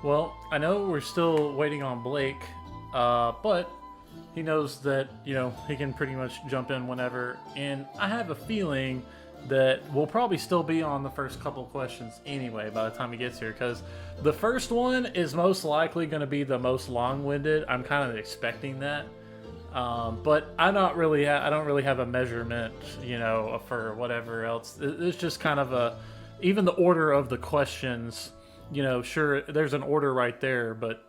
Well, I know we're still waiting on Blake, but he knows that, he can pretty much jump in whenever. And I have a feeling that we'll probably still be on the first couple questions anyway by the time he gets here, because the first one is most likely going to be the most long-winded. I'm kind of expecting that. But I don't really have a measurement, for whatever else. It's just kind of even the order of the questions, sure, there's an order right there, but,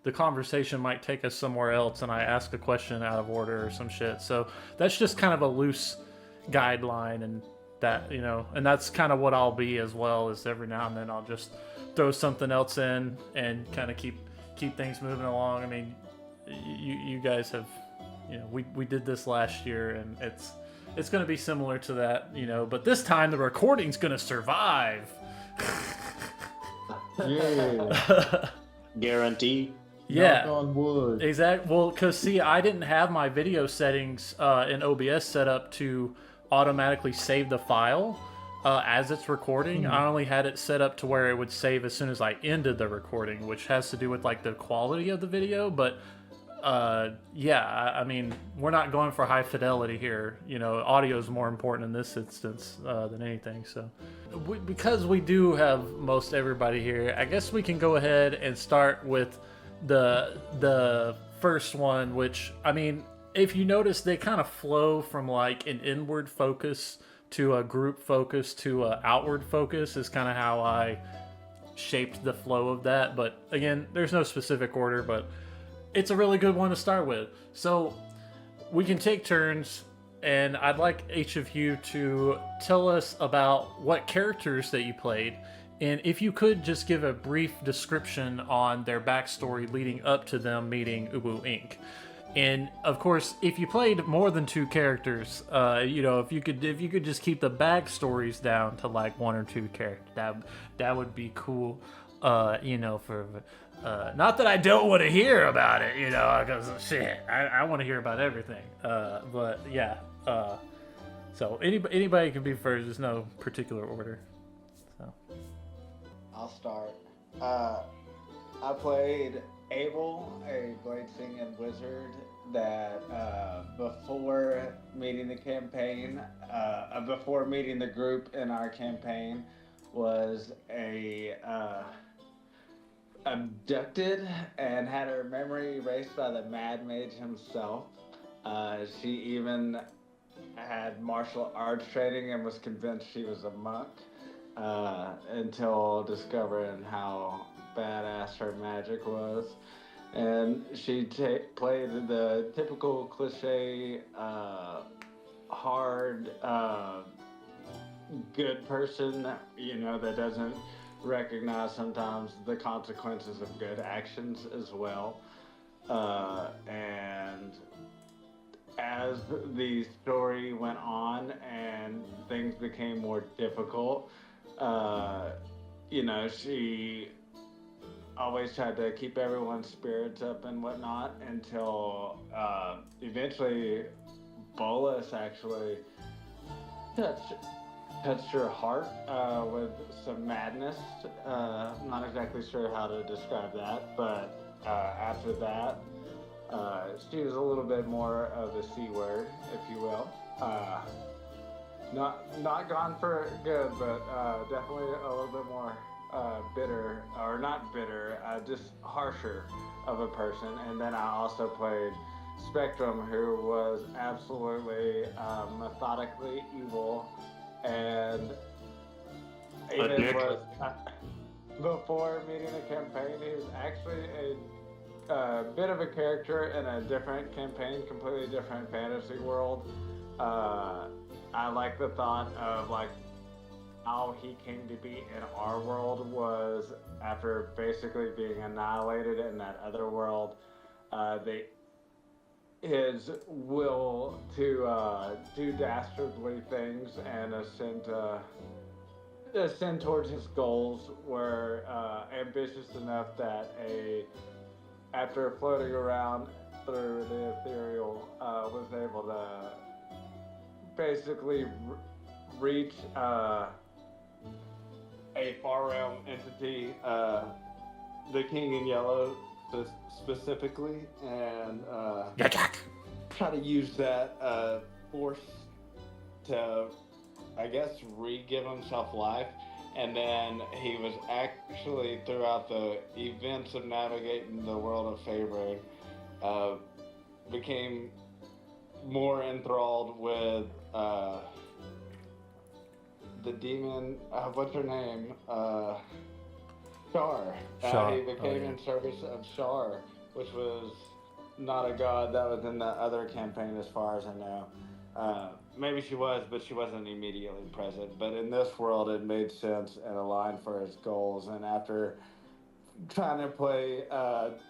the conversation might take us somewhere else and I ask a question out of order or some shit. So that's just kind of a loose guideline, and that, and that's kind of what I'll be as well, is every now and then I'll just throw something else in and kind of keep things moving along. I mean, you guys have, we did this last year, and it's going to be similar to that, but this time the recording's going to survive. Yeah. Guarantee. Yeah. Knock on wood. Exactly. Well, because see, I didn't have my video settings in OBS set up to automatically save the file as it's recording. I only had it set up to where it would save as soon as I ended the recording, which has to do with like the quality of the video. But yeah, I mean, we're not going for high fidelity here. Audio is more important in this instance than anything. So, because we do have most everybody here, I guess we can go ahead and start with the first one, which, I mean, if you notice, they kind of flow from like an inward focus to a group focus to a outward focus, is kind of how I shaped the flow of that. But again, there's no specific order, but it's a really good one to start with. So we can take turns, and I'd like each of you to tell us about what characters that you played, and if you could just give a brief description on their backstory leading up to them meeting Ubu Inc. And of course, if you played more than two characters, if you could just keep the backstories down to like one or two characters, that would be cool. For not that I don't want to hear about it, because shit, I want to hear about everything. But yeah, so anybody can be first. There's no particular order. So I'll start. I played Abel, a blade singing wizard that before meeting the campaign, before meeting the group in our campaign, was abducted and had her memory erased by the Mad Mage himself. She even had martial arts training and was convinced she was a monk. Until discovering how badass her magic was. And she played the typical cliche, hard, good person, that doesn't recognize sometimes the consequences of good actions as well. And as the story went on and things became more difficult, she always tried to keep everyone's spirits up and whatnot until eventually Bolus actually touched her heart with some madness. I'm not exactly sure how to describe that, but after that, she was a little bit more of a C word, if you will. Not gone for good, but definitely a little bit more bitter, or not bitter, just harsher of a person. And then I also played Spectrum, who was absolutely methodically evil, and even was before meeting the campaign, he was actually a bit of a character in a different campaign, completely different fantasy world. I like the thought of like how he came to be in our world was after basically being annihilated in that other world. His will to do dastardly things and ascend towards his goals were ambitious enough that after floating around through the ethereal, was able to basically reach a far realm entity the King in Yellow specifically, and try to use that force to, I guess, re-give himself life. And then he was actually, throughout the events of navigating the world of Faerûn, became more enthralled with the demon, what's her name? Shar. Shar. He became in service of Shar, which was not a god that was in the other campaign as far as I know. Maybe she was, but she wasn't immediately present. But in this world, it made sense and aligned for his goals. And after trying to play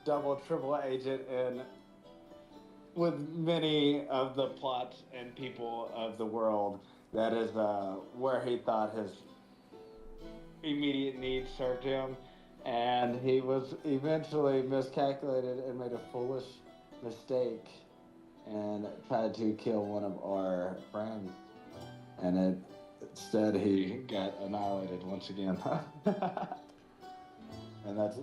double, triple agent and with many of the plots and people of the world, that is where he thought his immediate needs served him. And he was eventually miscalculated and made a foolish mistake and tried to kill one of our friends. And instead he got annihilated once again. And that's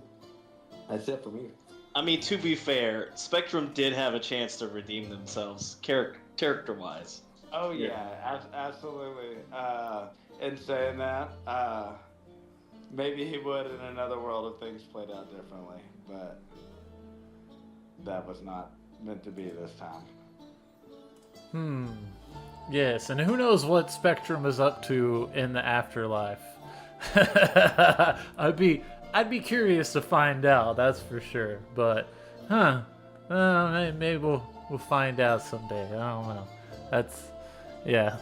it for me. I mean, to be fair, Spectrum did have a chance to redeem themselves, character-wise. Oh yeah, absolutely. In saying that, maybe he would in another world if things played out differently, but that was not meant to be this time. Yes, and who knows what Spectrum is up to in the afterlife. I'd be curious to find out, that's for sure. But, maybe we'll find out someday. I don't know. Yeah.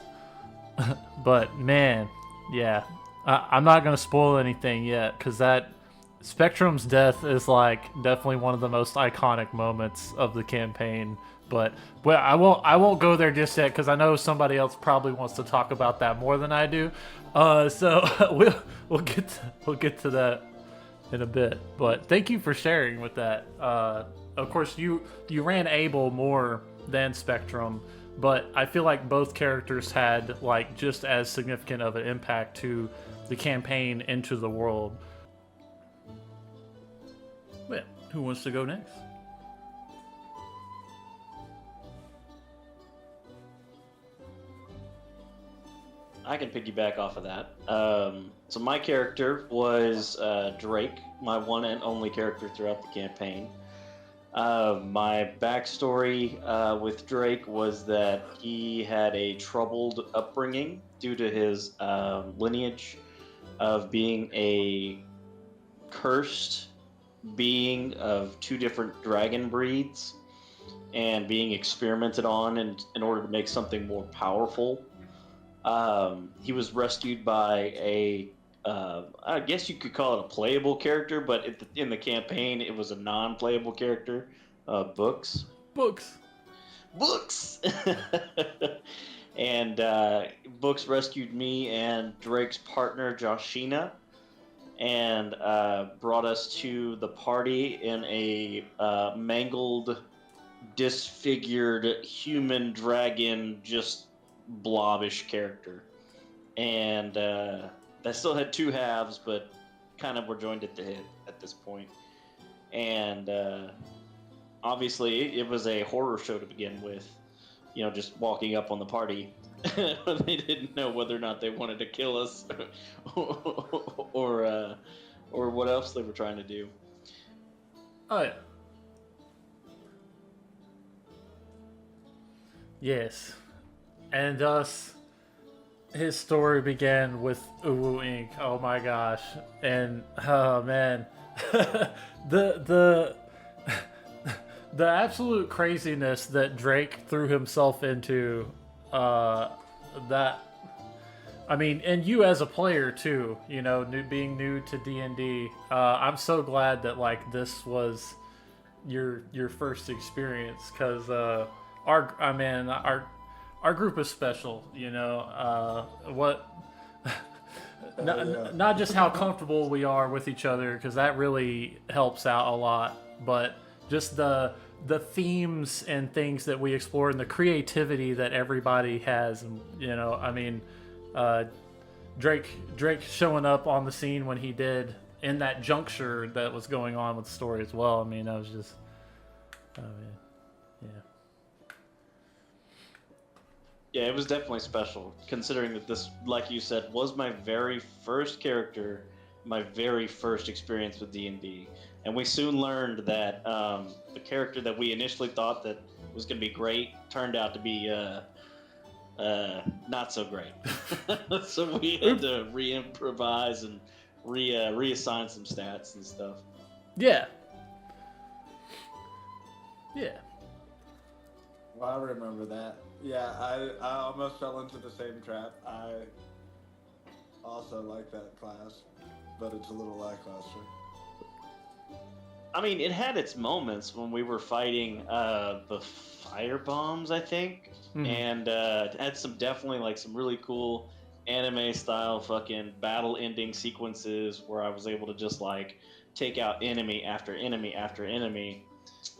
But man, yeah. I'm not gonna spoil anything yet, because that Spectrum's death is like definitely one of the most iconic moments of the campaign. But I won't go there just yet, because I know somebody else probably wants to talk about that more than I do. So we'll get to that in a bit. But thank you for sharing with that. Of course, you ran Abel more than Spectrum, but I feel like both characters had like just as significant of an impact to the campaign into the world. Well, who wants to go next? I can piggyback off of that. So my character was Drake, my one and only character throughout the campaign. My backstory with Drake was that he had a troubled upbringing due to his lineage of being a cursed being of two different dragon breeds and being experimented on in order to make something more powerful. He was rescued by I guess you could call it a playable character, but in the campaign, it was a non-playable character. Books. And Books rescued me and Drake's partner, Joshina, and brought us to the party in a mangled, disfigured human dragon, just blobbish character. And that still had two halves, but kind of were joined at the hip at this point. And obviously, it was a horror show to begin with. You know, just walking up on the party. They didn't know whether or not they wanted to kill us or what else they were trying to do. Oh, yeah. Yes. And thus, his story began with Uwu Inc. Oh my gosh. And, oh man. the absolute craziness that Drake threw himself into, that, I mean, and you as a player too, you know, being new to D&D, I'm so glad that like this was your first experience, because our group is special, you know. Not just how comfortable we are with each other, because that really helps out a lot, but just the themes and things that we explore and the creativity that everybody has. And you know, I mean, Drake showing up on the scene when he did in that juncture that was going on with the story as well. I mean, that was just, oh man, yeah. Yeah, it was definitely special, considering that this, like you said, was my very first character, my very first experience with D&D. And we soon learned that the character that we initially thought that was going to be great turned out to be not so great. So we had to re-improvise and reassign some stats and stuff. Yeah. Yeah. Well, I remember that. Yeah, I almost fell into the same trap. I also like that class, but it's a little lackluster. I mean, it had its moments when we were fighting the fire bombs, I think, and it had some definitely like some really cool anime style fucking battle ending sequences where I was able to just like take out enemy after enemy after enemy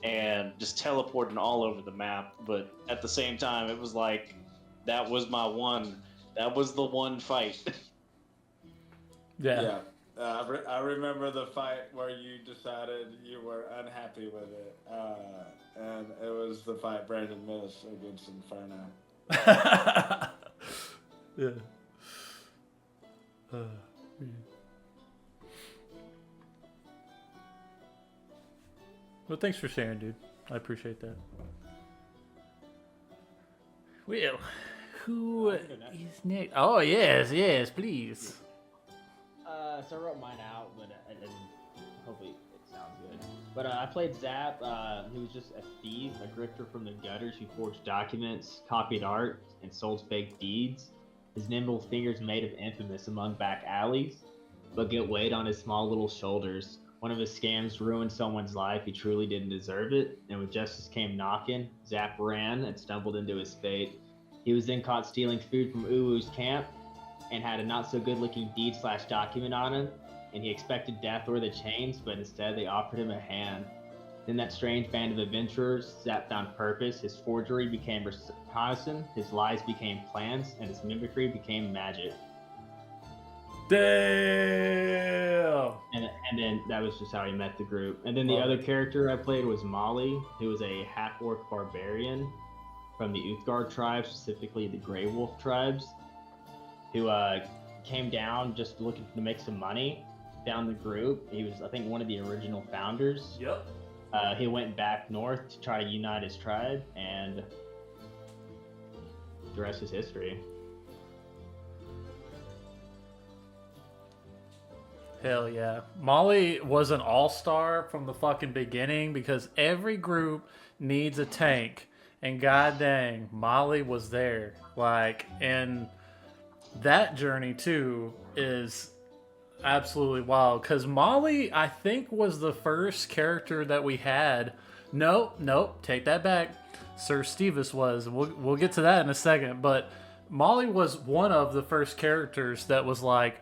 and just teleporting all over the map. But at the same time, it was like that was the one fight. Yeah. I remember the fight where you decided you were unhappy with it, and it was the fight Brandon missed against Inferno. Yeah. Well, thanks for sharing, dude. I appreciate that. Well, who is next? Oh, yes, please. So I wrote mine out, but hopefully it sounds good. But I played Zap. He was just a thief, a grifter from the gutters who forged documents, copied art, and sold fake deeds. His nimble fingers made him infamous among back alleys, but get weight on his small little shoulders. One of his scams ruined someone's life. He truly didn't deserve it, and when justice came knocking, Zap ran and stumbled into his fate. He was then caught stealing food from Uwu's camp, and had a not-so-good-looking deed/document on him, and he expected death or the chains, but instead they offered him a hand. Then that strange band of adventurers, Zap found purpose. His forgery became reconnaissance, his lies became plans, and his mimicry became magic. Damn! And then that was just how he met the group. And then the other character I played was Molly, who was a half-orc barbarian from the Uthgar tribe, specifically the Grey Wolf tribes, who came down just looking to make some money, found the group. He was, I think, one of the original founders. Yep. He went back north to try to unite his tribe, and the rest is history. Hell yeah. Molly was an all-star from the fucking beginning because every group needs a tank. And god dang, Molly was there. Like, and that journey too is absolutely wild because Molly, I think, was the first character that we had. Nope, take that back. Sir Stevis was. We'll get to that in a second. But Molly was one of the first characters that was like,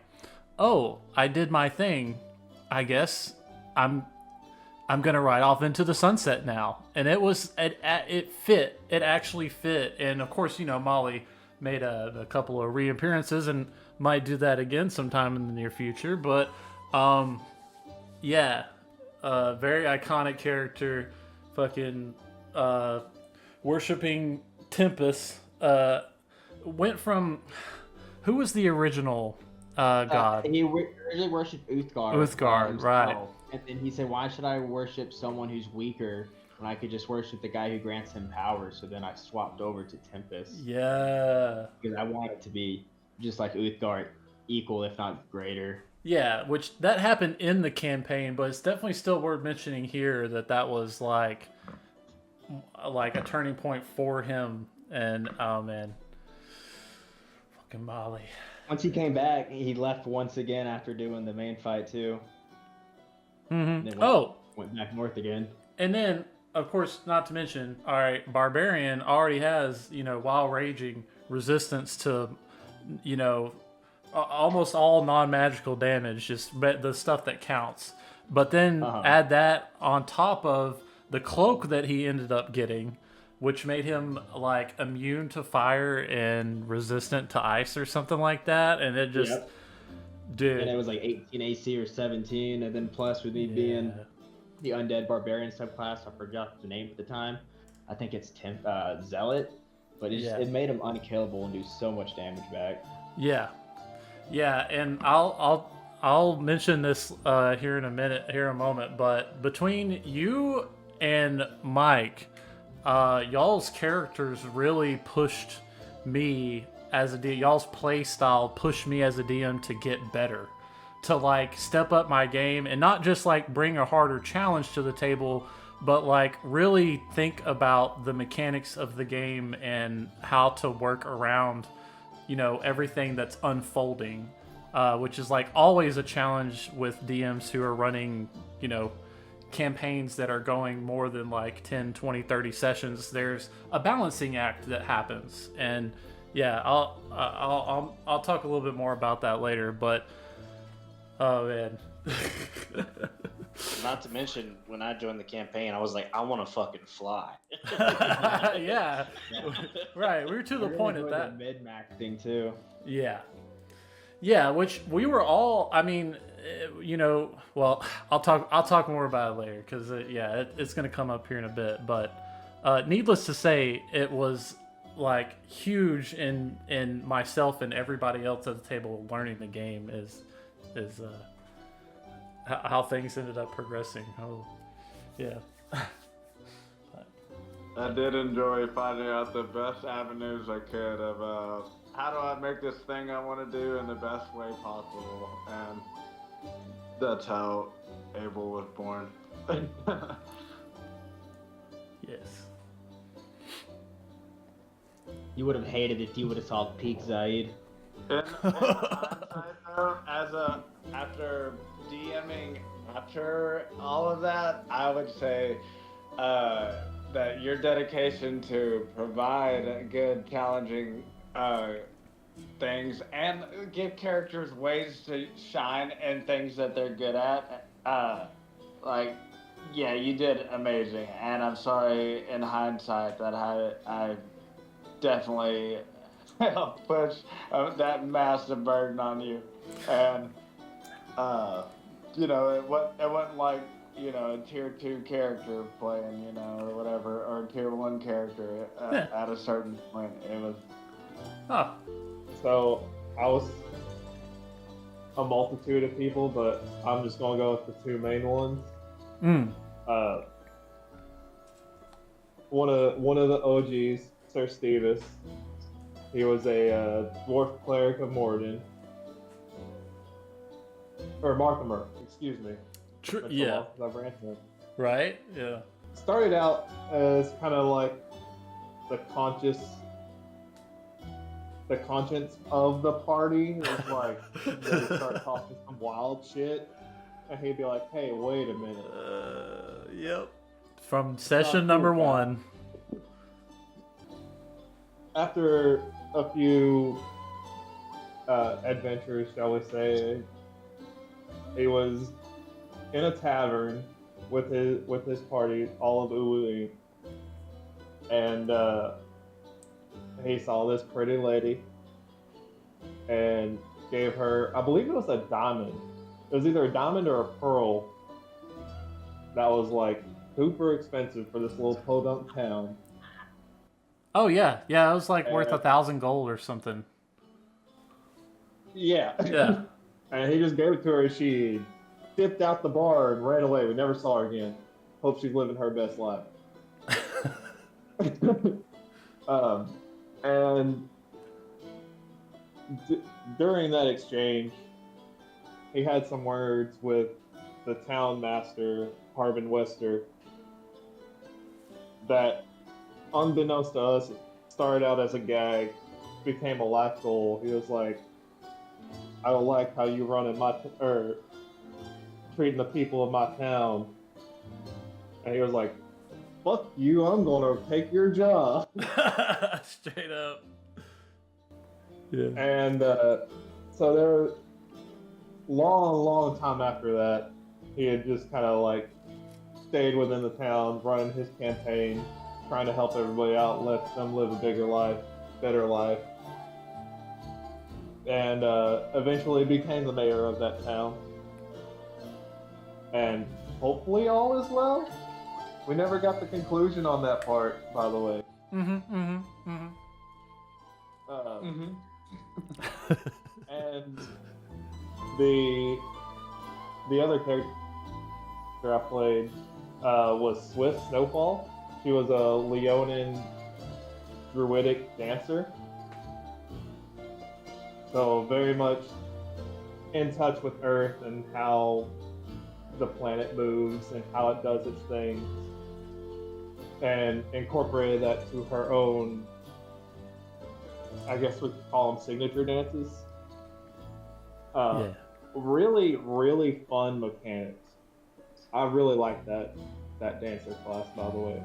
oh, I did my thing. I guess I'm gonna ride off into the sunset now. And it fit. It actually fit. And of course, you know, Molly made a couple of reappearances and might do that again sometime in the near future. But yeah, very iconic character. Fucking worshiping Tempest. Went from, who was the original god? He originally worshipped Uthgar. Uthgar, right. And then he said, why should I worship someone who's weaker when I could just worship the guy who grants him power? So then I swapped over to Tempest. Yeah. Because I wanted to be just like Uthgar, equal if not greater. Yeah, which that happened in the campaign, but it's definitely still worth mentioning here that was like a turning point for him. And oh man, fucking Molly. Once he came back, he left once again after doing the main fight too. Mm-hmm. And then went back north again. And then, of course, not to mention, all right, Barbarian already has, you know, while raging, resistance to, you know, almost all non-magical damage, just the stuff that counts. But then add that on top of the cloak that he ended up getting, which made him like immune to fire and resistant to ice or something like that. And it just Dude. And it was like 18 AC or 17, and then plus with me being the undead barbarian subclass, I forgot the name at the time. I think it's Zealot, but it made him unkillable and do so much damage back. Yeah, and I'll mention this here in a moment. But between you and Mike, y'all's characters really pushed me as a DM. Y'all's play style pushed me as a DM to get better, to like step up my game and not just like bring a harder challenge to the table, but like really think about the mechanics of the game and how to work around, you know, everything that's unfolding, which is like always a challenge with DMs who are running, you know, campaigns that are going more than like 10, 20, 30 sessions. There's a balancing act that happens. And yeah, I'll talk a little bit more about that later, but oh man. Not to mention, when I joined the campaign, I was like, I want to fucking fly. Yeah. Right. We were to the point at that. Mid-max thing too. Yeah. Yeah, which we were all, I mean, you know, well, I'll talk more about it later because it's going to come up here in a bit, but needless to say, it was like huge in myself and everybody else at the table learning the game is how things ended up progressing. Oh, yeah. I did enjoy finding out the best avenues I could of how do I make this thing I want to do in the best way possible, and that's how Abel was born. Yes. You would have hated if you would have solved Peak Zaid. In hindsight, though, after DMing after all of that, I would say that your dedication to provide good, challenging things and give characters ways to shine in things that they're good at, you did amazing. And I'm sorry in hindsight that I definitely push that massive burden on you. And it wasn't like, a tier 2 character playing, or whatever, or a tier 1 character at a certain point. It was. Oh. So I was a multitude of people, but I'm just gonna go with the two main ones. One of the OGs, Sir Stevis. He was a dwarf cleric of Morden. Or Marthamer, excuse me. Yeah. Right? Yeah. Started out as kind of like the conscience of the party. It was like, they start talking some wild shit. And he'd be like, hey, wait a minute. Yep. From session number 1. After a few adventures, shall we say, he was in a tavern with his party, all of Uwui, and he saw this pretty lady and gave her, I believe it was a diamond. It was either a diamond or a pearl that was like super expensive for this little podunk town. Oh yeah, it was like worth 1,000 gold or something. Yeah. Yeah. And he just gave it to her. She dipped out the bar and ran away. We never saw her again. Hope she's living her best life. And during that exchange, he had some words with the town master, Harbin Wester, that, unbeknownst to us, started out as a gag, became a life goal. He was like, I don't like how you run treating the people of my town. And he was like, fuck you, I'm gonna take your job. Straight up. Yeah. And so there, long time after that, he had just kind of like stayed within the town, running his campaign, trying to help everybody out, let them live a bigger life, better life. and eventually became the mayor of that town. And hopefully all is well. We never got the conclusion on that part, by the way. And the other character I played was Swift Snowfall. She was a Leonin druidic dancer. So very much in touch with Earth and how the planet moves and how it does its things, and incorporated that to her own, I guess we could call them signature dances. Really, really fun mechanics. I really like that dancer class, by the way.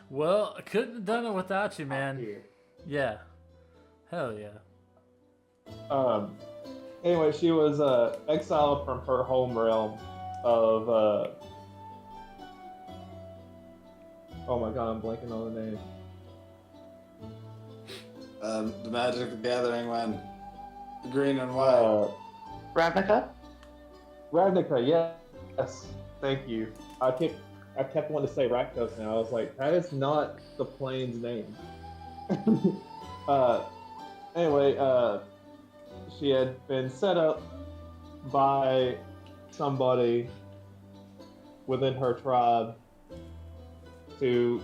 Well, I couldn't have done it without you, man. Yeah. Hell yeah. Anyway, she was exiled from her home realm of oh my god, I'm blanking on the name. The Magic the Gathering one. Green and white. Ravnica? Ravnica, yes. Thank you. I kept wanting to say Rakdos now. I was like, that is not the plane's name. Anyway, she had been set up by somebody within her tribe to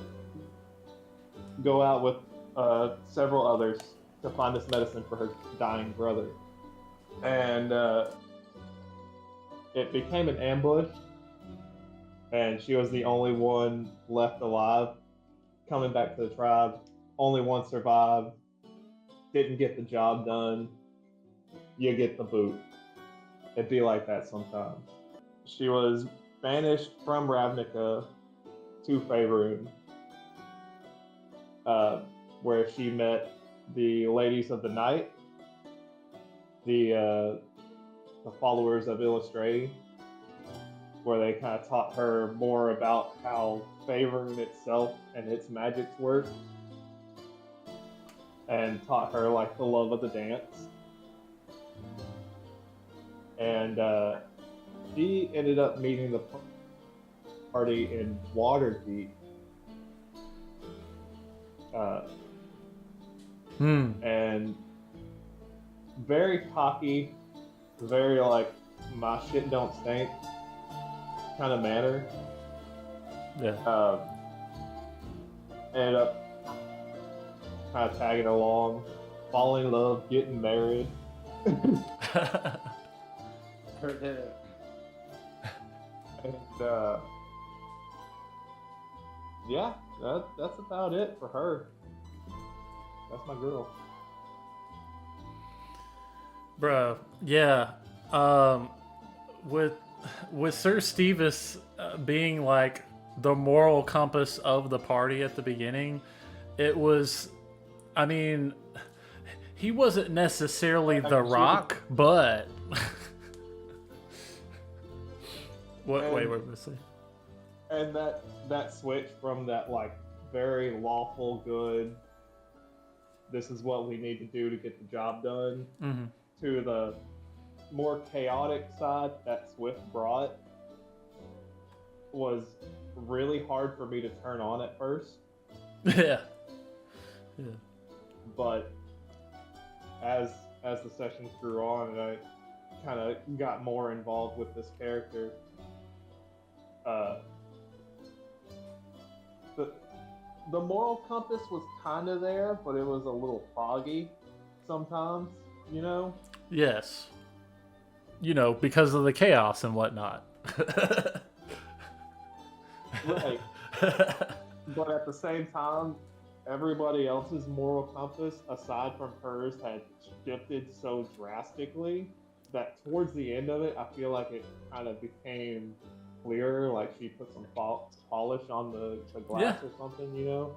go out with several others to find this medicine for her dying brother. And it became an ambush, and she was the only one left alive. Coming back to the tribe, only one survived, didn't get the job done. You get the boot. It'd be like that sometimes. She was banished from Ravnica to Faerûn, where she met the Ladies of the Night, the followers of Illustrae, where they kind of taught her more about how Faerûn itself and its magics work, and taught her like the love of the dance. And she ended up meeting the party in Waterdeep. And very cocky, very like, my shit don't stink kind of manner. Yeah. Ended up kind of tagging along, falling in love, getting married. Heard it. And yeah, that's about it for her. That's my girl. Bruh, yeah. With Sir Stevis being like the moral compass of the party at the beginning, it was, I mean, he wasn't necessarily the Rock, but what? Wait, what was I saying? And that switch from that like very lawful good, this is what we need to do to get the job done, to the more chaotic side that Swift brought was really hard for me to turn on at first. Yeah. But as the sessions grew on and I kind of got more involved with this character, the moral compass was kind of there, but it was a little foggy sometimes, you know? Yes. You know, because of the chaos and whatnot. Right. But at the same time, everybody else's moral compass, aside from hers, had shifted so drastically that towards the end of it, I feel like it kind of became clearer, like she put some polish on the glass or something, you know?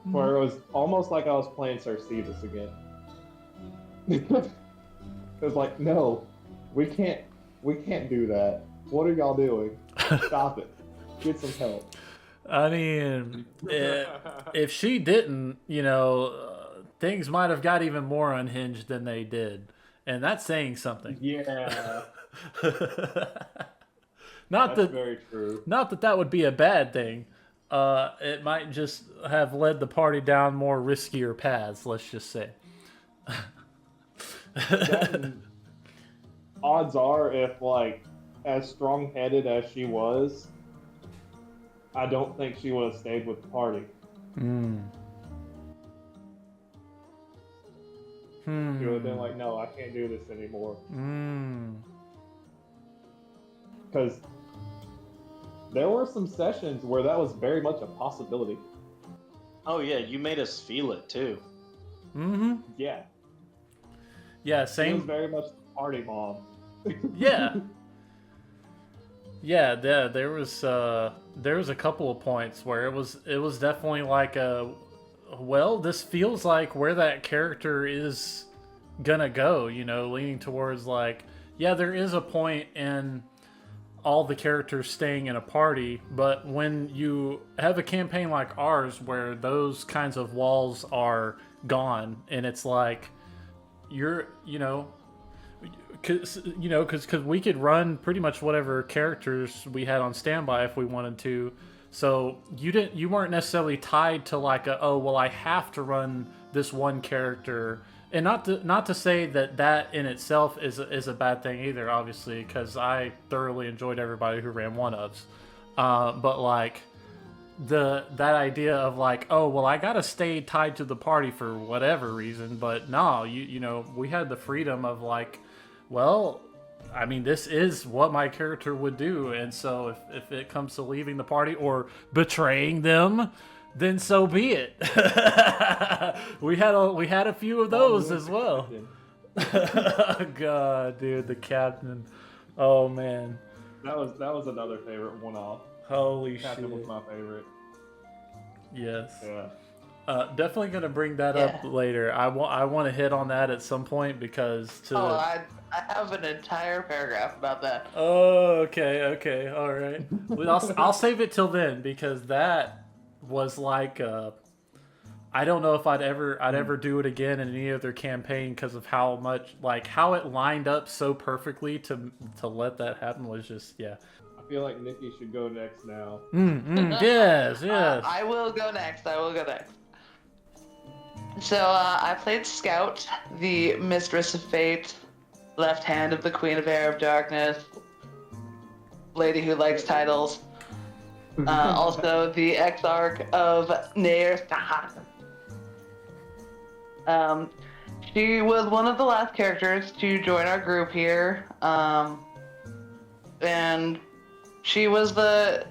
Where it was almost like I was playing Sir Stevis again. It was like, no, we can't do that. What are y'all doing? Stop it. Get some help. I mean, if she didn't, you know, things might have got even more unhinged than they did, and that's saying something. Yeah, Not that's that very true. not that that would be a bad thing. It might just have led the party down more riskier paths. Let's just say. Then, odds are, if like as strong-headed as she was, I don't think she would have stayed with the party. Hmm. She would have been like, "No, I can't do this anymore." Because there were some sessions where that was very much a possibility. Oh yeah, you made us feel it too. Mm-hmm. Yeah, Yeah, she was same. very much the party mom. Yeah. Yeah, there was a couple of points where it was definitely like well, this feels like where that character is gonna go, you know, leaning towards like, yeah, there is a point in all the characters staying in a party, but when you have a campaign like ours where those kinds of walls are gone and it's like you're, because we could run pretty much whatever characters we had on standby if we wanted to. So you weren't necessarily tied to like oh well, I have to run this one character, and not to say that in itself is a bad thing either, obviously, because I thoroughly enjoyed everybody who ran one ofs, but like that idea of like, oh well, I gotta stay tied to the party for whatever reason, but no, we had the freedom of like, well, I mean, this is what my character would do, and so if it comes to leaving the party or betraying them, then so be it. we had a few of those as well. God, dude, the captain. Oh man. That was another favorite one-off. Holy Captain shit. was my favorite. Yes. Yeah. Definitely gonna bring that up later. I want to hit on that at some point because I have an entire paragraph about that. Oh, okay, all right. Well, I'll save it till then because that was like I don't know if I'd ever do it again in any other campaign because of how much how it lined up so perfectly to let that happen was just yeah. I feel like Nikki should go next now. Yes. I will go next. So I played Scout, the Mistress of Fate, left hand of the Queen of Air of Darkness, lady who likes titles. Also the Exarch of Nair Sahat. She was one of the last characters to join our group here, and she was the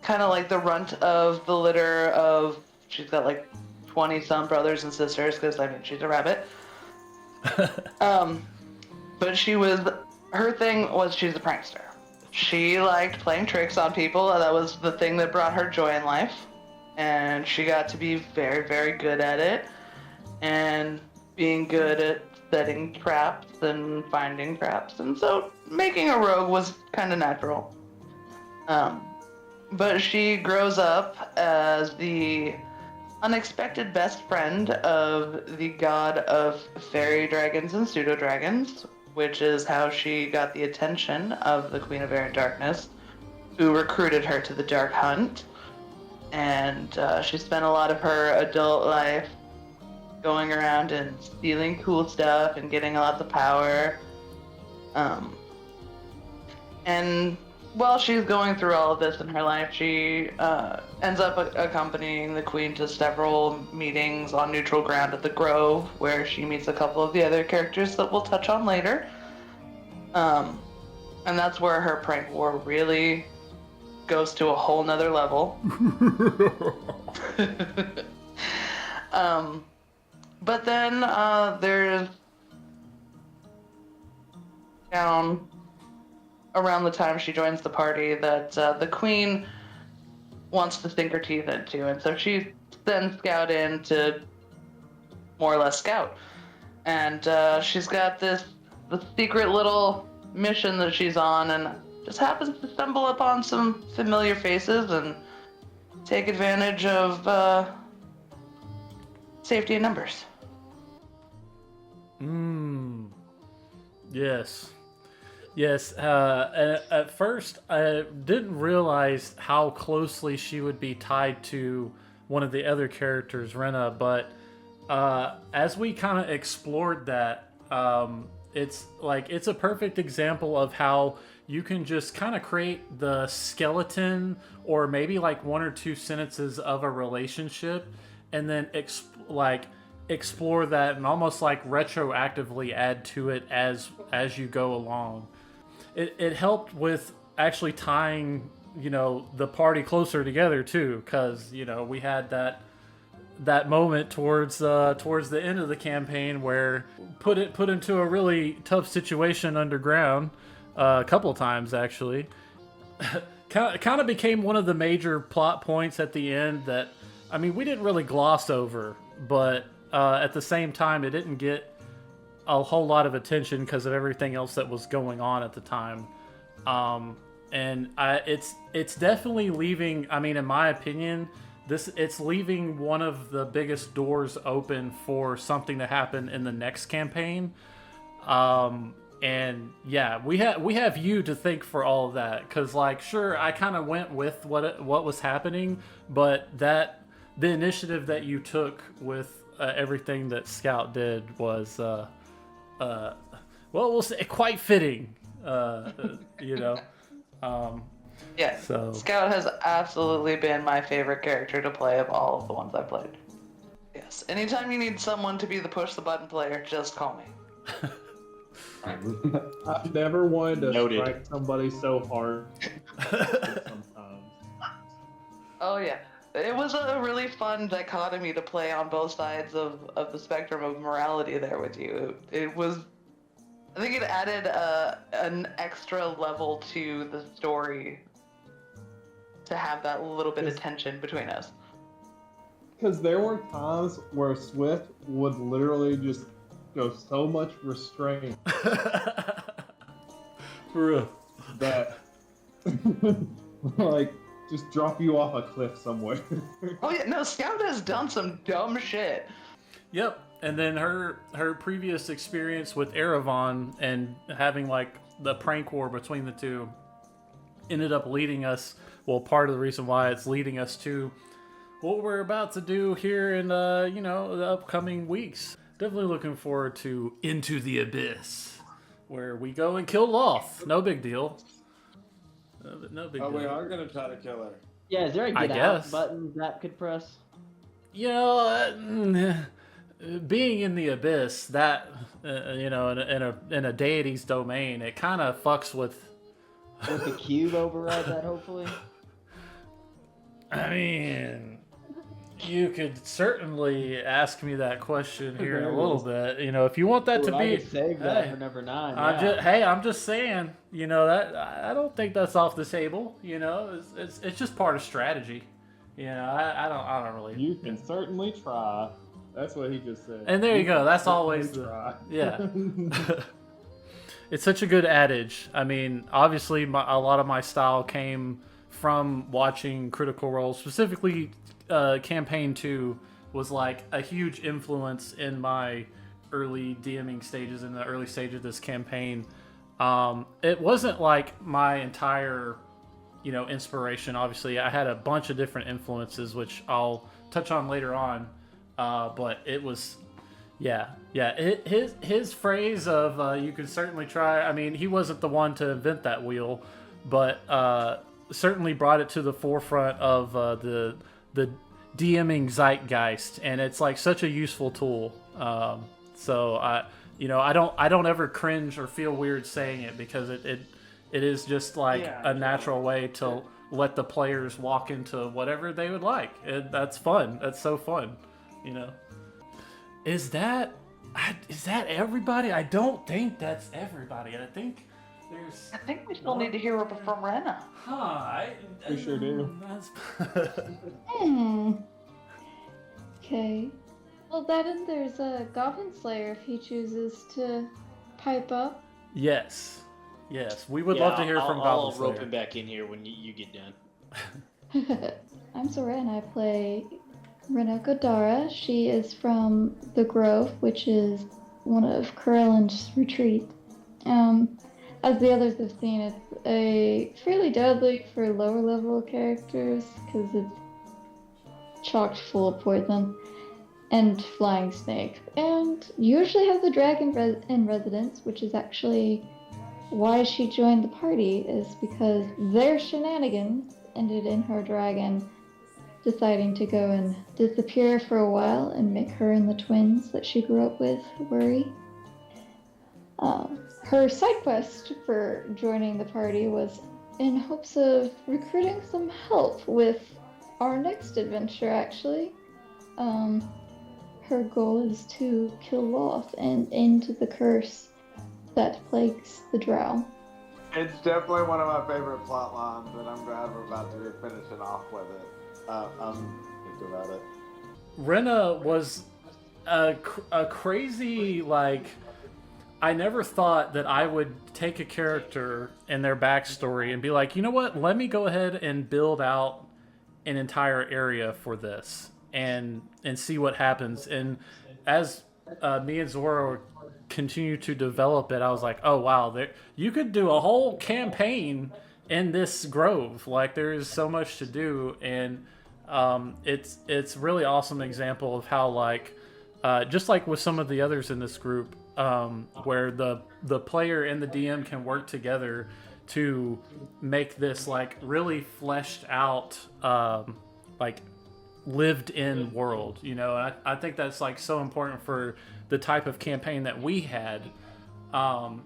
kind of like the runt of the litter of. She's got like 20-some brothers and sisters because I mean she's a rabbit. But her thing was she's a prankster. She liked playing tricks on people. That was the thing that brought her joy in life, and she got to be very, very good at it, and being good at setting traps and finding traps, and so making a rogue was kind of natural. But she grows up as the unexpected best friend of the god of fairy dragons and pseudo dragons, which is how she got the attention of the Queen of Air and Darkness, who recruited her to the Dark Hunt. And she spent a lot of her adult life going around and stealing cool stuff and getting lots of power. And while she's going through all of this in her life, she ends up accompanying the Queen to several meetings on neutral ground at the Grove, where she meets a couple of the other characters that we'll touch on later. And that's where her prank war really goes to a whole nother level. But then there's down around the time she joins the party that the Queen wants to sink her teeth into, and so she sends Scout in to more or less scout. And she's got the secret little mission that she's on, and just happens to stumble upon some familiar faces and take advantage of safety in numbers. Yes. Yes. At first, I didn't realize how closely she would be tied to one of the other characters, Rena. But as we kind of explored that, it's a perfect example of how you can just kind of create the skeleton or maybe like one or two sentences of a relationship, and then explore that and almost like retroactively add to it as you go along. It helped with actually tying, the party closer together too, because we had that moment towards the end of the campaign where put into a really tough situation underground a couple of times actually. Kind of became one of the major plot points at the end that, I mean, we didn't really gloss over, but at the same time, it didn't get a whole lot of attention because of everything else that was going on at the time. It's definitely leaving. I mean, in my opinion, it's leaving one of the biggest doors open for something to happen in the next campaign. And yeah, we have you to thank for all of that, because like, sure, I kind of went with what was happening, but the initiative that you took with everything that Scout did was well, we'll say quite fitting. Yeah. So Scout has absolutely been my favorite character to play of all of the ones I've played. Yes. Anytime you need someone to be the push the button player, just call me. I've never wanted to Noted. strike somebody so hard. Sometimes. Oh yeah. It was a really fun dichotomy to play on both sides of the spectrum of morality there with you. It was, I think it added an extra level to the story to have that little bit of tension between us. Because there were times where Swift would literally just go so much restraint for real. that like just drop you off a cliff somewhere. Oh yeah, no, Scout has done some dumb shit. Yep. And then her previous experience with Erevan and having like the prank war between the two ended up leading us, well, part of the reason why it's leading us to what we're about to do here in the upcoming weeks. Definitely looking forward to Into the Abyss, where we go and kill Loth. No big deal. No big deal. We are gonna try to kill her. Yeah, is there a I get out guess. button Zap could press? Being in the abyss, that in a deity's domain, it kind of fucks with. With the cube override that, hopefully. I mean, you could certainly ask me that question here in a little bit. If you want that to I be, could save that hey, for number 9. I'm just saying. That I don't think that's off the table. It's just part of strategy. I don't really. You can certainly try. That's what he just said. And there you go. That's always try. yeah. It's such a good adage. I mean, obviously, a lot of my style came from watching Critical Role. Specifically, Campaign 2 was like a huge influence in my early DMing stages, in the early stage of this campaign. It wasn't like my entire, inspiration. Obviously, I had a bunch of different influences, which I'll touch on later on. But it was, yeah. His phrase of you can certainly try. I mean, he wasn't the one to invent that wheel, but certainly brought it to the forefront of the DMing zeitgeist, and it's like such a useful tool. So I don't ever cringe or feel weird saying it, because it is just like a natural way to let the players walk into whatever they would like. That's fun. That's so fun. Is that everybody? I don't think that's everybody. I think I think we still need to hear from Rena. We sure do. Okay. Well, then there's a Goblin Slayer if he chooses to pipe up. Yes. We would love to hear from Goblin I'll rope Slayer. him back in here when you get done. I'm Zora and I play Rena Godara. She is from the Grove, which is one of Corellin's retreat. As the others have seen, it's a fairly deadly for lower level characters because it's chocked full of poison and flying snake. And usually has a dragon in residence, which is actually why she joined the party, is because their shenanigans ended in her dragon deciding to go and disappear for a while and make her and the twins that she grew up with worry. Her side quest for joining the party was in hopes of recruiting some help with our next adventure, actually. Her goal is to kill Loth and end the curse that plagues the Drow. It's definitely one of my favorite plot lines, and I'm glad we're about to be finishing off with it. I'm thinking about it. Rena was a crazy, like, I never thought that I would take a character and their backstory and be like, you know what, let me go ahead and build out an entire area for this and see what happens. And as me and Zoro continue to develop it, I was like, oh wow, you could do a whole campaign in this grove. Like, there is so much to do, and it's really awesome example of how, like, just like with some of the others in this group, where the player and the DM can work together to make this like really fleshed out, like lived in world, you know. And I think that's like so important for the type of campaign that we had,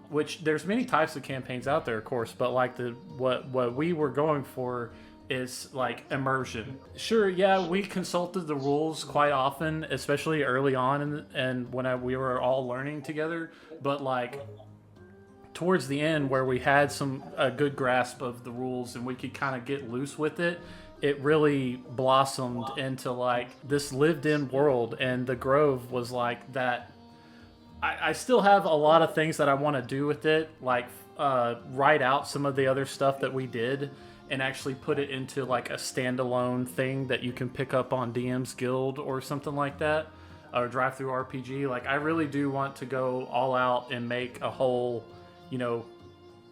which there's many types of campaigns out there, of course, but like what we were going for is like immersion. Sure, yeah, we consulted the rules quite often, especially early on and when we were all learning together, but like towards the end where we had a good grasp of the rules and we could kind of get loose with it, it really blossomed into like this lived in world. And the Grove was like that. I still have a lot of things that I want to do with it, like write out some of the other stuff that we did and actually put it into like a standalone thing that you can pick up on DM's Guild or something like that, or Drive Through RPG. Like, I really do want to go all out and make a whole, you know,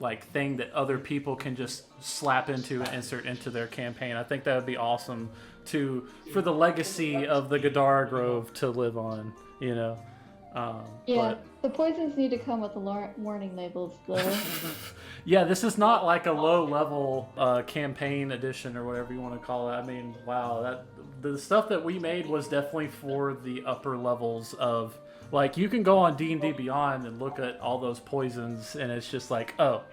like thing that other people can just slap into and insert into their campaign. I think that would be awesome for the legacy of the Gadara Grove to live on, you know. Yeah, the poisons need to come with the warning labels, though. Yeah, this is not like a low-level campaign edition or whatever you want to call it. I mean, wow, the stuff that we made was definitely for the upper levels of, like, you can go on D&D Beyond and look at all those poisons, and it's just like, oh,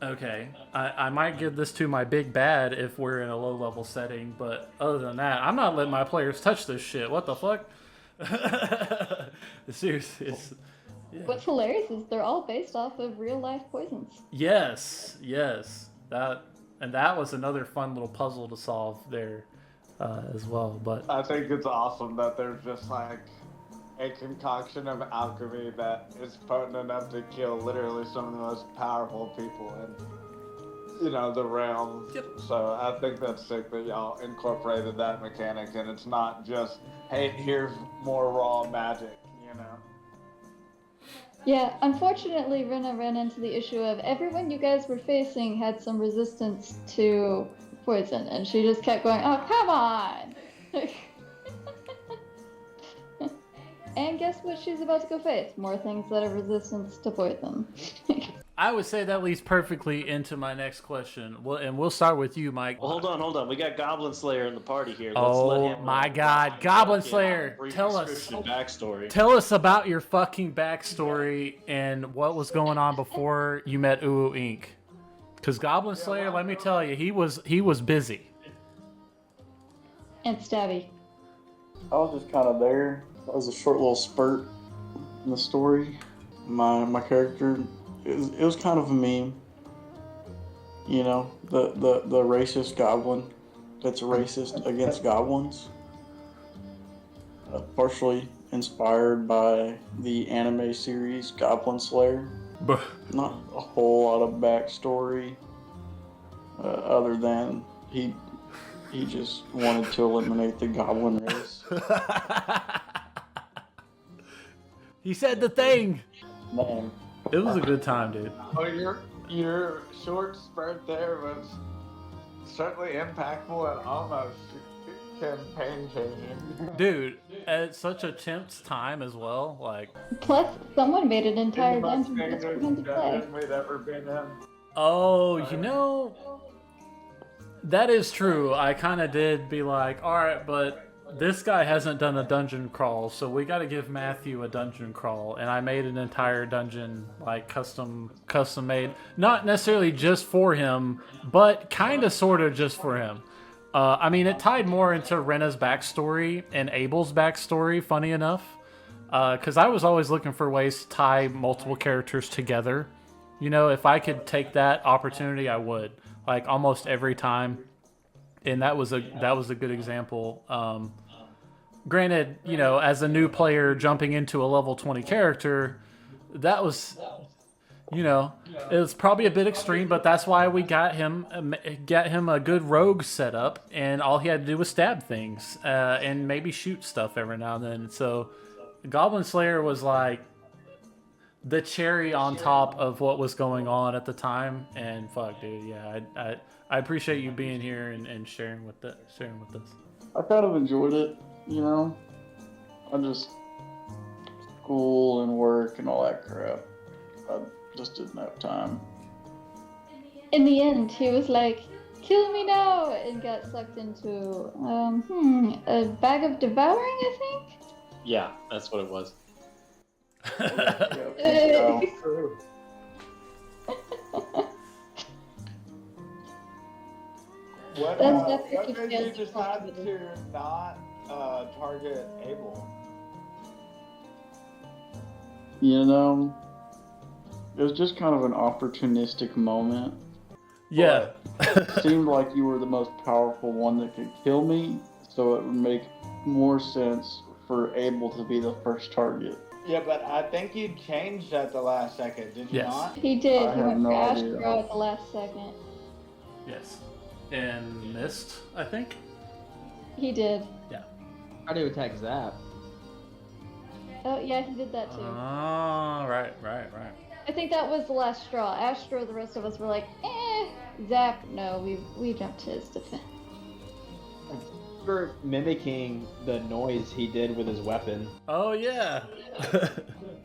okay, I might give this to my big bad if we're in a low-level setting, but other than that, I'm not letting my players touch this shit. What the fuck? Seriously. Yeah. What's hilarious is they're all based off of real-life poisons. Yes. That was another fun little puzzle to solve there as well. But I think it's awesome that there's just like a concoction of alchemy that is potent enough to kill literally some of the most powerful people in, you know, the realm. Yep. So I think that's sick that y'all incorporated that mechanic, and it's not just, hey, here's more raw magic, you know. Yeah, unfortunately, Rena ran into the issue of everyone you guys were facing had some resistance to poison, and she just kept going, oh, come on! And guess what she's about to go face? More things that are resistance to poison. I would say that leads perfectly into my next question. Well, and we'll start with you, Mike. Well, hold on. We got Goblin Slayer in the party here. Let's let Oh him, my God, Goblin Slayer! brief Tell us description, backstory. Tell us about your fucking backstory and what was going on before you met Uwu Inc. Because Goblin Slayer, let me tell you, he was busy. And stabby. I was just kind of there. That was a short little spurt in the story. My character, it was kind of a meme. You know, the racist goblin that's racist against goblins. Partially inspired by the anime series Goblin Slayer. Not a whole lot of backstory, other than he just wanted to eliminate the goblin race. He said the thing. Man, It was a good time, dude. Oh, your short spurt there was certainly impactful and almost campaign changing. Dude, at such a tense time as well. Like, Plus, someone made an entire In the most dungeon just for dangerous him to play. dungeon we'd ever been in. oh, you know, that is true. I kind of did be like, all right, but this guy hasn't done a dungeon crawl, so we got to give Matthew a dungeon crawl. And I made an entire dungeon, like custom made, not necessarily just for him, but kind of, sort of just for him. I mean, it tied more into Rena's backstory and Abel's backstory, funny enough, because I was always looking for ways to tie multiple characters together. You know, if I could take that opportunity, I would. Like almost every time, and that was a good example. Granted, you know, as a new player jumping into a level 20 character, that was, you know, it was probably a bit extreme, but that's why we got him a good rogue setup, and all he had to do was stab things and maybe shoot stuff every now and then. So, Goblin Slayer was like the cherry on top of what was going on at the time. And fuck, dude, yeah, I appreciate you being here and sharing with us. I kind of enjoyed it, you know. I just school and work and all that crap. I just didn't have time. In the end, he was like, "Kill me now," and got sucked into a bag of devouring, I think. Yeah, that's what it was. Yeah, so, What, That's what definitely made you feels decide to not target Abel? you know, it was just kind of an opportunistic moment. Yeah. Seemed like you were the most powerful one that could kill me, so it would make more sense for Abel to be the first target. Yeah, but I think you changed at the last second, did you Yes. not? He did. I He have went no for idea. Astro at the last second. Yes. And missed, I think. He did. Try to attack Zap. Oh yeah, he did that too. Oh, right. I think that was the last straw. Astro, the rest of us were like, Zap, no, we jumped to his defense. For mimicking the noise he did with his weapon. Oh, yeah.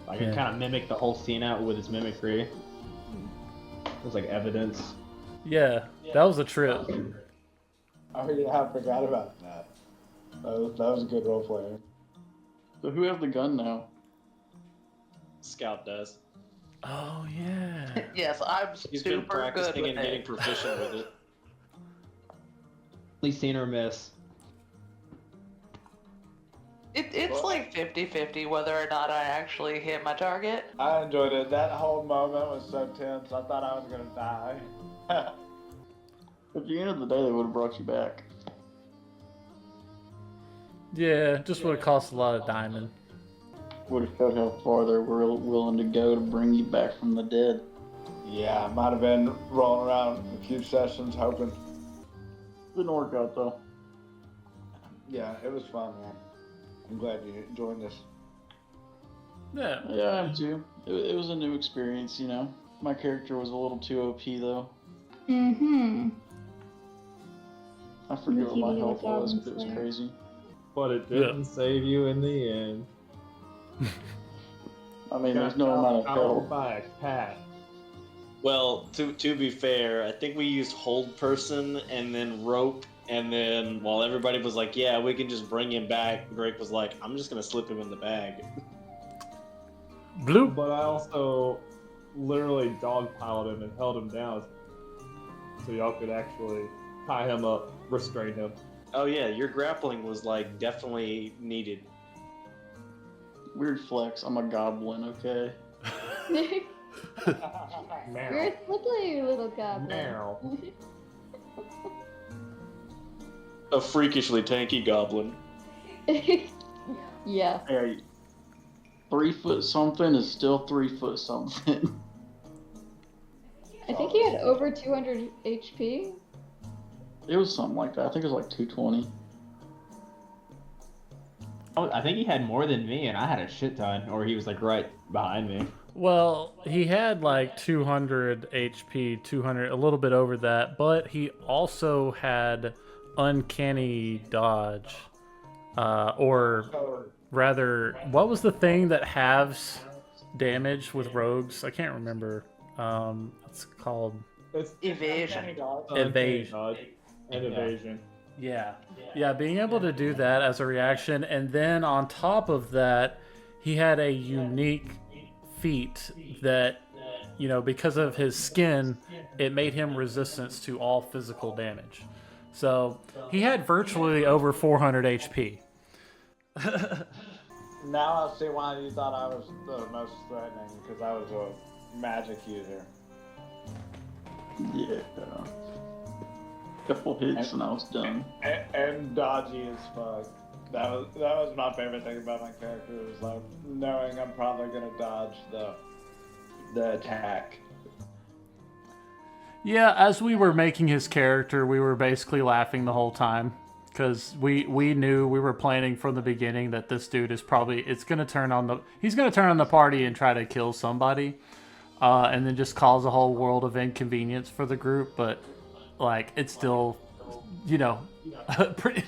I can kind of mimic the whole scene out with his mimicry. It was like evidence. Yeah, that was a trip. Oh yeah, I forgot about that. That was a good role player. So who has the gun now? Scout does. Oh, yeah. Yes, I'm He's been super good practicing with and getting it. proficient with it. Only seen her miss. It's like 50-50 whether or not I actually hit my target. I enjoyed it. That whole moment was so tense. I thought I was gonna die. At the end of the day, they would have brought you back. Yeah, just would have cost a lot of diamond. Would have showed how far they were willing to go to bring you back from the dead. Yeah, I might have been rolling around a few sessions hoping. Didn't work out though. Yeah, it was fun, man. I'm glad you joined us. Yeah. Yeah, I am too. It was a new experience, you know. My character was a little too OP though. Mm-hmm. I forget what my He health was, was but it was Slayer. crazy. But it didn't save you in the end. I mean, there's no amount of health. By Pat. Well, to be fair, I think we used hold person and then rope, and then while everybody was like, "Yeah, we can just bring him back," Drake was like, "I'm just gonna slip him in the bag." Bloop. But I also literally dogpiled him and held him down so y'all could actually tie him up, restrain him. Oh yeah, your grappling was like definitely needed. Weird flex. I'm a goblin, okay? You're a slippery little goblin. Meow. A freakishly tanky goblin. Yeah. Hey, 3 foot something is still 3 foot something. I think he had over 200 HP. It was something like that. I think it was like 220. I think he had more than me, and I had a shit ton, or he was like right behind me. Well, he had like 200 HP, 200, a little bit over that, but he also had uncanny dodge. Or rather, what was the thing that halves damage with rogues? I can't remember. It's called It's Evasion. Evasion. dodge and evasion. Yeah. Yeah, being able to do that as a reaction, and then on top of that, he had a unique feat that, because of his skin, it made him resistance to all physical damage. So he had virtually over 400 HP. Now I see why you thought I was the most threatening, because I was a magic user. Yeah. Couple hits and I was done. And dodgy as fuck. That was my favorite thing about my character, was like knowing I'm probably gonna dodge the attack. Yeah, as we were making his character, we were basically laughing the whole time. Because we knew, we were planning from the beginning that this dude is probably, he's going to turn on the party and try to kill somebody. And then just cause a whole world of inconvenience for the group. But, like, it's still, pretty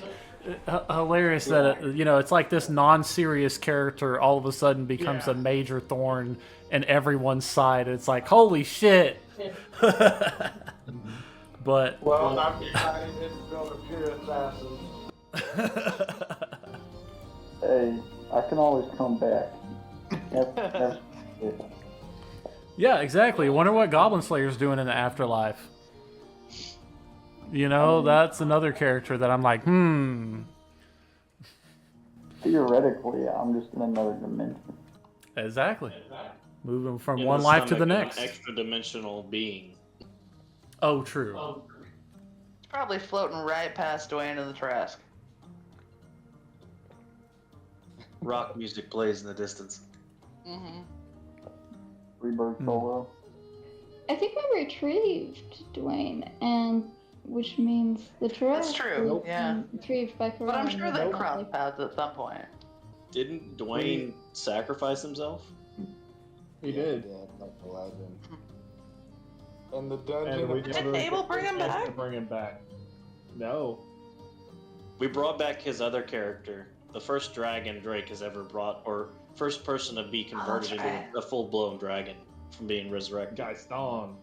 hilarious that, it's like this non-serious character all of a sudden becomes a major thorn in everyone's side. It's like, holy shit. But Well, I'm glad he didn't build a pure assassin. Hey, I can always come back. Never- yeah, exactly. Wonder what Goblin Slayer's doing in the afterlife. That's another character that I'm like, Theoretically, I'm just in another dimension. Exactly. Moving from In one the life to the stomach of an next. extra dimensional being. Oh, true. It's probably floating right past Dwayne in the Trask. Rock music plays in the distance. Mm-hmm. Rebirth solo. I think I retrieved Dwayne, and which means the trash. That's true, yeah. Retrieved by Faerûn. But I'm sure they Nope. crossed paths at some point. Didn't Dwayne sacrifice himself? He did. Yeah, like the legend. In the dungeon. And we of- never Did Abel bring him get back? to bring him back. No. We brought back his other character, the first dragon Drake has ever brought, or first person to be converted that's into right. a full-blown dragon from being resurrected. Gaston.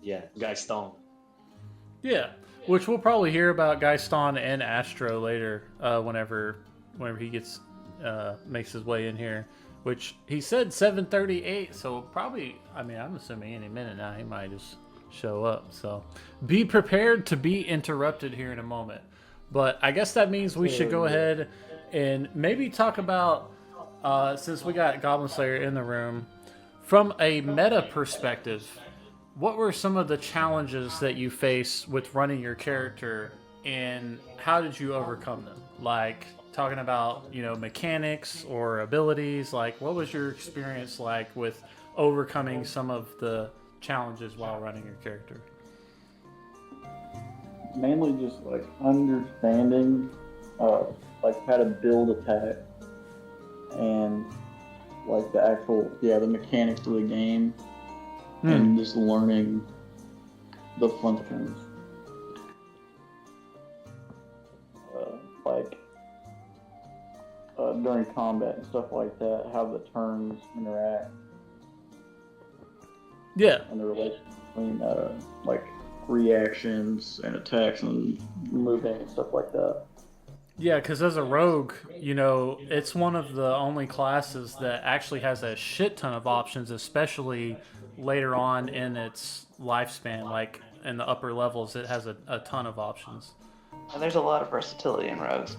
Yeah, Gaston. Yeah, which we'll probably hear about Gaston and Astro later, whenever he gets makes his way in here. Which he said 7:38, so probably, I'm assuming any minute now he might just show up. So be prepared to be interrupted here in a moment. But I guess that means we should go ahead and maybe talk about, since we got Goblin Slayer in the room, from a meta perspective, what were some of the challenges that you face with running your character, and how did you overcome them? Like, talking about, mechanics or abilities, like, what was your experience like with overcoming some of the challenges while running your character? Mainly just like understanding like how to build attack and like the actual the mechanics of the game and just learning the functions. During combat and stuff like that, how the turns interact Yeah. and the relation between like reactions and attacks and moving and stuff like that. Yeah, because as a rogue, it's one of the only classes that actually has a shit ton of options, especially later on in its lifespan. Like in the upper levels, it has a ton of options. And there's a lot of versatility in rogues.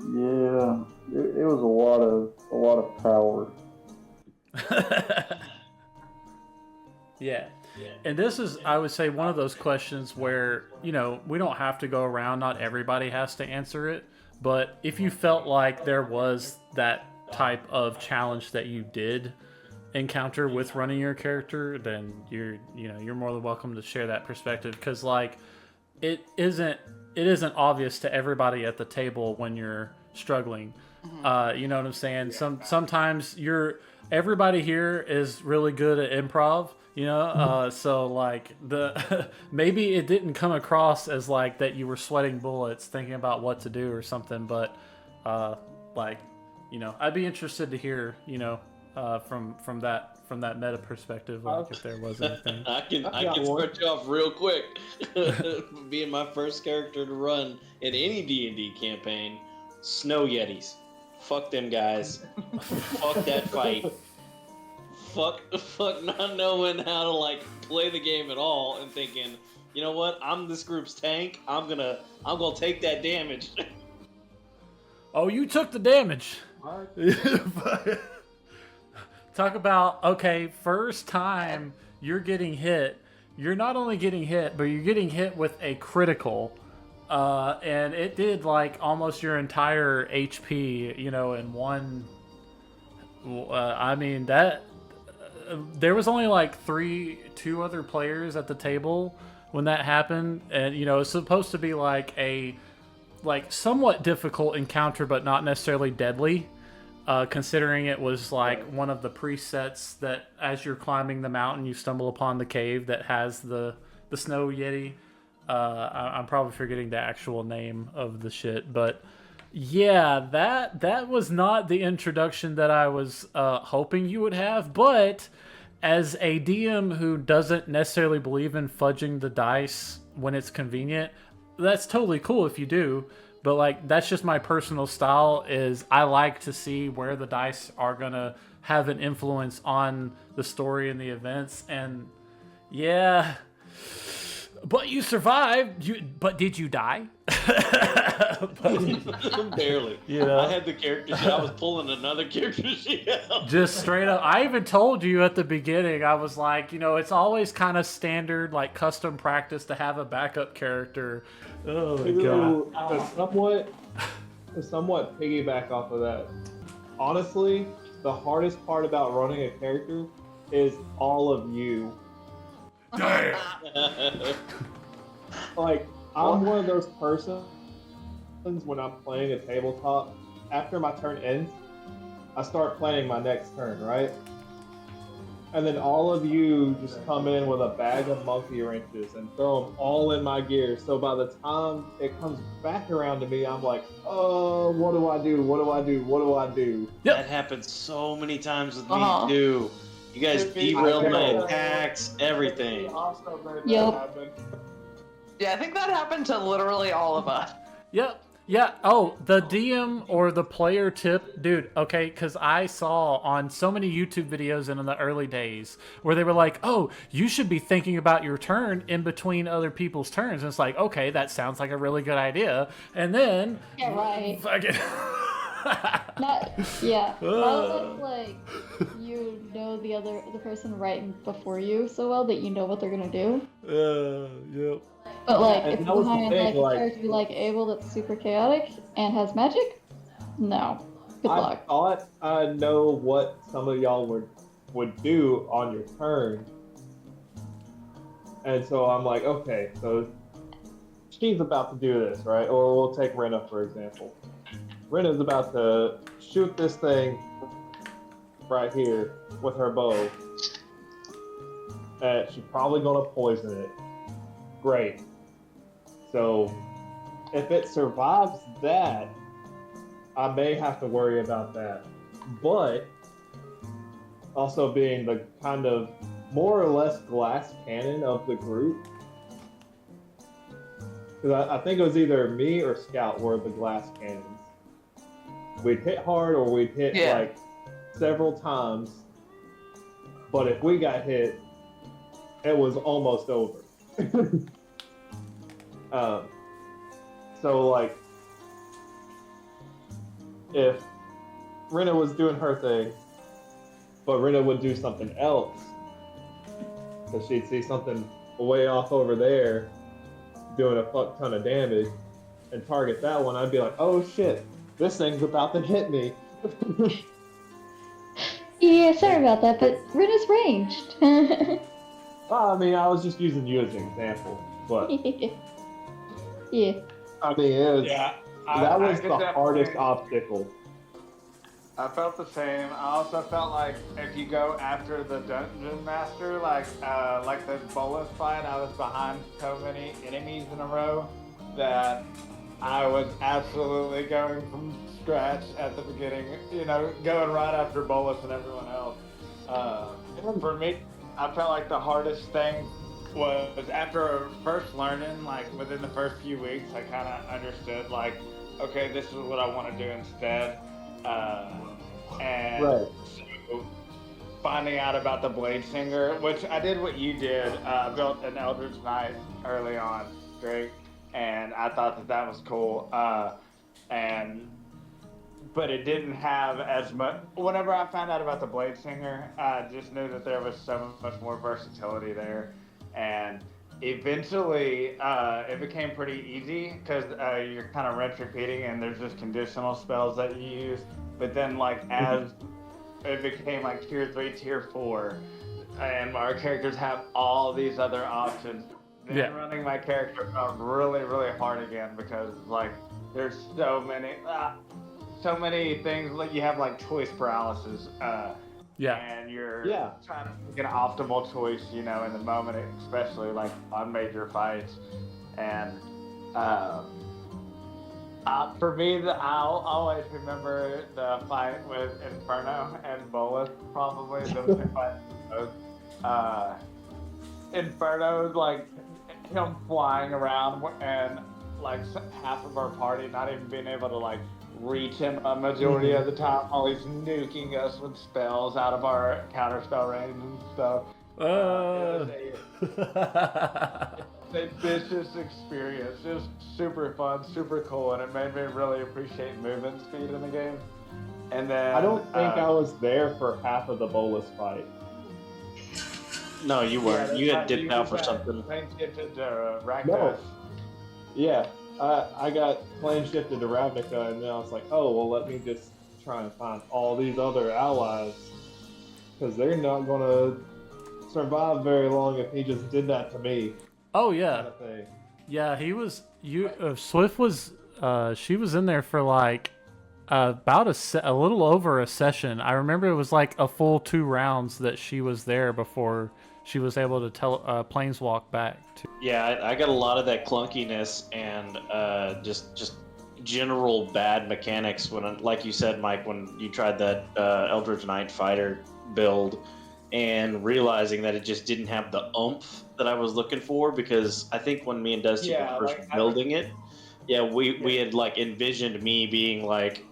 Yeah, it was a lot of power. Yeah. And this is, I would say, one of those questions where, we don't have to go around. Not everybody has to answer it. But if you felt like there was that type of challenge that you did encounter with running your character, then you're more than welcome to share that perspective. Because, like, it isn't obvious to everybody at the table when you're struggling. You know what I'm saying? Sometimes everybody here is really good at improv, you know. So like maybe it didn't come across as like that you were sweating bullets thinking about what to do or something, but like, you know, I'd be interested to hear, you know, from that meta perspective, like if there was anything. I can start you off real quick. Being my first character to run in any D&D campaign, snow yetis. Fuck them guys. Fuck that fight. Fuck not knowing how to like play the game at all and thinking, you know what? I'm this group's tank. I'm gonna take that damage. Oh, you took the damage. Talk about, okay, first time you're getting hit. You're not only getting hit, but you're getting hit with a critical. And it did like almost your entire HP, you know, in one. I mean, that. There was only like two other players at the table when that happened. And, you know, it's supposed to be like a somewhat difficult encounter, but not necessarily deadly. Considering it was like one of the presets that as you're climbing the mountain, you stumble upon the cave that has the snow yeti. I'm probably forgetting the actual name of the shit, but yeah, that was not the introduction that I was hoping you would have. But as a DM who doesn't necessarily believe in fudging the dice when it's convenient, that's totally cool if you do. But like, that's just my personal style. Is I like to see where the dice are gonna have an influence on the story and the events. And yeah, but you survived. But did you die? Barely. You know? I had the character sheet. I was pulling another character sheet out. Just straight up. I even told you at the beginning. I was like, you know, it's always kind of standard, like custom practice to have a backup character. Oh my god. To somewhat piggyback off of that, honestly, the hardest part about running a character is all of you. Damn. Like, I'm one of those persons when I'm playing a tabletop, after my turn ends, I start planning my next turn, right? And then all of you just come in with a bag of monkey wrenches and throw them all in my gear. So by the time it comes back around to me, I'm like, oh, what do I do? What do I do? What do I do? Yep. That happens so many times with me too. You guys derailed my attacks, everything. Yep. Yeah, I think that happened to literally all of us. Yep. Yeah. Oh, the DM or the player tip, dude. Okay, because I saw on so many YouTube videos and in the early days where they were like, "Oh, you should be thinking about your turn in between other people's turns." And it's like, okay, that sounds like a really good idea. And then, Yeah, right. fucking. Not unless like you know the person right before you so well that you know what they're gonna do. Yep. But like And if that was the behind thing, like a character like Abel that's super chaotic and has magic, no. Good I luck. thought I know what some of y'all would do on your turn. And so I'm like, okay, so she's about to do this, right? Or we'll take Rena, for example. Rena's about to shoot this thing right here with her bow. And she's probably gonna poison it. Great. So if it survives that, I may have to worry about that. But also being the kind of more or less glass cannon of the group, because I think it was either me or Scout were the glass cannons. We'd hit hard or we'd hit like several times, but if we got hit, it was almost over. So like, if Rena was doing her thing, but Rena would do something else, so she'd see something way off over there doing a fuck ton of damage and target that one, I'd be like, oh shit, this thing's about to hit me. Yeah, sorry about that, but Rena's ranged. Well, I mean, I was just using you as an example, but Yeah. I mean, Yeah, that I was could the hardest definitely- obstacle. I felt the same. I also felt like if you go after the dungeon master, like the bolus fight, I was behind so many enemies in a row that I was absolutely going from scratch at the beginning. You know, going right after bolus and everyone else. For me, I felt like the hardest thing was after first learning, like within the first few weeks, I kind of understood like, okay, this is what I want to do instead. And Right. so finding out about the Blade Singer, which I did what you did, I built an Eldritch Knight early on, Drake, and I thought that that was cool. But it didn't have as much. Whenever I found out about the Blade Singer, I just knew that there was so much more versatility there, and eventually it became pretty easy because you're kind of rinse repeating, and there's just conditional spells that you use. But then, like as it became like tier 3, tier 4, and our characters have all these other options. Then Yeah. running my character felt really, really hard again because like there's so many things. Like you have like choice paralysis. Yeah. And you're Yeah. trying to make an optimal choice, you know, in the moment, especially like on major fights. And for me, I'll always remember the fight with Inferno and Bolus, probably those two fights. Inferno, like him flying around and like half of our party not even being able to like reach him a majority of the time while he's nuking us with spells out of our counterspell range and stuff. It was a vicious experience. It was super fun, super cool, and it made me really appreciate movement speed in the game. And then I don't think I was there for half of the bolus fight. No, you weren't. You had dipped out for something. Plane shifted to Rakdos. No. Yeah, I got plane shifted to Ravnica, and then I was like, oh, well, let me just try and find all these other allies, because they're not going to survive very long if he just did that to me. Oh yeah. Kind of thing. Yeah, he was. Swift was. She was in there for like about a little over a session. I remember it was like a full 2 rounds that she was there before she was able to planeswalk back to. Yeah, I got a lot of that clunkiness and just general bad mechanics when, like you said, Mike, when you tried that Eldritch Knight Fighter build and realizing that it just didn't have the oomph that I was looking for, because I think when me and Dusty were first building it, we had like envisioned me being like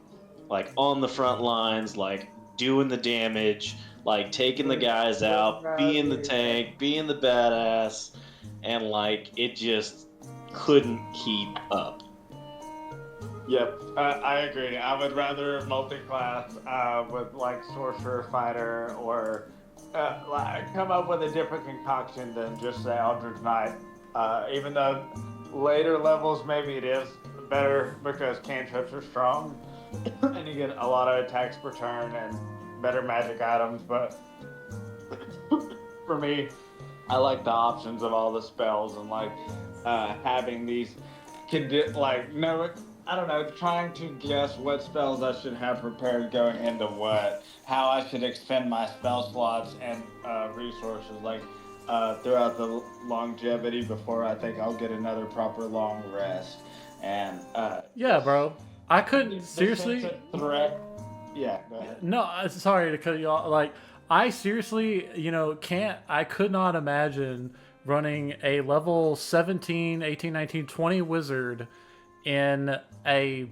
on the front lines, like doing the damage, like taking the guys out, being the tank, being the badass, and like it just couldn't keep up. Yep, I agree. I would rather multi-class with like sorcerer fighter or like come up with a different concoction than just the Eldritch Knight. Even though later levels maybe it is better because cantrips are strong and you get a lot of attacks per turn and better magic items, but for me, I like the options of all the spells and like having these I don't know, trying to guess what spells I should have prepared going into what, how I should expend my spell slots and resources like throughout the longevity before I think I'll get another proper long rest. And Yeah, bro. I couldn't seriously. Yeah, go ahead. No, sorry to cut you off. Like, I seriously, I could not imagine running a level 17, 18, 19, 20 wizard in a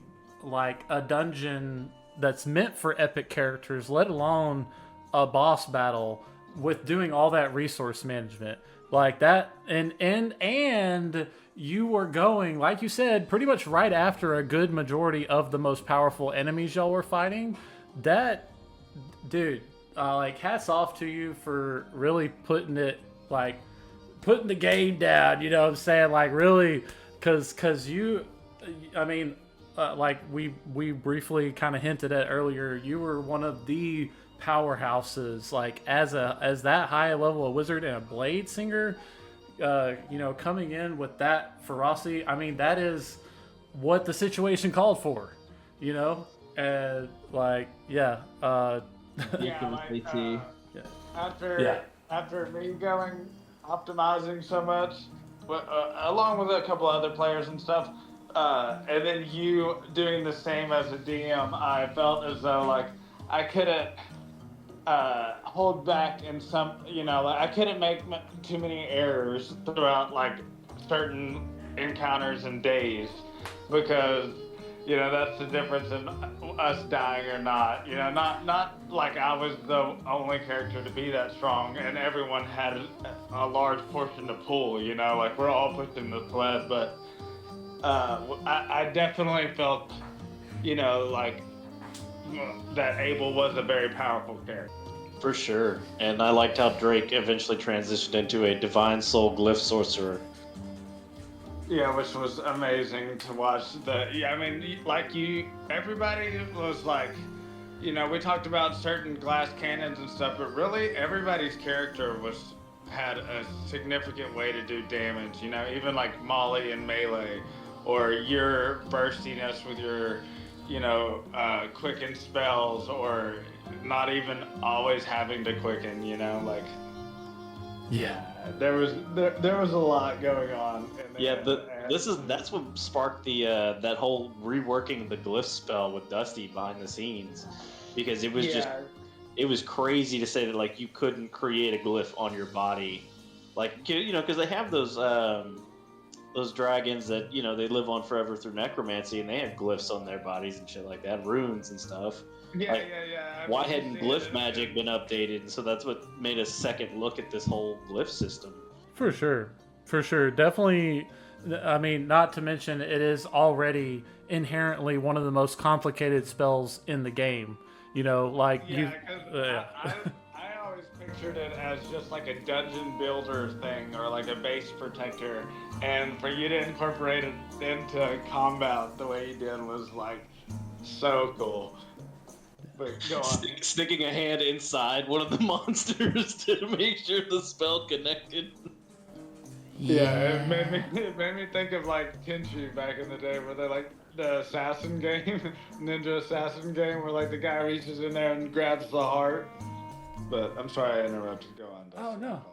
dungeon that's meant for epic characters, let alone a boss battle with doing all that resource management like that. And you were going, like you said, pretty much right after a good majority of the most powerful enemies y'all were fighting. That, dude, hats off to you for really putting the game down, you know what I'm saying? Like, really, because you, I mean, like we briefly kind of hinted at earlier, you were one of the powerhouses, like as that high level of wizard and a blade singer. coming in with that ferocity, I mean, that is what the situation called for, and like, yeah, Yeah, like, after Yeah. after me going optimizing so much, along with a couple other players and stuff, and then you doing the same as a DM, I felt as though like I couldn't hold back in some, like I couldn't make too many errors throughout like certain encounters and days, because that's the difference in us dying or not. Not like I was the only character to be that strong, and everyone had a large portion to pull. Like we're all pushing the sled, but I definitely felt, like that Abel was a very powerful character. For sure. And I liked how Drake eventually transitioned into a divine soul glyph sorcerer. Yeah, which was amazing to watch. Everybody was like, we talked about certain glass cannons and stuff, but really everybody's character had a significant way to do damage. Even like Molly and Melee, or your burstiness with your, quicken spells, or not even always having to quicken. Like. Yeah. There was a lot going on. That's what sparked the that whole reworking the glyph spell with Dusty behind the scenes, because it was it was crazy to say that like you couldn't create a glyph on your body, like because they have those dragons that they live on forever through necromancy, and they have glyphs on their bodies and shit like that, runes and stuff. Yeah. Why hadn't glyph magic been updated? And so that's what made a second look at this whole glyph system. For sure. Definitely. I mean, not to mention, it is already inherently one of the most complicated spells in the game. I always pictured it as just like a dungeon builder thing, or like a base protector, and for you to incorporate it into combat the way you did was like so cool. But go on. Sticking a hand inside one of the monsters to make sure the spell connected. Yeah, it made me think of like Tenchu back in the day, where they like the assassin game, ninja assassin game, where like the guy reaches in there and grabs the heart. But I'm sorry I interrupted. Go on. Dustin. Oh no.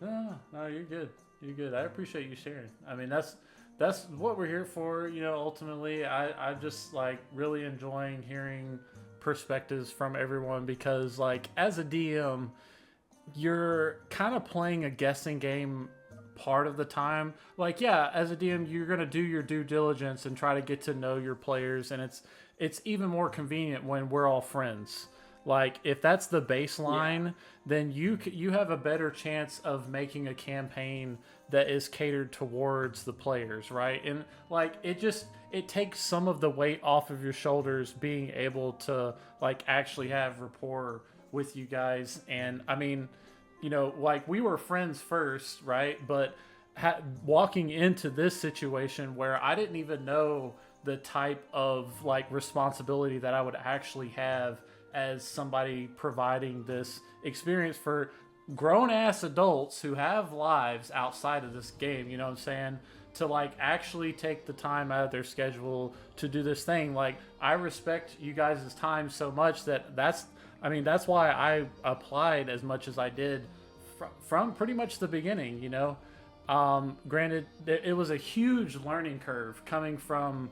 I apologize. No, you're good. You're good. I appreciate you sharing. I mean, that's what we're here for. Ultimately, I'm just like really enjoying hearing perspectives from everyone, because like as a DM, you're kind of playing a guessing game part of the time. Like, yeah, as a DM, you're gonna do your due diligence and try to get to know your players, and it's even more convenient when we're all friends. Like, if that's the baseline, then you have a better chance of making a campaign that is catered towards the players, right? And like, it takes some of the weight off of your shoulders being able to like actually have rapport with you guys. And I mean, like we were friends first, right? But walking into this situation where I didn't even know the type of like responsibility that I would actually have as somebody providing this experience for grown-ass adults who have lives outside of this game, you know what I'm saying? To like actually take the time out of their schedule to do this thing. Like, I respect you guys' time so much that's why I applied as much as I did from pretty much the beginning, Granted, it was a huge learning curve coming from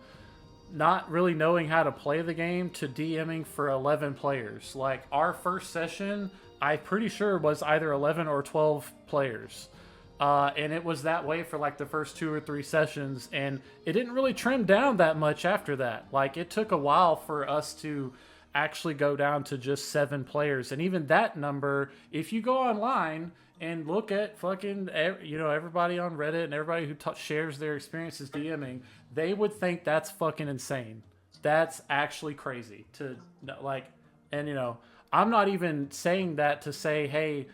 not really knowing how to play the game to DMing for 11 players. Like, our first session, I'm pretty sure was either 11 or 12 players. And it was that way for like the first 2 or 3 sessions, and it didn't really trim down that much after that. Like, it took a while for us to actually go down to just 7 players. And even that number, if you go online and look at fucking, everybody on Reddit and everybody who shares their experiences DMing, they would think that's fucking insane. That's actually crazy to like, and I'm not even saying that to say, hey,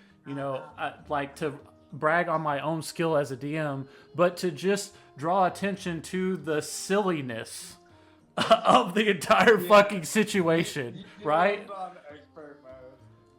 like to brag on my own skill as a DM, but to just draw attention to the silliness of the entire fucking situation, right? On expert mode.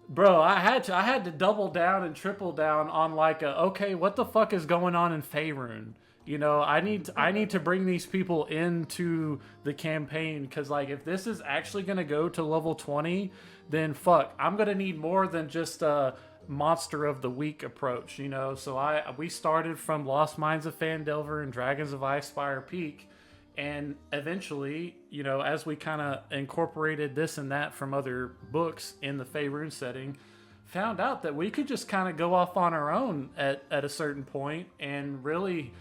Bro, I had to double down and triple down on like okay, what the fuck is going on in Faerûn? You know, I need to bring these people into the campaign because like if this is actually gonna go to level 20, then fuck, I'm gonna need more than just a monster of the week approach. You know, so we started from Lost Mines of Phandelver and Dragons of Icespire Peak. And eventually, you know, as we kind of incorporated this and that from other books in the Faerûn setting, found out that we could just kind of go off on our own at a certain point and really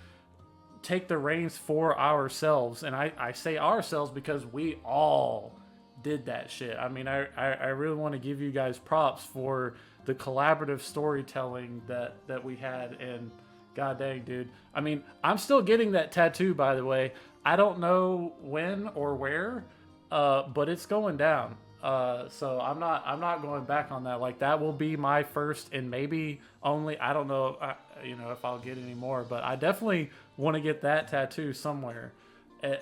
take the reins for ourselves. And I say ourselves because we all did that shit. I mean, I really want to give you guys props for the collaborative storytelling that we had. And god dang, dude. I mean, I'm still getting that tattoo, by the way. I don't know when or where, but it's going down. So I'm not going back on that. Like that will be my first and maybe only. I don't know, you know, if I'll get any more, but I definitely want to get that tattoo somewhere.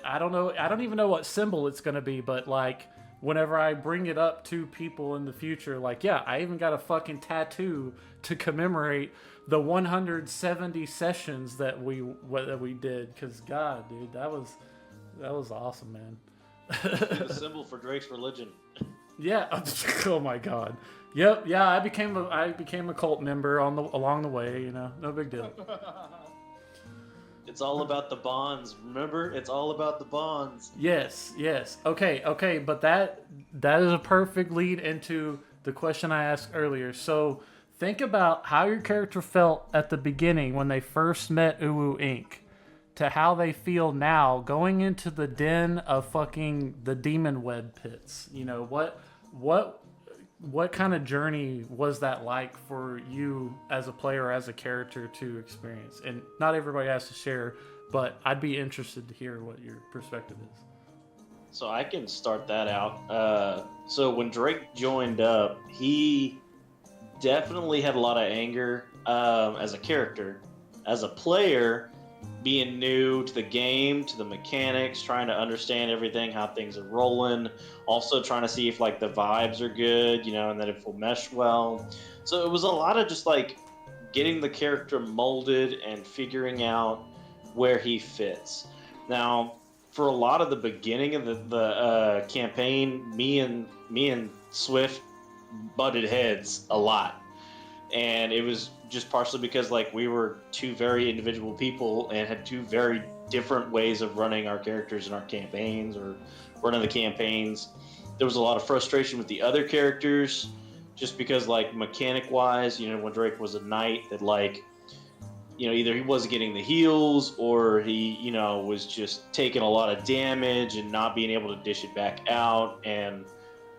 I don't know. I don't even know what symbol it's gonna be, but like whenever I bring it up to people in the future, like yeah, I even got a fucking tattoo to commemorate the 170 sessions that we did. Cause God, dude, that was awesome, man. The symbol for Drake's religion. Yeah. Oh my God. Yep. Yeah. I became a cult member along the way. You know, no big deal. It's all about the bonds. Remember, it's all about the bonds. Yes. Okay. But that is a perfect lead into the question I asked earlier. So think about how your character felt at the beginning when they first met Uwu Inc. to how they feel now going into the den of fucking the demon web pits. You know, what kind of journey was that like for you as a player, as a character to experience? And not everybody has to share, but I'd be interested to hear what your perspective is. So I can start that out. So when Drake joined up, he definitely had a lot of anger as a character. As a player, being new to the game, to the mechanics, trying to understand everything, how things are rolling, also trying to see if like the vibes are good, you know, and that it will mesh well. So it was a lot of just like getting the character molded and figuring out where he fits. Now, for a lot of the beginning of the campaign, me and Swift butted heads a lot, and it was just partially because like we were two very individual people and had two very different ways of running our characters in our campaigns or running the campaigns. There was a lot of frustration with the other characters just because like mechanic wise, you know, when Drake was a knight, that like, you know, either he wasn't getting the heals or he, you know, was just taking a lot of damage and not being able to dish it back out. And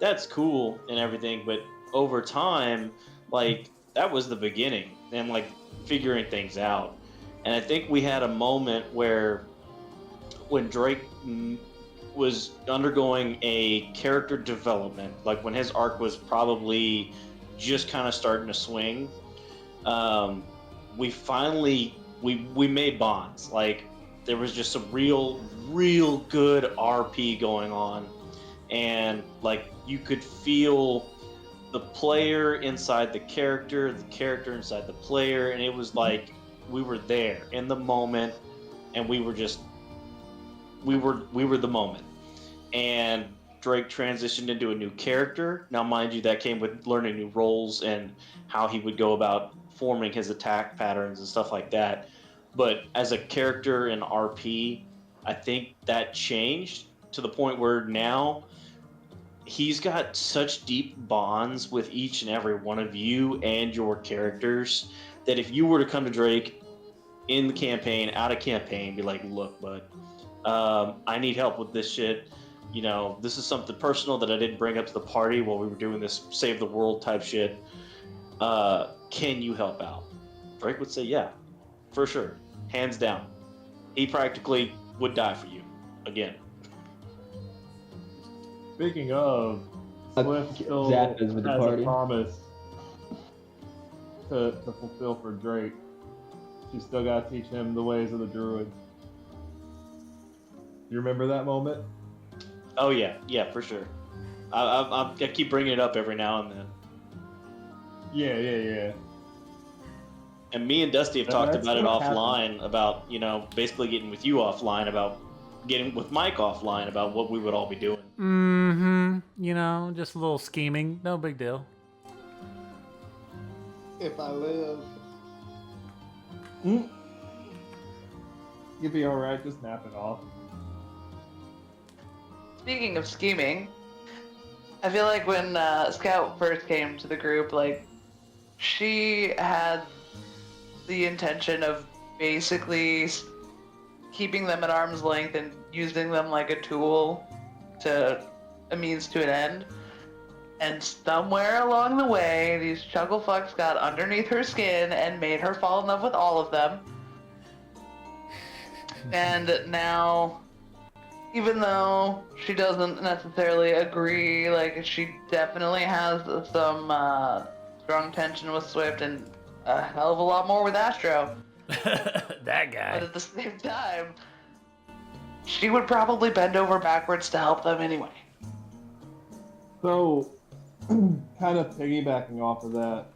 that's cool and everything, but over time, like that was the beginning and like figuring things out. And I think we had a moment where when Drake was undergoing a character development, like when his arc was probably just kind of starting to swing, we finally we made bonds. Like there was just some real good RP going on, and like you could feel the player inside the character inside the player, and it was like we were there in the moment, and we were the moment. And Drake transitioned into a new character. Now, mind you, that came with learning new roles and how he would go about forming his attack patterns and stuff like that. But as a character in RP, I think that changed to the point where now he's got such deep bonds with each and every one of you and your characters that if you were to come to Drake in the campaign, out of campaign, be like, look, bud, I need help with this shit. You know, this is something personal that I didn't bring up to the party while we were doing this save the world type shit. Can you help out? Drake would say, yeah, for sure. Hands down. He practically would die for you. Again. Speaking of, Swift still Zap has is with the a party. promise to fulfill for Drake. She's still got to teach him the ways of the druid. You remember that moment? Oh yeah, for sure. I keep bringing it up every now and then. Yeah. And me and Dusty have talked That's about it what offline, about, basically getting with you offline, about getting with Mike offline, about what we would all be doing. Mm-hmm. Just a little scheming. No big deal. If I live. You'd be alright just napping off. Speaking of scheming, I feel like when Scout first came to the group, like, she had the intention of basically keeping them at arm's length and using them like a tool a means to an end. And somewhere along the way, these chuckle fucks got underneath her skin and made her fall in love with all of them. And now, even though she doesn't necessarily agree, like, she definitely has some strong tension with Swift and a hell of a lot more with Astro. That guy. But at the same time, she would probably bend over backwards to help them anyway. So, kind of piggybacking off of that,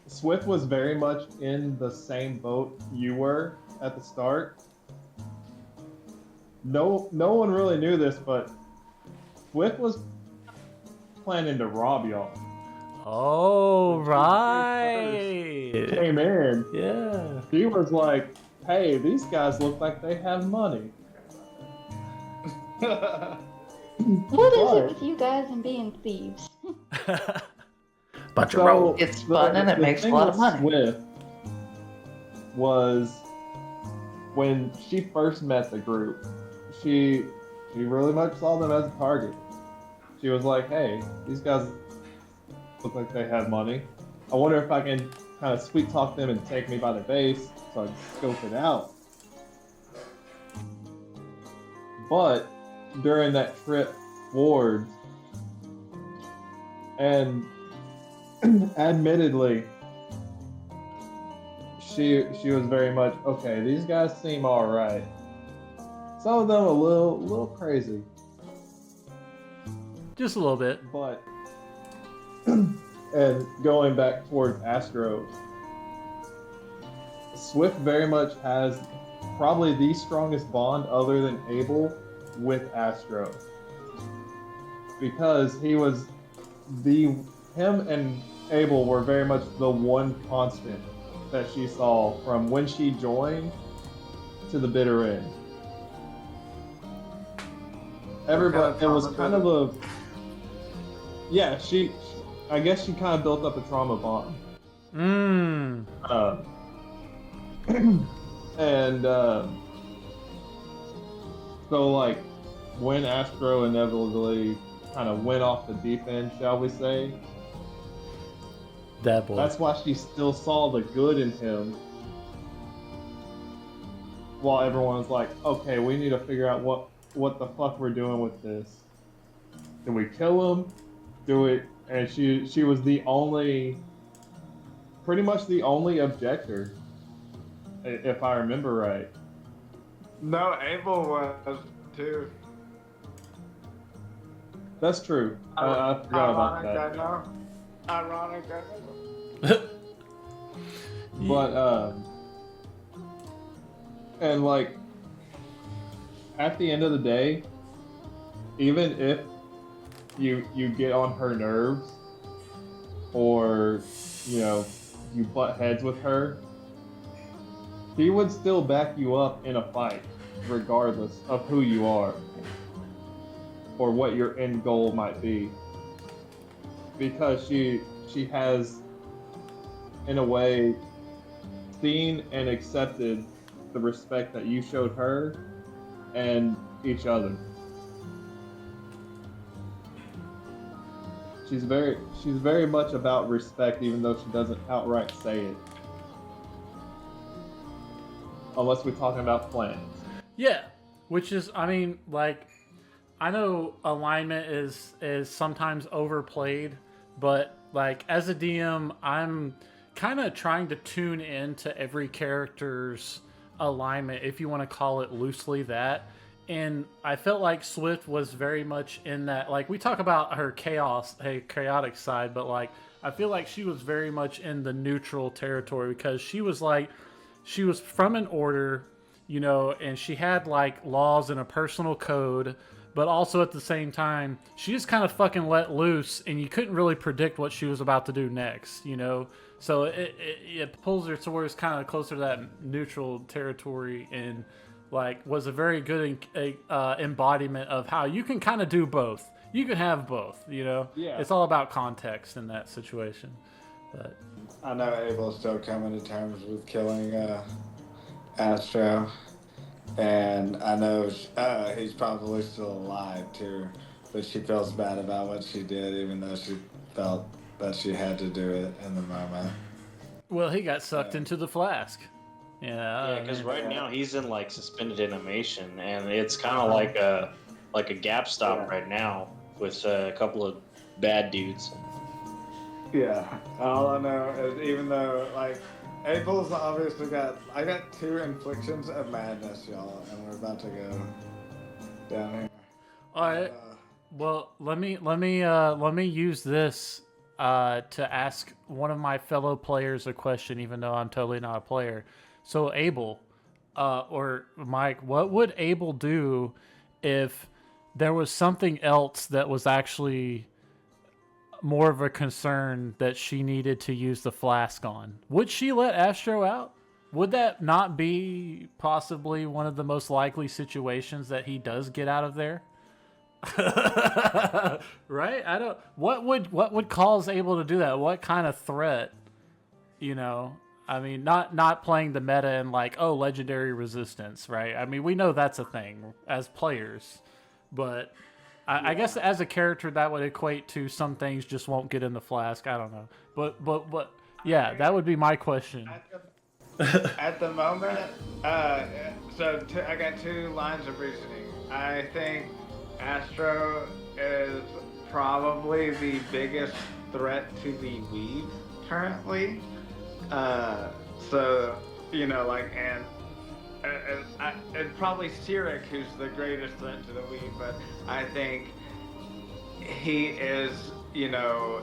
Swift was very much in the same boat you were at the start. No one really knew this, but Swift was planning to rob y'all. Oh, right. Came in. Yeah. He was like, "Hey, these guys look like they have money." What is it with you guys and being thieves? Bunch of rogues. It's fun and it makes a lot of money. Swift was when she first met the group. She really much saw them as a target. She was like, "Hey, these guys look like they have money. I wonder if I can kind of sweet talk them and take me by the base so I can scope it out." But during that trip forward, and admittedly, she was very much, okay, these guys seem alright. Some of them a little crazy. Just a little bit. But and going back towards Astro, Swift very much has probably the strongest bond other than Abel with Astro. Because him and Abel were very much the one constant that she saw from when she joined to the bitter end. Everybody, it was kind of a, yeah, I guess she kind of built up a trauma bond. And so like when Astro inevitably kind of went off the deep end, shall we say, That boy. that's why she still saw the good in him. While everyone was like, okay, we need to figure out what the fuck we're doing with this. Do we kill him? Do it? And she was pretty much the only objector, if I remember right. No, Abel was too. That's true. I forgot about that. I know. Ironic, I know. But and like at the end of the day, even if you get on her nerves or you butt heads with her, he would still back you up in a fight regardless of who you are or what your end goal might be, because she has in a way seen and accepted the respect that you showed her and each other. She's very much about respect, even though she doesn't outright say it. Unless we're talking about plans. Yeah, which is, I mean, like, I know alignment is sometimes overplayed, but like as a DM, I'm kind of trying to tune into every character's alignment, if you want to call it loosely that. And I felt like Swift was very much in that, like, we talk about her chaotic side, but like I feel like she was very much in the neutral territory because she was from an order, you know, and she had like laws and a personal code, but also at the same time, she just kind of fucking let loose, and you couldn't really predict what she was about to do next, you know. So it pulls her towards kind of closer to that neutral territory, and like was a very good embodiment of how you can kind of do both. You can have both, you know. Yeah. It's all about context in that situation. But I know Abel's still coming to terms with killing Astro, and I know he's probably still alive too, but she feels bad about what she did, even though she felt that she had to do it in the moment. well, he got sucked into the flask. Yeah, because right now he's in like suspended animation, and it's kind of like a gap stop right now with a couple of bad dudes. Yeah, all I know is even though like Abel's obviously I got 2 inflictions of madness, y'all, and we're about to go down here. All right. Well, let me use this to ask one of my fellow players a question, even though I'm totally not a player. So Abel, or Mike, what would Abel do if there was something else that was actually more of a concern that she needed to use the flask on? Would she let Astro out? Would that not be possibly one of the most likely situations that he does get out of there? Right? I don't. What would cause Abel to do that? What kind of threat? You know, I mean, not playing the meta and like, oh, legendary resistance, right? I mean, we know that's a thing as players, but I guess as a character that would equate to some things just won't get in the flask. I don't know, but yeah, that would be my question. At the moment, I got 2 lines of reasoning. I think Astro is probably the biggest threat to the weave currently. So, you know, like, and probably Sirik, who's the greatest threat to the weave, but I think he is, you know,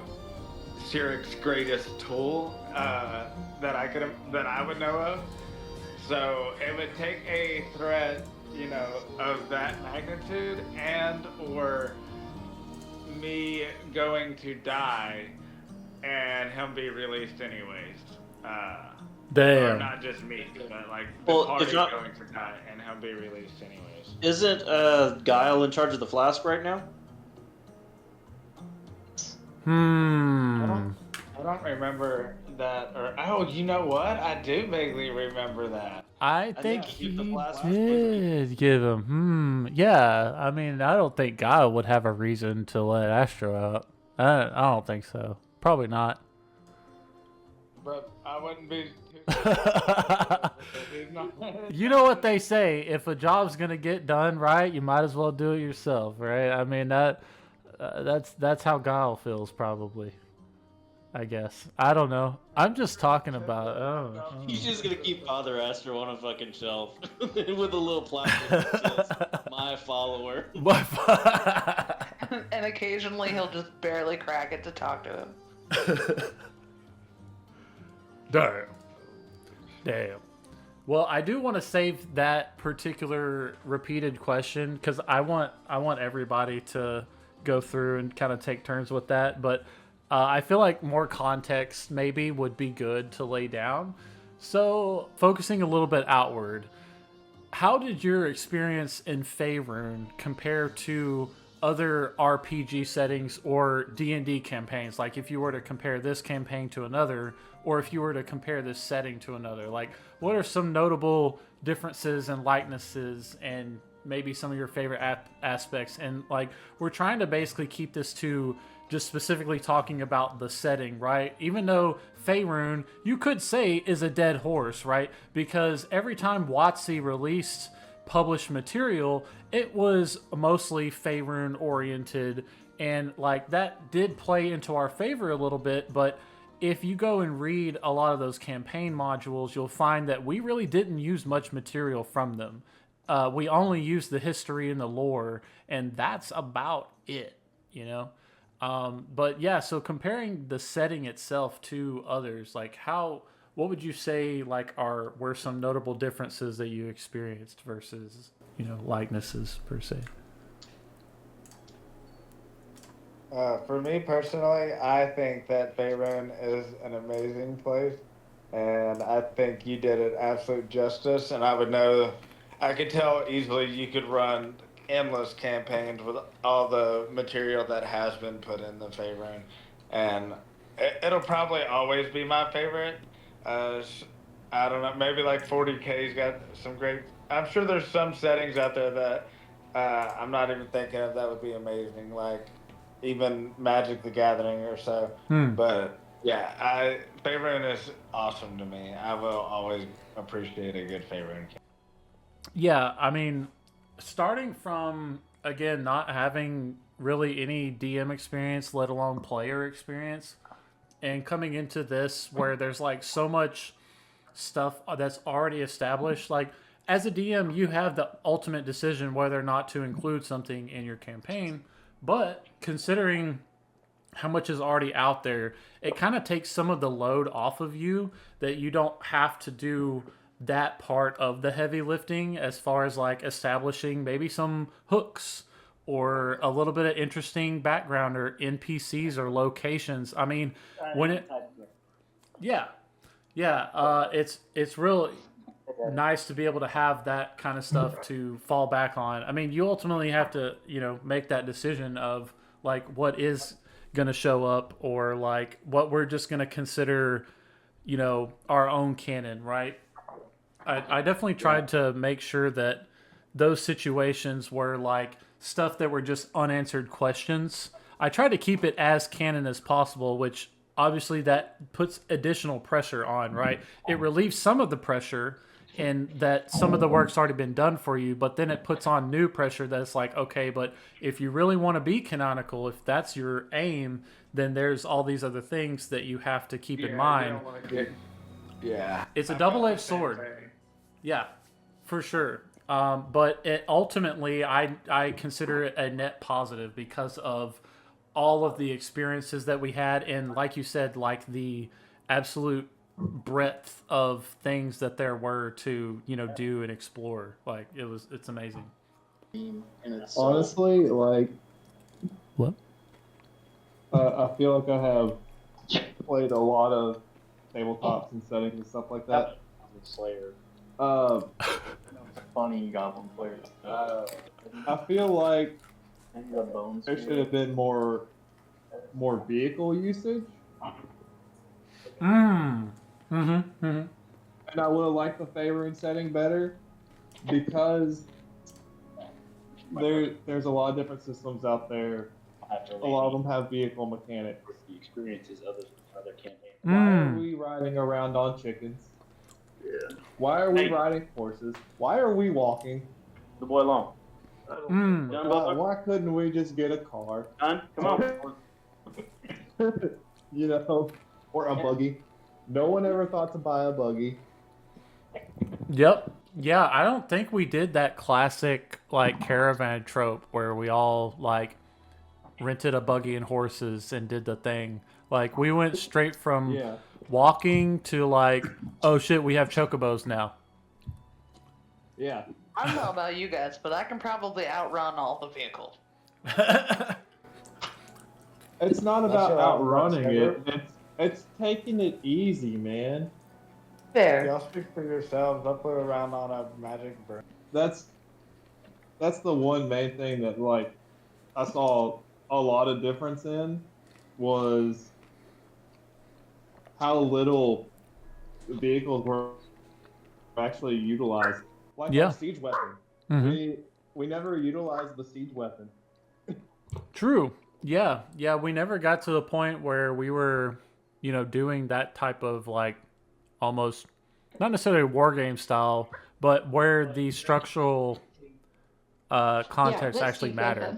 Sirik's greatest tool that I would know of. So it would take a threat, you know, of that magnitude, and or me going to die and him be released anyways. Damn. Or not just me, but like the party going to die and him be released anyways. Isn't Guile in charge of the flask right now? I don't remember that. Or oh, you know what? I do vaguely remember that. I think he he gave the flask did give him. Yeah, I mean, I don't think Guile would have a reason to let Astro out. I don't think so. Probably not. But I wouldn't be. You know what they say: if a job's gonna get done right, you might as well do it yourself, right? I mean that's how Guile feels, probably. I guess. I don't know. I'm just talking about. Oh. He's just gonna keep Father Astro on a fucking shelf with a little placard that says "My follower." And occasionally he'll just barely crack it to talk to him. Damn. Well, I do want to save that particular repeated question because I want everybody to go through and kind of take turns with that. But I feel like more context maybe would be good to lay down. So focusing a little bit outward, how did your experience in Faerûn compare to other RPG settings or D&D campaigns? Like if you were to compare this campaign to another, or if you were to compare this setting to another, like what are some notable differences and likenesses and maybe some of your favorite aspects? And like, we're trying to basically keep this to just specifically talking about the setting, right? Even though Faerûn, you could say, is a dead horse, right? Because every time WotC released published material, it was mostly Faerûn oriented, and like that did play into our favor a little bit. But if you go and read a lot of those campaign modules, you'll find that we really didn't use much material from them. We only used the history and the lore, and that's about it, you know? But yeah, so comparing the setting itself to others, like what would you say like were some notable differences that you experienced versus likenesses per se? For me personally, I think that Faerûn is an amazing place, and I think you did it absolute justice. And I could tell easily you could run endless campaigns with all the material that has been put in the Faerûn, and it'll probably always be my favorite. I don't know, maybe like 40K's got some great. I'm sure there's some settings out there that I'm not even thinking of that would be amazing, like even Magic the Gathering or so. Hmm. But yeah, Faerûn is awesome to me. I will always appreciate a good Faerûn. Yeah, I mean, starting from again not having really any DM experience, let alone player experience, and coming into this where there's like so much stuff that's already established. Like as a DM, you have the ultimate decision whether or not to include something in your campaign. But considering how much is already out there, it kind of takes some of the load off of you that you don't have to do that part of the heavy lifting as far as like establishing maybe some hooks or a little bit of interesting background or NPCs or locations. I mean, when it yeah, yeah, it's real nice to be able to have that kind of stuff to fall back on. I mean, you ultimately have to, make that decision of like what is going to show up or like what we're just going to consider, our own canon, right? I definitely tried to make sure that those situations were like stuff that were just unanswered questions. I tried to keep it as canon as possible, which obviously that puts additional pressure on, right? It relieves some of the pressure in that some of the work's already been done for you, but then it puts on new pressure that's like, okay, but if you really want to be canonical, if that's your aim, then there's all these other things that you have to keep in mind. Yeah. It's a double-edged sword. Yeah, for sure. But it ultimately, I consider it a net positive because of all of the experiences that we had, and like you said, like the absolute breadth of things that there were to do and explore. Like it's amazing. Honestly, like What? I feel like I have played a lot of tabletops and settings and stuff like that. Slayer. Funny Goblin players. I feel like And the bones. there should have been more vehicle usage, and I would have liked the Faerûn setting better because there's a lot of different systems out there. A lot of them have vehicle mechanics. The experiences other campaigns. Why are we riding around on chickens? Yeah. Why are we riding horses? Why are we walking? The boy long. Done, Butler? Why couldn't we just get a car? Done? Come on. Or a buggy. No one ever thought to buy a buggy. Yep. Yeah, I don't think we did that classic like caravan trope where we all like rented a buggy and horses and did the thing. Like we went straight from walking to like, oh shit, we have chocobos now. Yeah. I don't know about you guys, but I can probably outrun all the vehicles. It's not about outrunning it. It's taking it easy, man. Fair. Y'all speak for yourselves. I'll put around on a magic burn. That's the one main thing that like I saw a lot of difference in was how little vehicles were actually utilized. Like our siege weapon. We never utilized the siege weapon. True. Yeah. Yeah, we never got to the point where we were, doing that type of like almost not necessarily war game style, but where the structural context actually matter.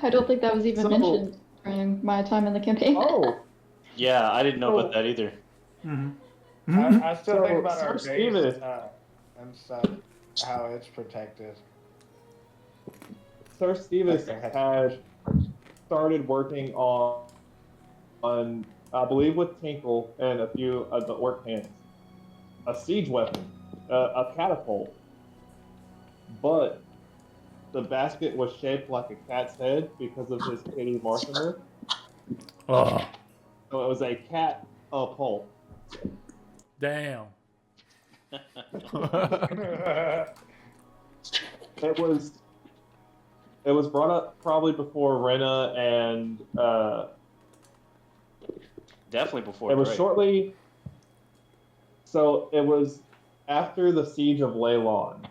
I don't think that was even mentioned during my time in the campaign. Oh. Yeah, I didn't know about that either. I still think about our base Steven. and stuff, how it's protected. Sir Stevens had started working on I believe with Tinkle and a few of the orc hands, a siege weapon, a catapult, but the basket was shaped like a cat's head because of his kitty Marthamer. Oh, So it was a cat pulp. damn. It was brought up probably before Rena and Definitely before it was Drake. shortly. So it was after the siege of Leylon.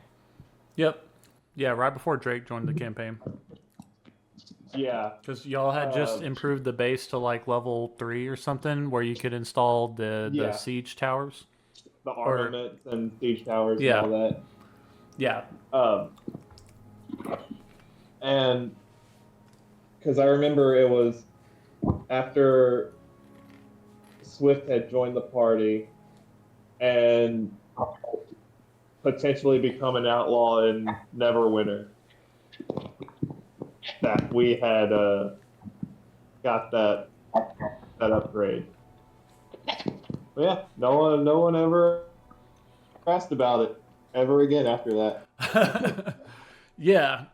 Yep. Yeah, right before Drake joined the campaign. Yeah, Because y'all had just improved the base to like level 3 or something, where you could install the siege towers. the armaments and siege towers Yeah. and all that. Yeah. And because I remember it was after Swift had joined the party and potentially become an outlaw in Neverwinter that we had got that upgrade. But yeah, no one ever asked about it ever again after that. Yeah.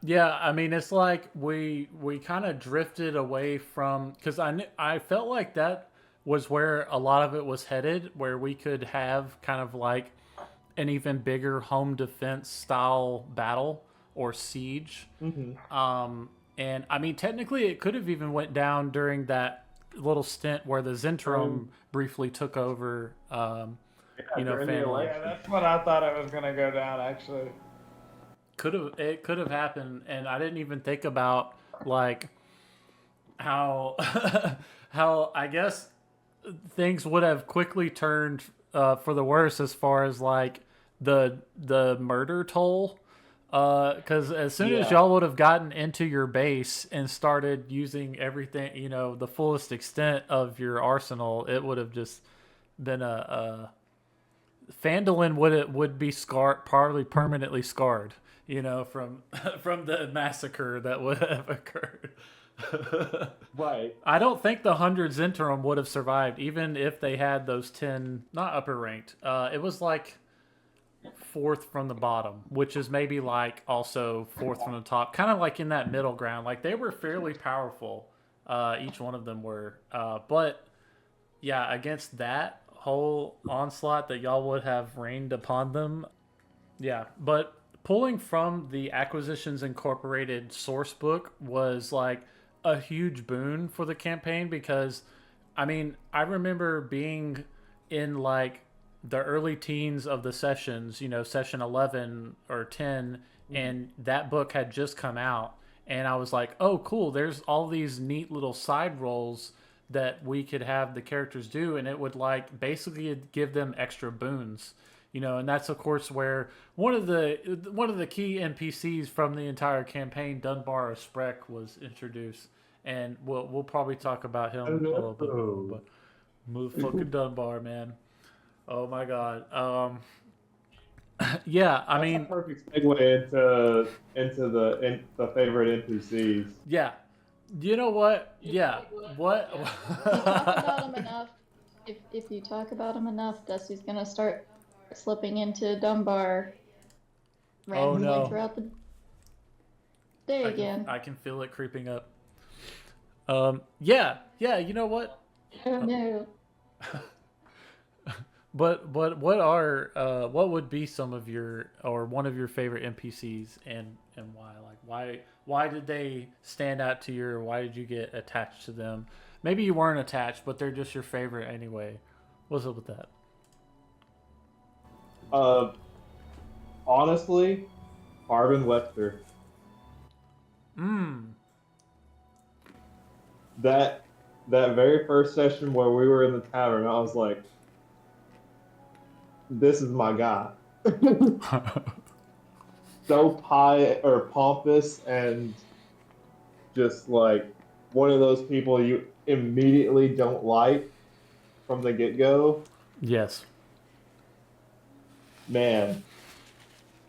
I mean, it's like we kind of drifted away from, because I felt like that was where a lot of it was headed, where we could have kind of like an even bigger home defense style battle or siege. Mm-hmm. And I mean, technically, it could have even went down during that little stint where the Zentrum briefly took over. Family. Yeah, that's what I thought it was gonna go down. Actually, It could have happened, and I didn't even think about like how how I guess things would have quickly turned for the worse as far as like the murder toll. Because as soon as y'all would have gotten into your base and started using everything, the fullest extent of your arsenal, it would have just been Phandalin would be scarred, probably permanently scarred, from from the massacre that would have occurred. Right. I don't think the 100 Zentrum would have survived, even if they had those 10, not upper ranked. It was like fourth from the bottom, which is maybe like also fourth from the top, kind of like in that middle ground. Like they were fairly powerful, each one of them were. But yeah, against that whole onslaught that y'all would have rained upon them, yeah. But pulling from the Acquisitions Incorporated source book was like a huge boon for the campaign, because I mean, I remember being in like the early teens of the sessions, session 11 or 10, and that book had just come out, and I was like, oh cool, there's all these neat little side roles that we could have the characters do, and it would like basically give them extra boons, and that's of course where one of the key NPCs from the entire campaign, Dunbar Sprek, was introduced, and we'll probably talk about him a little bit more, but motherfucking Dunbar, man. Oh my god. Yeah, I mean, a perfect segue into the favorite NPCs. Yeah. You know what? Yeah. What? If you talk about him enough, if you talk about him enough, Dusty's gonna start slipping into Dunbar randomly throughout the day again. I can feel it creeping up. Yeah. You know what? Oh no. But what would be some of your, or one of your favorite NPCs, and why? Like why did they stand out to you, or why did you get attached to them? Maybe you weren't attached, but they're just your favorite anyway. What's up with that? Honestly, Harvin Lester. That very first session where we were in the tavern, I was like, this is my guy. So pompous, and just like one of those people you immediately don't like from the get-go. Yes. Man,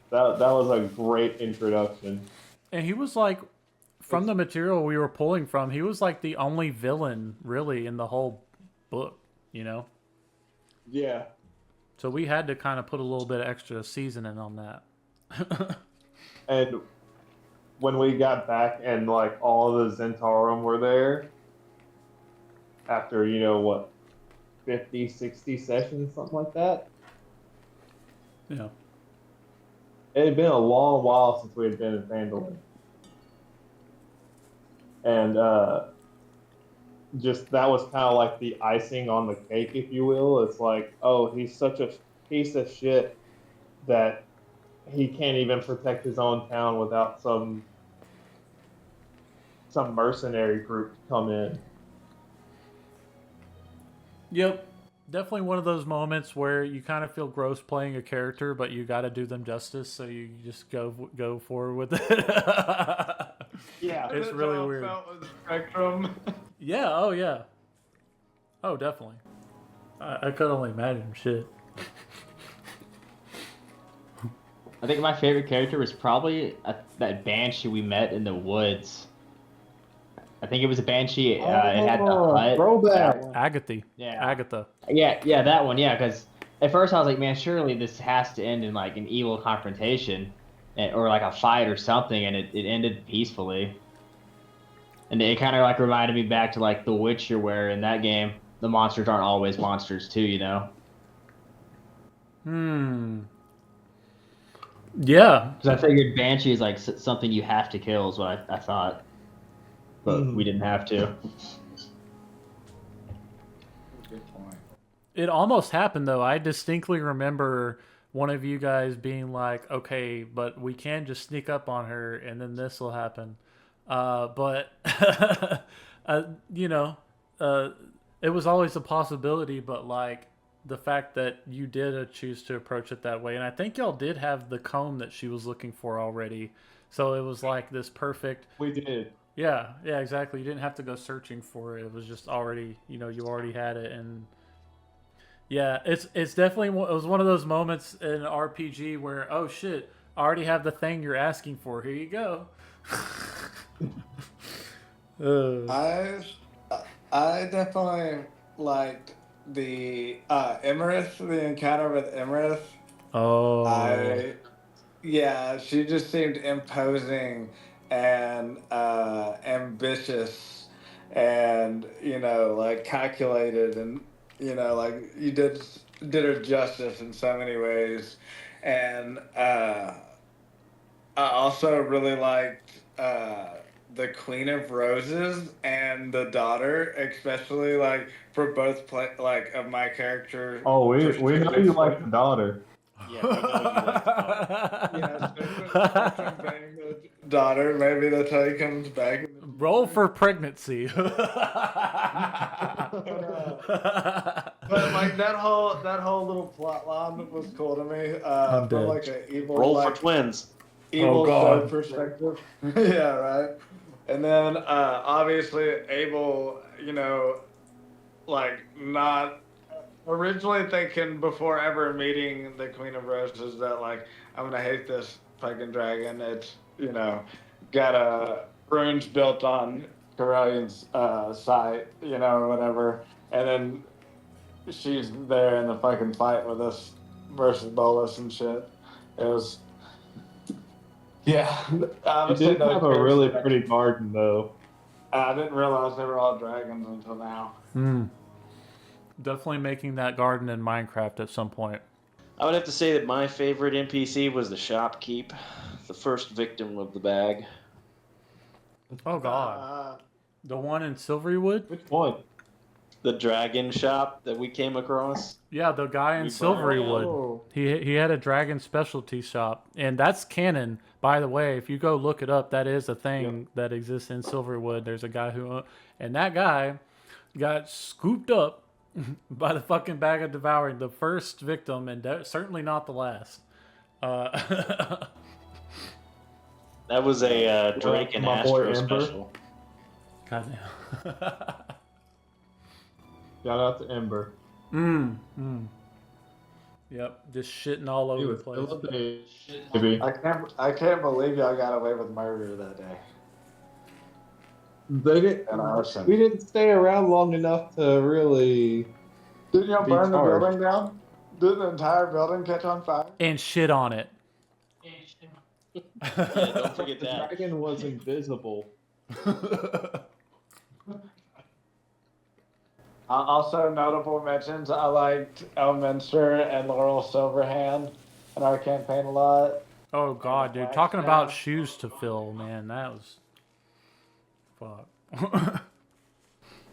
that was a great introduction. And he was like from the material we were pulling from, he was like the only villain really in the whole book, you know? Yeah. So we had to kind of put a little bit of extra seasoning on that. And when we got back and like all the Zentarum were there, after, 50, 60 sessions, something like that. Yeah. It had been a long while since we had been in Phandalin. And just that was kind of like the icing on the cake, if you will. It's like, oh, he's such a piece of shit that he can't even protect his own town without some mercenary group to come in. Yep. Definitely one of those moments where you kind of feel gross playing a character, but you got to do them justice, so you just go forward with it. Yeah, it's That's really how it weird. felt with Spectrum. Yeah. Oh yeah. Oh, definitely. I could only imagine. Shit. I think my favorite character was probably that banshee we met in the woods. I think it was a banshee. It had the hut. Throwback. Agatha. Yeah. Agatha. Yeah, that one. Yeah, because at first I was like, man, surely this has to end in like an evil confrontation, or like a fight or something, and it ended peacefully. And it kind of like reminded me back to like The Witcher, where in that game the monsters aren't always monsters too, you know? Yeah. Because I figured banshee is like something you have to kill, is what I thought, but we didn't have to. Good point. It almost happened though. I distinctly remember one of you guys being like, "Okay, but we can just sneak up on her, and then this will happen." But it was always a possibility. But like the fact that you did choose to approach it that way, and I think y'all did have the comb that she was looking for already, so it was like this perfect. We did. Yeah, exactly. You didn't have to go searching for it. It was just already, you already had it, and yeah, it's definitely it was one of those moments in an RPG where, oh shit, I already have the thing you're asking for. Here you go. I definitely liked the Emerith, the encounter with Emerith. Oh. Yeah, she just seemed imposing and ambitious and like calculated and like you did her justice in so many ways. And I also really liked the Queen of Roses and the daughter, especially like for both of my character. Oh, we know you like the daughter. Yeah, we know you like the daughter. Yeah, Spectrum banging the daughter. Maybe that's how he comes back. Roll for pregnancy. But like that whole little plot line was cool to me. I'm From dead. like an evil Roll for twins. evil Oh, God. show perspective. Yeah, right. And then obviously Abel, like not originally thinking before ever meeting the Queen of Roses that like I'm gonna hate this fucking dragon. It's got runes built on Corellion's site, or whatever. And then she's there in the fucking fight with us versus Bolus and shit. It was yeah. You did have a really pretty garden though. I didn't realize they were all dragons until now. Definitely making that garden in Minecraft at some point. I would have to say that my favorite NPC was the shopkeep, the first victim of the bag. Oh God. The one in Silverywood? Which one? The dragon shop that we came across. Yeah, the guy in Silverywood. Oh. He had a dragon specialty shop, and that's canon. By the way, if you go look it up, that is a thing that exists in Silverwood. There's a guy who, and that guy got scooped up by the fucking bag of devouring, the first victim, and certainly not the last. That was a Drake and My boy Astro Ember. special. Goddamn. Shout out to Ember. Yep, just shitting all He over was the place. still a baby. I can't believe y'all got away with murder that day. They didn't, and arson. we didn't stay around long enough to really. Didn't you Be burn the charged. building down? Did the entire building catch on fire? And shit on it. Yeah, don't forget The that. dragon was invisible. Also, notable mentions, I liked Elminster and Laurel Silverhand in our campaign a lot. Oh god, dude. Talking about shoes to fill, man, that was fuck.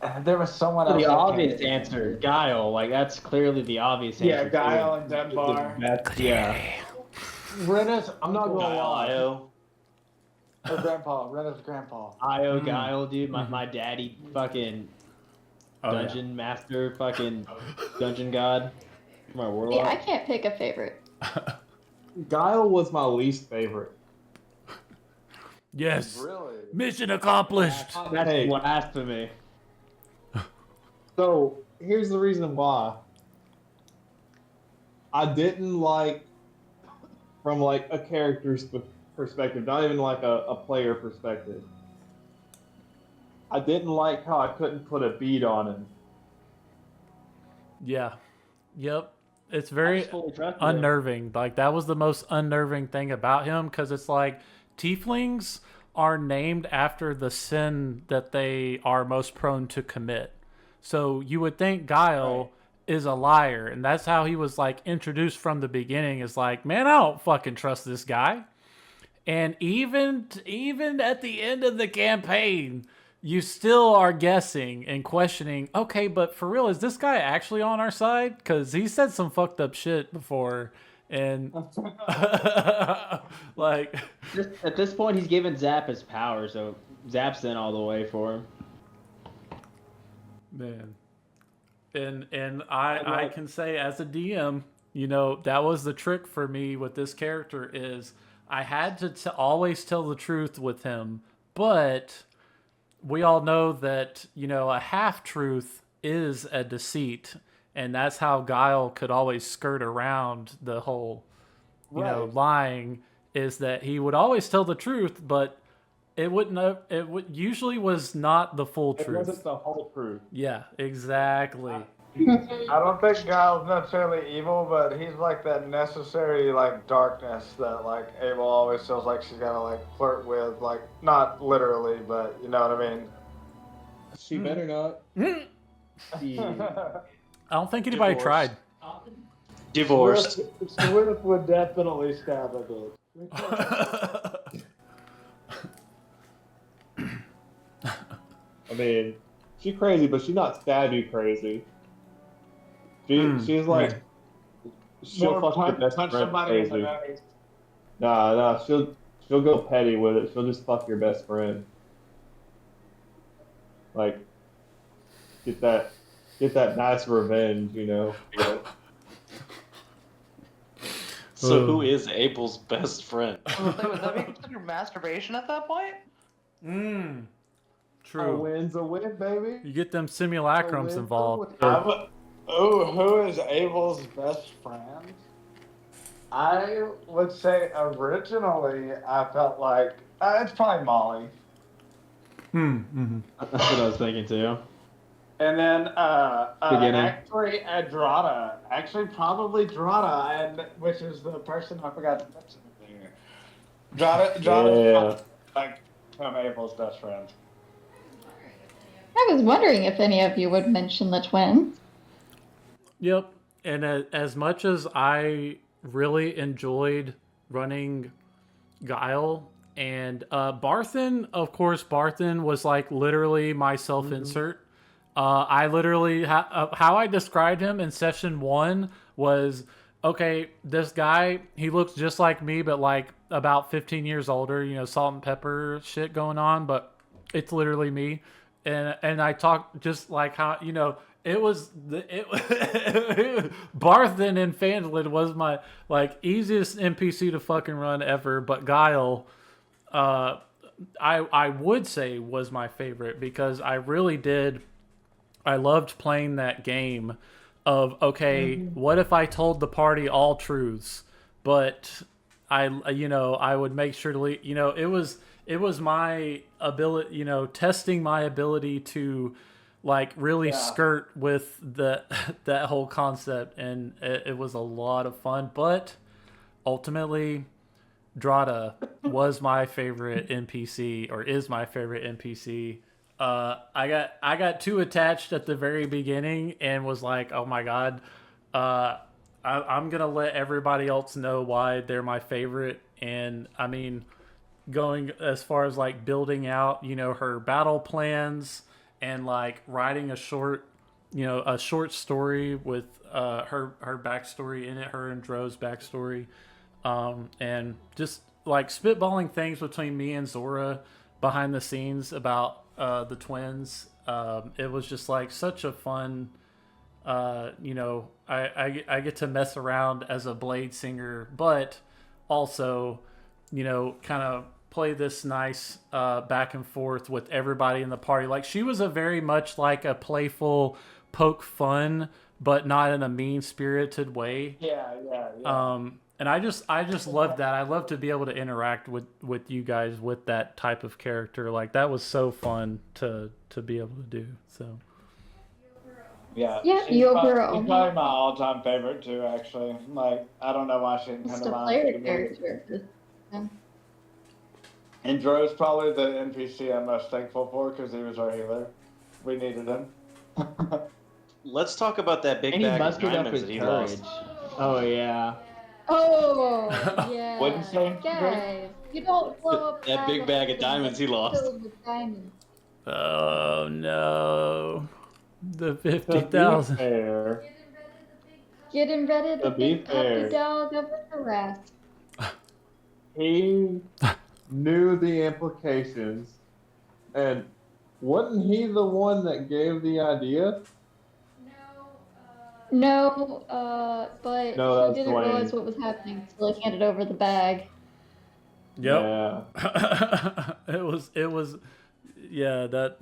And there was someone else. The that obvious came- answer, Guile. Like that's clearly the obvious answer. Yeah, Guile too. and Dunbar. Yeah. Renna's, I'm not gonna Guile, lie. Io. Or Grandpa, Renna's grandpa. Io Guile, dude. My daddy fucking Oh, yeah. dungeon master, fucking dungeon god. My warlock. Yeah, I can't pick a favorite. Guile was my least favorite. Yes. Really? Mission accomplished. That's Hey. blasphemy. So here's the reason why. I didn't like, from like a character's perspective, not even like a player perspective. I didn't like how I couldn't put a bead on him. Yeah. Yep. It's I very just fully trust him. unnerving. Like that was the most unnerving thing about him because it's like tieflings are named after the sin that they are most prone to commit. So you would think Guile is a liar, and that's how he was like introduced from the beginning. Is like, man, I don't fucking trust this guy. And even at the end of the campaign, you still are guessing and questioning. Okay, but for real, is this guy actually on our side? Because he said some fucked up shit before, and like, Just, at this point, he's giving Zap his power, so Zap's in all the way for him. man. And I can say as a DM, you know, that was the trick for me with this character is I had to always tell the truth with him, but we all know that, you know, a half-truth is a deceit, and that's how Guile could always skirt around the whole, you know, lying, is that he would always tell the truth, but it usually was not the full It truth. wasn't the whole truth. Yeah, exactly. I don't think Giles necessarily evil, but he's like that necessary like darkness that like Abel always feels like she's gotta like flirt with, like not literally, but you know what I mean. She better not. I don't think anybody Divorce. tried. Divorced. Swift would definitely stab a bitch. I mean, she's crazy, but she's not stabby crazy. She's like, she'll fuck your best punch friend somebody in the crazy. nose. Nah, she'll go petty with it. She'll just fuck your best friend. Like, get that nice revenge, you know. So who is Abel's best friend? Was that be considered masturbation at that point? Mm. A True. win's a win, baby. You get them simulacrums involved. Who is Abel's best friend? I would say originally I felt like it's probably Molly. Mm-hmm. That's what I was thinking too. And then Beginning. actually Adrada. Actually probably Drada, and which is the person I forgot to mention there. Drada like Abel's best friend. I was wondering if any of you would mention the twins. Yep. And as much as I really enjoyed running Guile and Barthen, of course, Barthen was like literally my self-insert. I literally, how I described him in session 1 was, okay, this guy, he looks just like me, but like about 15 years older, you know, salt and pepper shit going on, but it's literally me. And I talk just like how, you know, it was Barthen in Phandalin was my like easiest NPC to fucking run ever, but Guile, I would say was my favorite because I really did. I loved playing that game of, okay, what if I told the party all truths, but I would make sure to leave, it was my ability, testing my ability to like really skirt with that whole concept, and it was a lot of fun. But ultimately, Drada was my favorite NPC, or is my favorite NPC. I got too attached at the very beginning and was like, oh my god, I'm gonna let everybody else know why they're my favorite. And I mean, going as far as like building out, her battle plans, and like writing a short story with her backstory in it, her and Dro's backstory, and just like spitballing things between me and Zora behind the scenes about the twins. It was just like such a fun. I get to mess around as a blade singer, but also, kind of play this nice back and forth with everybody in the party. Like she was a very much like a playful poke fun, but not in a mean spirited way. Yeah. And I just love that. I love to be able to interact with you guys with that type of character. Like that was so fun to be able to do. So. Yeah, Yeah, Yogoro. She's probably my all-time favorite too. Actually, like I don't know why she didn't come Just to a mind. player character. And Dro's probably the NPC I'm most thankful for because he was our healer. We needed him. Let's talk about that big And he bag of mustered up diamonds his that he courage. lost. Oh yeah. Oh, yeah. What'd you say, Guys, you don't blow up That big bag of diamonds he lost. filled with diamonds. Oh no, the To be 50,000. fair, Getting ready to To be big fair. puppy dog of the harass. he knew the implications, and wasn't he the one that gave the idea? No, but No, he that's didn't Dwayne. realize what was happening until he handed over the bag. Yep. Yeah. It was yeah, that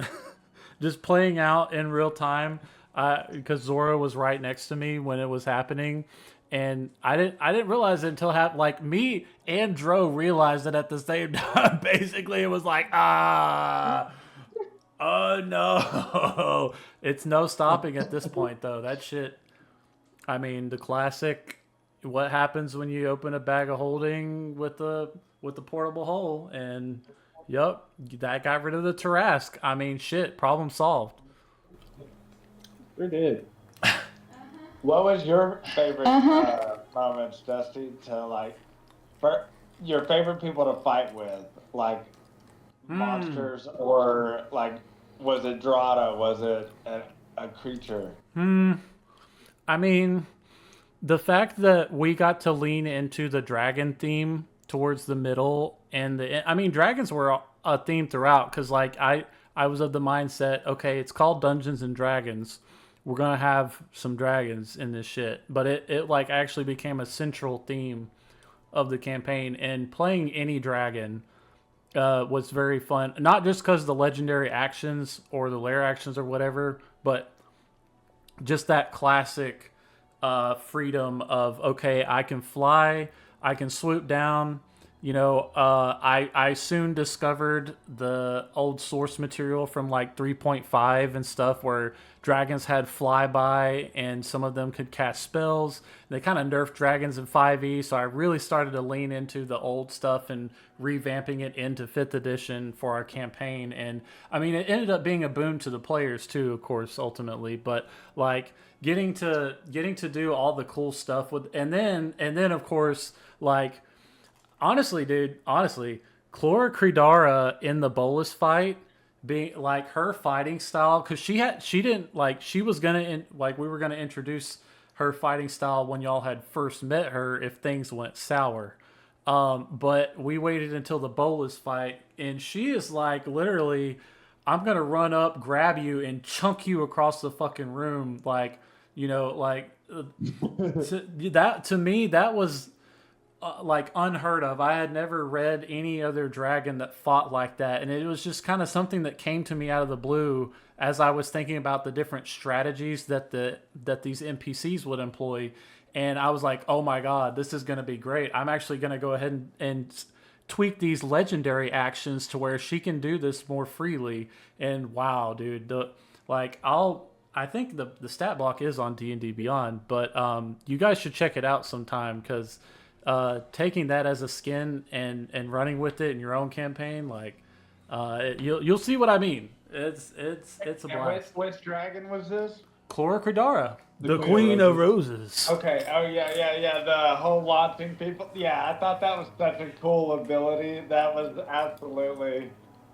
just playing out in real time, because Zora was right next to me when it was happening, and I didn't realize it until like me and Dro realized it at the same time. Basically it was like, oh no. It's no stopping at this point though. That shit, I mean, the classic, what happens when you open a bag of holding with the portable hole, and yep, that got rid of the Tarrasque. I mean, shit, problem solved. Sure did. What was your favorite Uh-huh. moments, Dusty? To like, for your favorite people to fight with, like monsters, or like, was it Drada? Was it a creature? I mean, the fact that we got to lean into the dragon theme towards the middle, and dragons were a theme throughout, because like I was of the mindset, okay, it's called Dungeons and Dragons, we're gonna have some dragons in this shit, but it like actually became a central theme of the campaign, and playing any dragon was very fun, not just because the legendary actions or the lair actions or whatever, but just that classic freedom of, okay, I can fly, I can swoop down. I soon discovered the old source material from like 3.5 and stuff, where dragons had flyby and some of them could cast spells. They kind of nerfed dragons in 5e, so I really started to lean into the old stuff and revamping it into 5th edition for our campaign. And I mean, it ended up being a boon to the players too, of course, ultimately. But like getting to do all the cool stuff with, and then of course, like, honestly, Clora Credara in the Bolus fight, being like her fighting style, because we were gonna introduce her fighting style when y'all had first met her if things went sour. But we waited until the Bolus fight, and she is like, literally, I'm gonna run up, grab you, and chunk you across the fucking room, like, to me that was like unheard of. I had never read any other dragon that fought like that, and it was just kind of something that came to me out of the blue as I was thinking about the different strategies that these NPCs would employ. and I was like, oh my god, this is going to be great. I'm actually going to go ahead and tweak these legendary actions to where she can do this more freely. And wow, dude, I think the stat block is on D&D Beyond, but you guys should check it out sometime, because taking that as a skin and running with it in your own campaign, like you'll see what I mean. It's a blast. Which dragon was this? Chlora Cridara, The the Queen Queen of of Roses. Okay. Oh yeah. The whole launching people. Yeah, I thought that was such a cool ability. That was absolutely.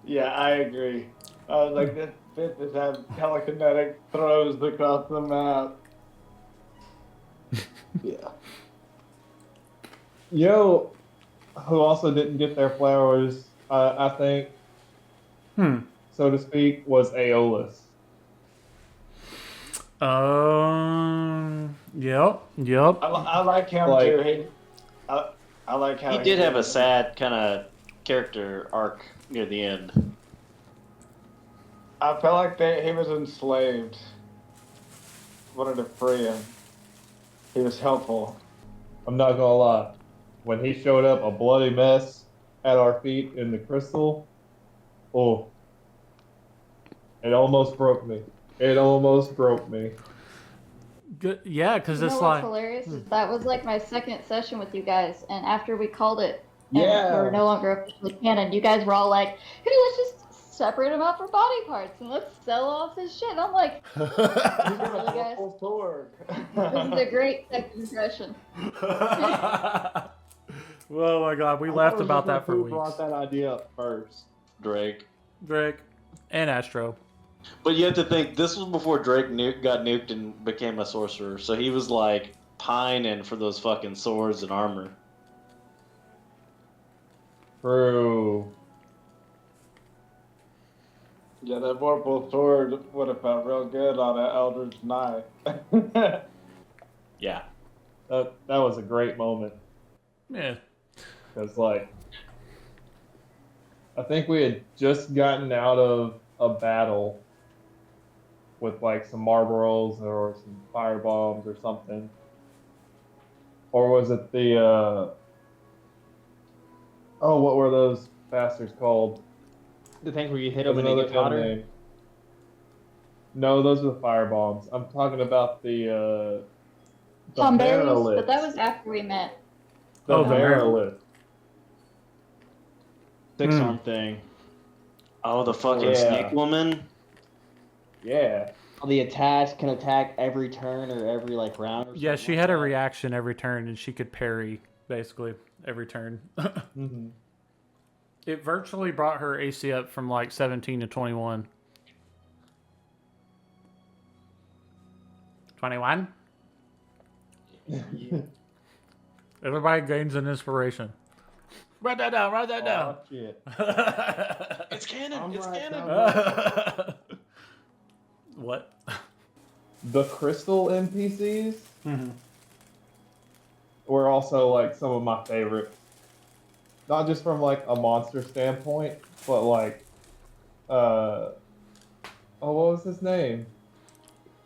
Yeah, I agree. I was like, this bitch just have telekinetic throws across the map. Yeah. Who also didn't get their flowers, I think, so to speak, was Aeolus. Yep. I like him Like- too. I like how He did have a sad kind of character arc near the end. I felt like he was enslaved. Wanted to free him. He was helpful. I'm not gonna lie. When he showed up a bloody mess at our feet in the crystal, oh, it almost broke me. It almost broke me. Good. Yeah, because You it's know what's like hilarious? Is that was like my second session with you guys, and after we called it, and Yeah. we're no longer officially canon, you guys were all like, "Hey, let's just separate him out for body parts and let's sell off his shit." And I'm like, He got Really, a guys? full sword. this is a great second impression. oh my god, we laughed about that for Who weeks. brought that idea up first? Drake. Drake and Astro. But you have to think, this was before Drake got nuked and became a sorcerer, so he was like pining for those fucking swords and armor. True. Yeah, that purple sword would have felt real good on an Eldritch Knight. Yeah. That was a great moment. Yeah. Because, like, I think we had just gotten out of a battle with, like, some Marlboros or some fire bombs or something. Or was it the, what were those bastards called? The things where you hit There's them and they another get film hotter. name. No, those are the fire bombs. I'm talking about the Tom Berries, Verolith. but that was after we met. The Oh, the Verolith. Six arm thing. Oh, the fucking Yeah. snake woman? Yeah. The attacks can attack every turn or every like round. Or Yeah, something she like had a that. reaction every turn, and she could parry basically every turn. Mm-hmm. It virtually brought her AC up from like 17 to 21. 21? Everybody gains an inspiration. Write that down, write that down. Oh, shit. It's canon! I'm It's right, canon! What? The crystal NPCs Mm-hmm. were also like some of my favorites. Not just from like a monster standpoint, but like, what was his name?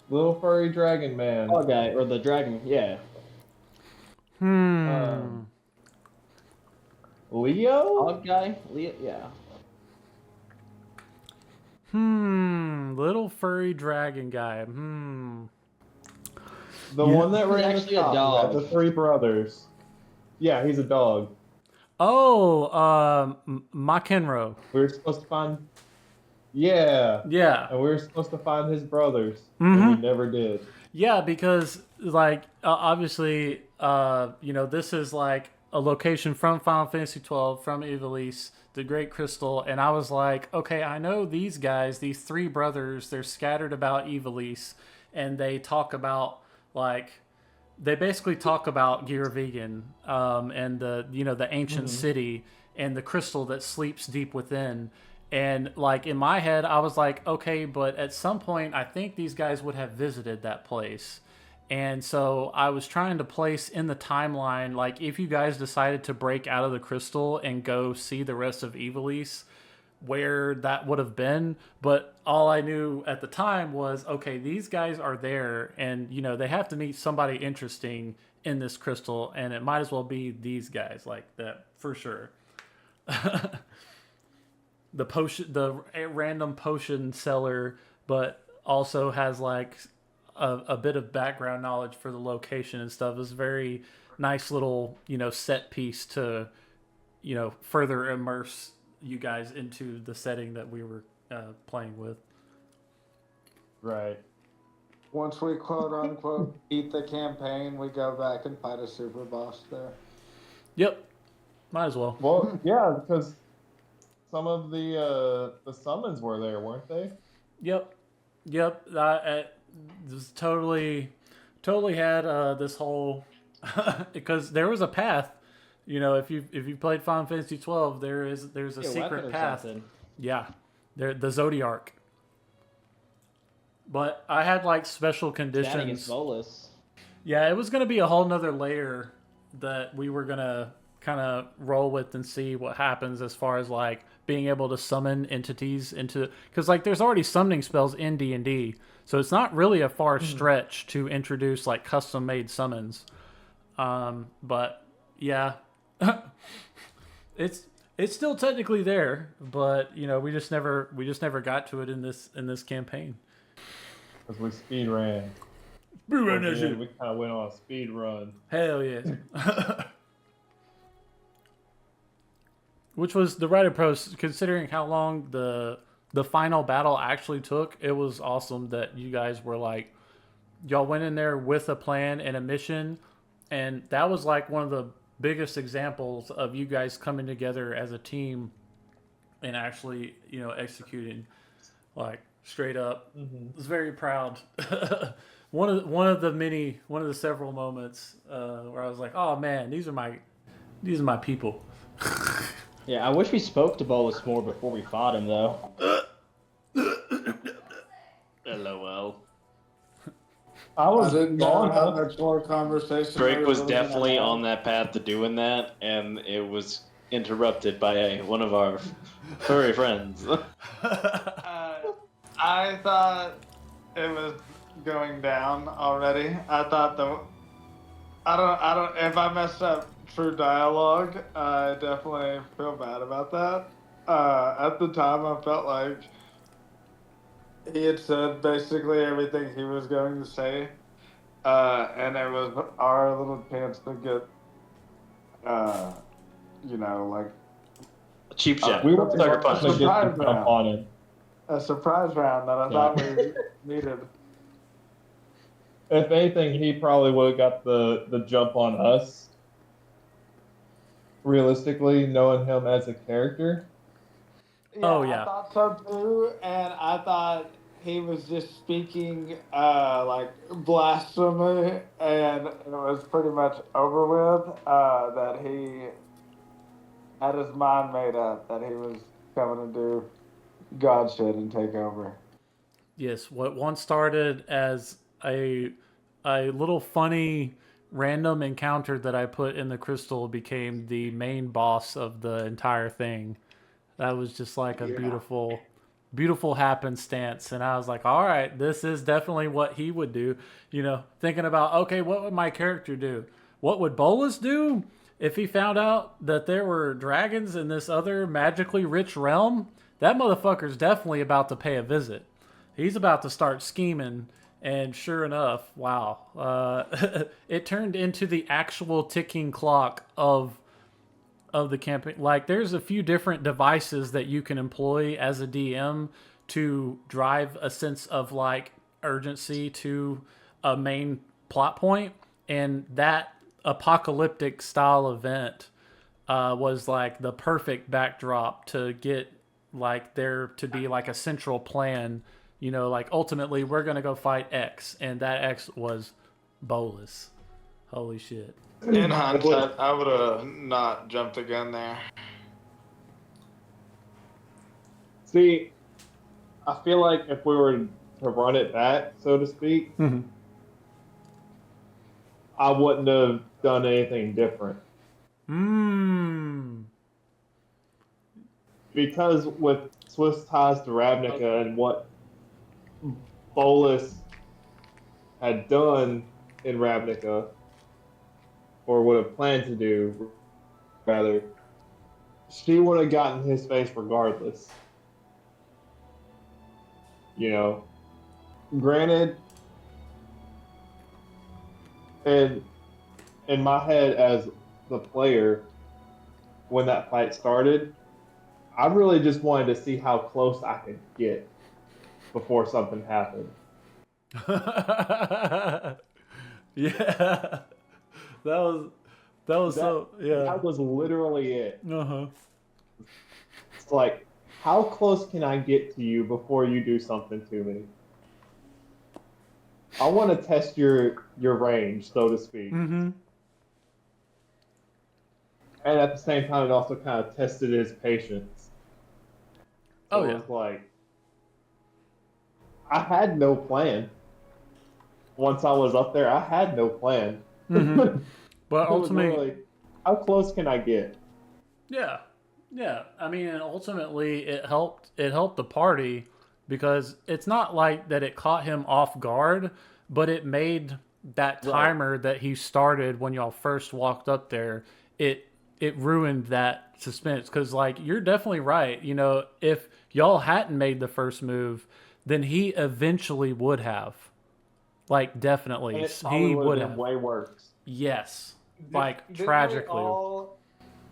Little furry dragon man. Oh, guy or the dragon. Yeah. Leo? Odd guy. Yeah. Little furry dragon guy. The Yeah. one that He's ran the actually a shop, dog. The three brothers. Yeah, he's a dog. Oh, McEnroe. We were supposed to find. Yeah. Yeah. And we were supposed to find his brothers, Mhm. and we never did. Yeah, because like obviously, this is like a location from Final Fantasy 12, from Ivalice, the Great Crystal, and I was like, okay, I know these guys, these three brothers, they're scattered about Ivalice, and they talk about they basically talk about Gear Vegan, and the ancient city and the crystal that sleeps deep within. And like in my head, I was like, okay, but at some point, I think these guys would have visited that place. And so I was trying to place in the timeline, like if you guys decided to break out of the crystal and go see the rest of Ivalice, where that would have been. But all I knew at the time was, okay, these guys are there, and they have to meet somebody interesting in this crystal, and it might as well be these guys like that for sure. The random potion seller, but also has like a bit of background knowledge for the location and stuff. Is very nice little set piece to further immerse you guys into the setting that we were playing with. Right. Once we quote unquote beat the campaign, we go back and fight a super boss there. Yep, might as well. Well, yeah, because some of the summons were there, weren't they? Yep. It was totally had this whole because there was a path. If you played Final Fantasy 12, there's a secret path. Yeah, the Zodiac. But I had like special conditions. Yeah, it was gonna be a whole nother layer that we were gonna kind of roll with and see what happens as far as like being able to summon entities into, because like there's already summoning spells in D&D, so it's not really a far stretch to introduce like custom made summons. But yeah, it's still technically there, but we just never got to it in this campaign. Because we speed ran. We kind of went on a speed run. Hell yeah. Which was the right approach, considering how long the final battle actually took. It was awesome that you guys were like, y'all went in there with a plan and a mission, and that was like one of the biggest examples of you guys coming together as a team and actually executing like straight up. I was very proud. one of the several moments where I was like, oh man, these are my people. Yeah, I wish we spoke to Bolus more before we fought him, though. LOL. I didn't know how much more conversation. Drake was definitely on that path to doing that, and it was interrupted by one of our furry friends. I thought it was going down already. I thought I don't. If I messed up true dialogue, I definitely feel bad about that. At the time, I felt like he had said basically everything he was going to say, and it was our little chance to get, like cheap shot. We were Sucker punch. to jump on him. a surprise round that I thought we needed. If anything, he probably would have got the jump on us. Realistically, knowing him as a character. I thought so too, and I thought he was just speaking like blasphemy, and it was pretty much over with. That he had his mind made up that he was coming to do God shit and take over. Yes, what once started as a little funny random encounter that I put in the crystal became the main boss of the entire thing. That was just like a beautiful happenstance, and I was like, all right, this is definitely what he would do. Thinking about, okay, what would my character do? What would Bolus do if he found out that there were dragons in this other magically rich realm? That motherfucker's definitely about to pay a visit. He's about to start scheming. And sure enough, wow, it turned into the actual ticking clock of the campaign. Like, there's a few different devices that you can employ as a DM to drive a sense of like urgency to a main plot point, and that apocalyptic style event was like the perfect backdrop to get like there to be like a central plan. Like ultimately we're going to go fight X, and that X was Bolus. Holy shit. In hindsight, I would have not jumped the gun there. See, I feel like if we were to run it back, so to speak, I wouldn't have done anything different. Because with Swiss ties to Ravnica and what Bolus had done in Ravnica, or would have planned to do, rather, she would have gotten his face regardless. You know, granted, in my head as the player, when that fight started, I really just wanted to see how close I could get before something happened. Yeah. That was so yeah. That was literally it. Uh-huh. It's like, how close can I get to you before you do something to me? I want to test your range, so to speak. Mm-hmm. And at the same time, it also kind of tested his patience. So Oh, it yeah. was like, I had no plan. Once I was up there, I had no plan. Mm-hmm. But It was ultimately, literally, how close can I get? yeah, yeah. I mean, and ultimately, it helped. It helped the party because it's not like that it caught him off guard, but it made that Right. timer that he started when y'all first walked up there. It ruined that suspense because, like, you're definitely right. You know, if y'all hadn't made the first move, then he eventually would have. Like, definitely, And it probably he would would have have. been way worse. Yes, like Didn't we tragically. all-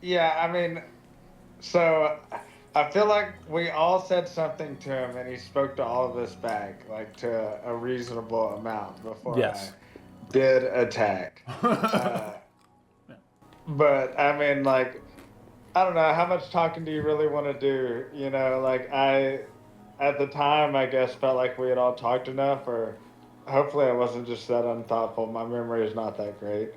Yeah, I mean, so I feel like we all said something to him, and he spoke to all of us back, like to a reasonable amount before Yes. I did attack. But I mean, like, I don't know, how much talking do you really want to do? You know, like at the time, I guess, felt like we had all talked enough, or hopefully I wasn't just that unthoughtful. My memory is not that great.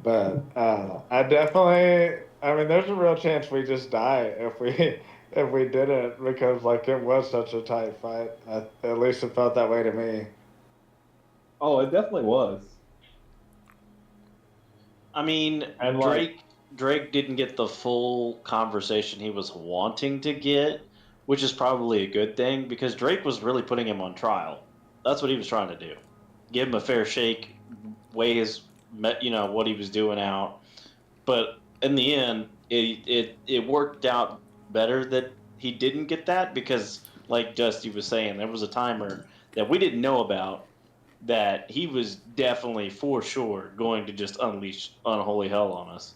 But I definitely, I mean, there's a real chance we just die if we didn't, because like it was such a tight fight. At least it felt that way to me. Oh, it definitely was. I mean, And, like- Drake didn't get the full conversation he was wanting to get, which is probably a good thing because Drake was really putting him on trial. That's what he was trying to do. Give him a fair shake, weigh his, what he was doing out. But in the end, it worked out better that he didn't get that because, like Dusty was saying, there was a timer that we didn't know about that he was definitely for sure going to just unleash unholy hell on us.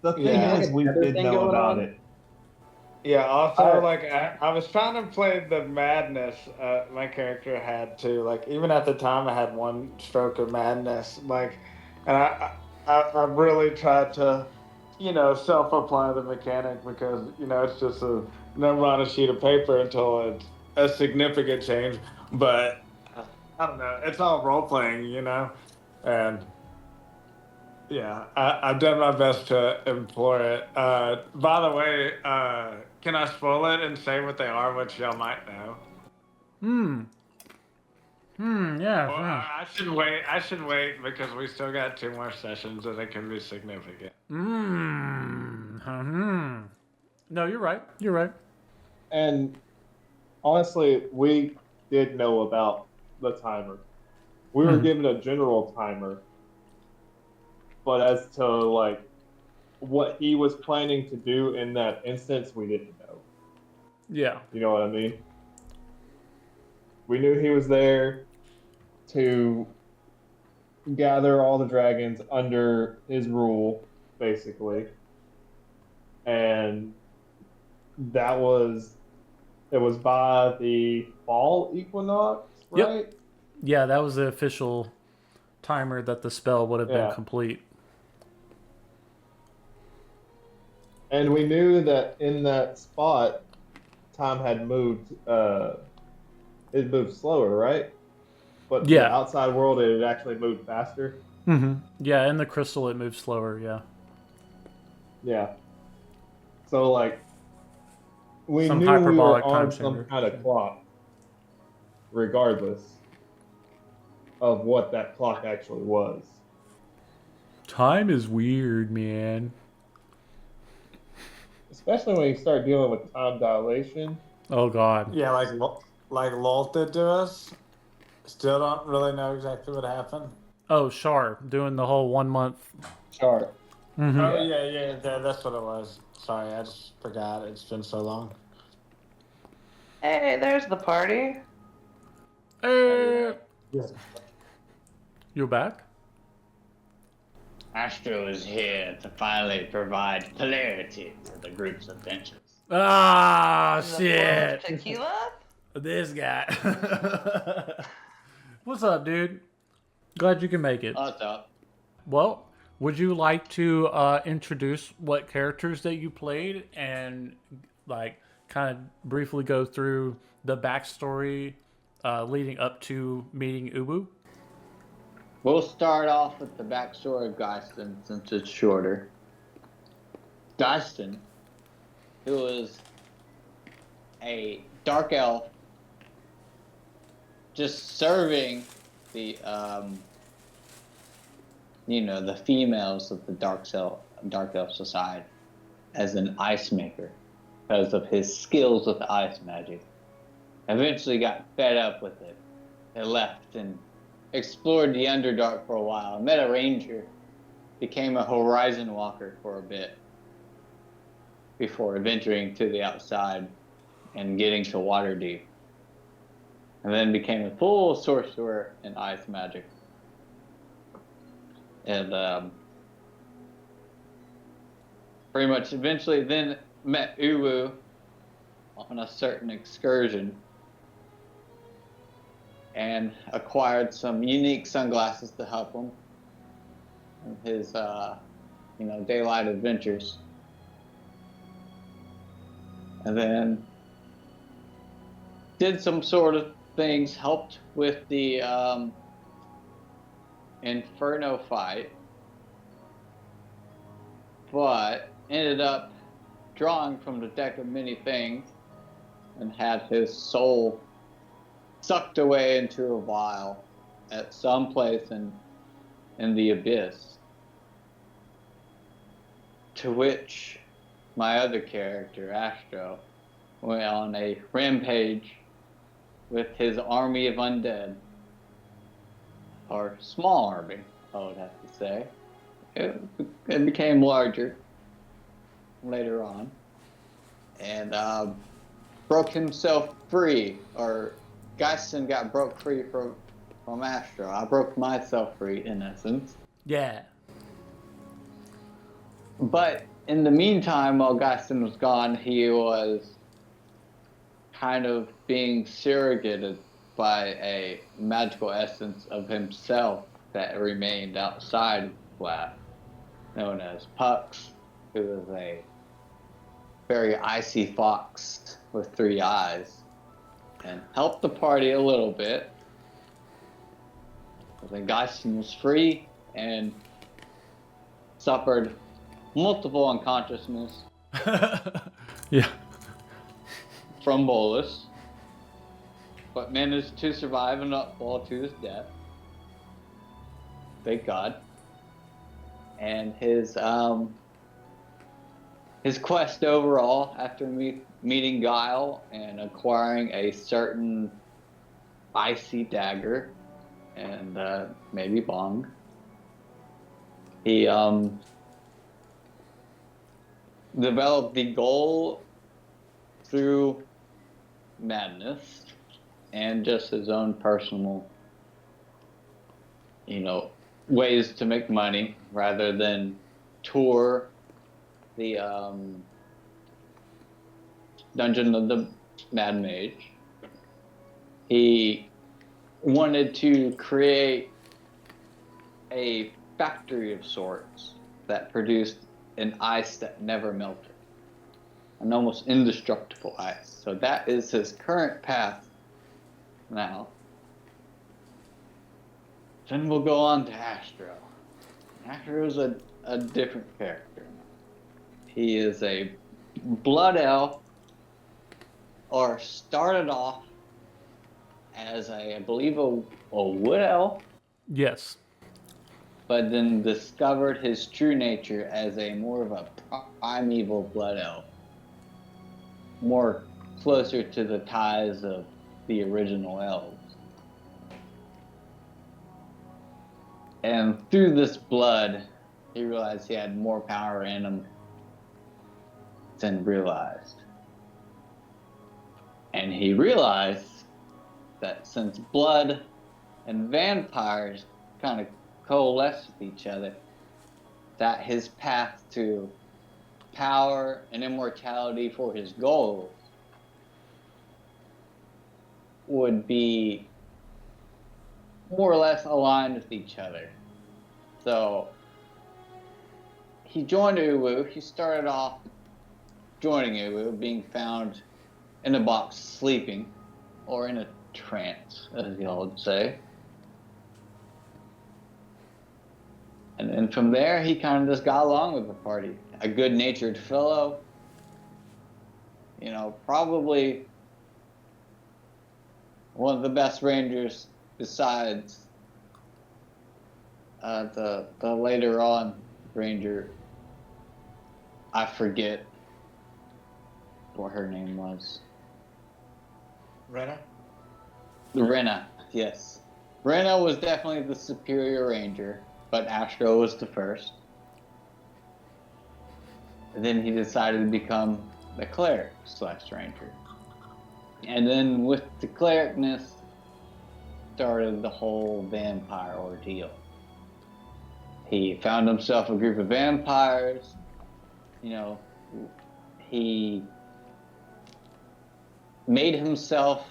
The thing Yeah. is, we Another did thing know going about on? it. Yeah, also, Uh, like, I was trying to play the madness my character had too. Like, even at the time, I had one stroke of madness. Like, and I really tried to, self-apply the mechanic because, it's just a number on a sheet of paper until it's a significant change. But, I don't know. It's all role-playing, And, yeah, I've done my best to implore it. By the way, can I spoil it and say what they are, which y'all might know? Yeah. Or Sure. I should wait. I should wait because we still got 2 more sessions and it can be significant. No, you're right. You're right. And honestly, we did know about the timer. We were given a general timer, but as to like what he was planning to do in that instance, we didn't know. Yeah. You know what I mean? We knew he was there to gather all the dragons under his rule, basically. And it was by the fall equinox, Yep. right? Yeah, that was the official timer that the spell would have been Yeah. complete. And we knew that in that spot, time had moved. It moved slower, right? But Yeah. the outside world, it had actually moved faster. Yeah, in the crystal it moves slower, yeah. Yeah. So like, we Some knew we were hyperbolic time on some chamber. kind of clock, regardless of what that clock actually was. Time is weird, man. Especially when you start dealing with time dilation. Oh god. Yeah, like Lolt did to us. Still don't really know exactly what happened. Oh, Char doing the whole 1 month Chart. Mm-hmm. Oh yeah, that's what it was. Sorry, I just forgot. It's been so long. Hey, there's the party. Hey, you're back? Astro is here to finally provide clarity to the group's adventures. Ah, In the form of shit. tequila? This guy. What's up, dude? Glad you can make it. What's up? Well, would you like to introduce what characters that you played and like kind of briefly go through the backstory leading up to meeting Ubu? We'll start off with the backstory of Geiston since it's shorter. Geiston, who is a dark elf, just serving the the females of the dark elf society as an ice maker because of his skills with ice magic. Eventually got fed up with it and left and explored the Underdark for a while. Met a ranger, became a horizon walker for a bit before venturing to the outside and getting to Waterdeep. And then became a full sorcerer in ice magic. And pretty much eventually then met Uwu on a certain excursion and acquired some unique sunglasses to help him in his daylight adventures. And then did some sort of things, helped with the Inferno fight, but ended up drawing from the deck of many things and had his soul sucked away into a vial at some place in the abyss. To which my other character, Astro, went on a rampage with his army of undead. Or small army, I would have to say. It became larger later on. And broke himself free, or Geiston got broke free from Astro. I broke myself free, in essence. Yeah. But in the meantime, while Geiston was gone, he was kind of being surrogated by a magical essence of himself that remained outside of the flat, known as Pux, who is a very icy fox with 3 eyes, and helped the party a little bit. But then Geiston was free and suffered multiple unconsciousness Yeah. from Bolus, but managed to survive and not fall to his death. Thank God. And his quest overall, after meeting Guile and acquiring a certain icy dagger and maybe bong, he developed the goal through madness and just his own personal, ways to make money rather than tour the Dungeon of the Mad Mage. He wanted to create a factory of sorts that produced an ice that never melted. An almost indestructible ice. So that is his current path now. Then we'll go on to Astro. Astro is a different character. He is a blood elf, or started off as I believe a wood elf, Yes. but then discovered his true nature as a more of a primeval blood elf. More closer to the ties of the original elves. And through this blood, he realized he had more power in him than realized. And he realized that since blood and vampires kind of coalesce with each other, that his path to power and immortality for his goals would be more or less aligned with each other. So he joined Uwu. He started off joining Uwu, being found in a box sleeping, or in a trance, as y'all would say. And then from there, he kind of just got along with the party. A good-natured fellow. You know, probably one of the best rangers besides the later on ranger. I forget what her name was. Rena? Rena, yes. Rena was definitely the superior ranger, but Astro was the first. And then he decided to become the cleric / ranger. And then with the clericness started the whole vampire ordeal. He found himself a group of vampires. You know, he made himself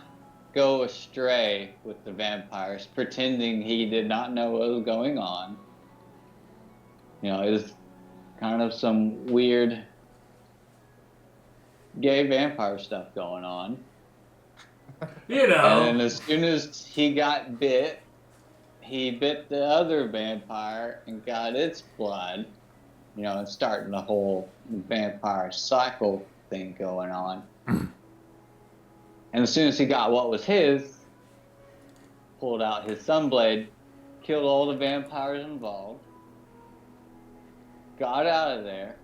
go astray with the vampires, pretending he did not know what was going on. You know, it was kind of some weird gay vampire stuff going on. You know. And then as soon as he got bit, he bit the other vampire and got its blood. You know, and starting the whole vampire cycle thing going on. And as soon as he got what was his, pulled out his sunblade, killed all the vampires involved, got out of there,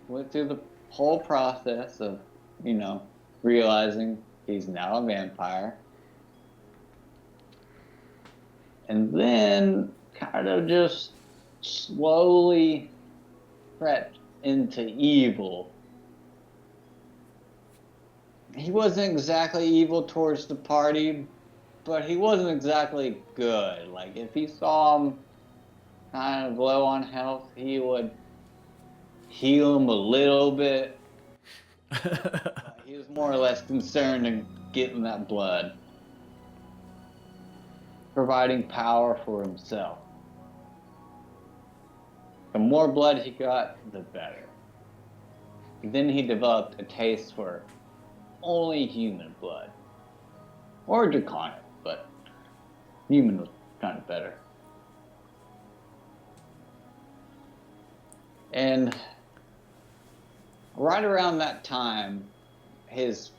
went through the whole process of, you know, realizing he's now a vampire. And then kind of just slowly crept into evil. He wasn't exactly evil towards the party, but he wasn't exactly good. Like, if he saw him kind of low on health, he would heal him a little bit. But he was more or less concerned in getting that blood, providing power for himself. The more blood he got, the better. Then he developed a taste for only human blood. Or draconic, but human was kind of better. And right around that time, his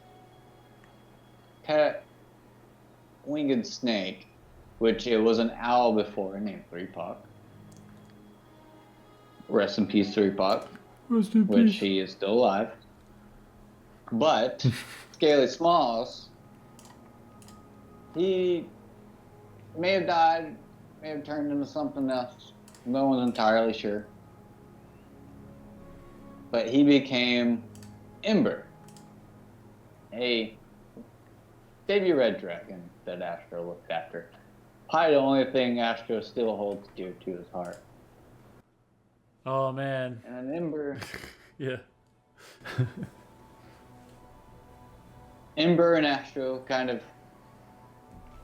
pet winged snake, which it was an owl before, named Threepock. Rest in peace, Threepock. Rest in which peace. he is still alive. But Scaly Smalls, he may have died, may have turned into something else. No one's entirely sure. But he became Ember, a baby red dragon that Astro looked after. Probably the only thing Astro still holds dear to his heart. Oh man. And an Ember, Yeah. Ember and Astro kind of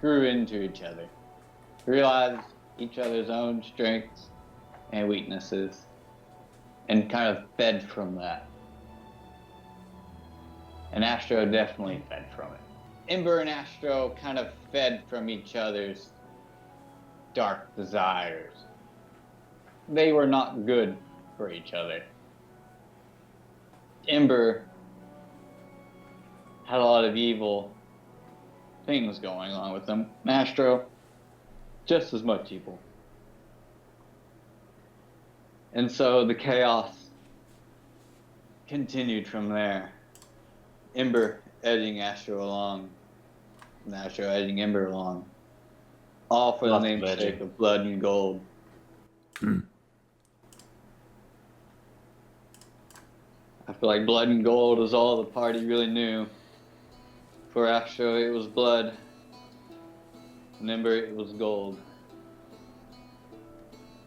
grew into each other, realized each other's own strengths and weaknesses, and kind of fed from that. And Astro definitely fed from it. Ember and Astro kind of fed from each other's dark desires. They were not good for each other. Ember had a lot of evil things going on with him. Astro, just as much evil. And so the chaos continued from there. Ember edging Astro along, and Astro edging Ember along. All for the Lots of namesake edging. of blood and gold. feel like blood and gold was all the party really knew. For Astro, it was blood. Nimber, it was gold.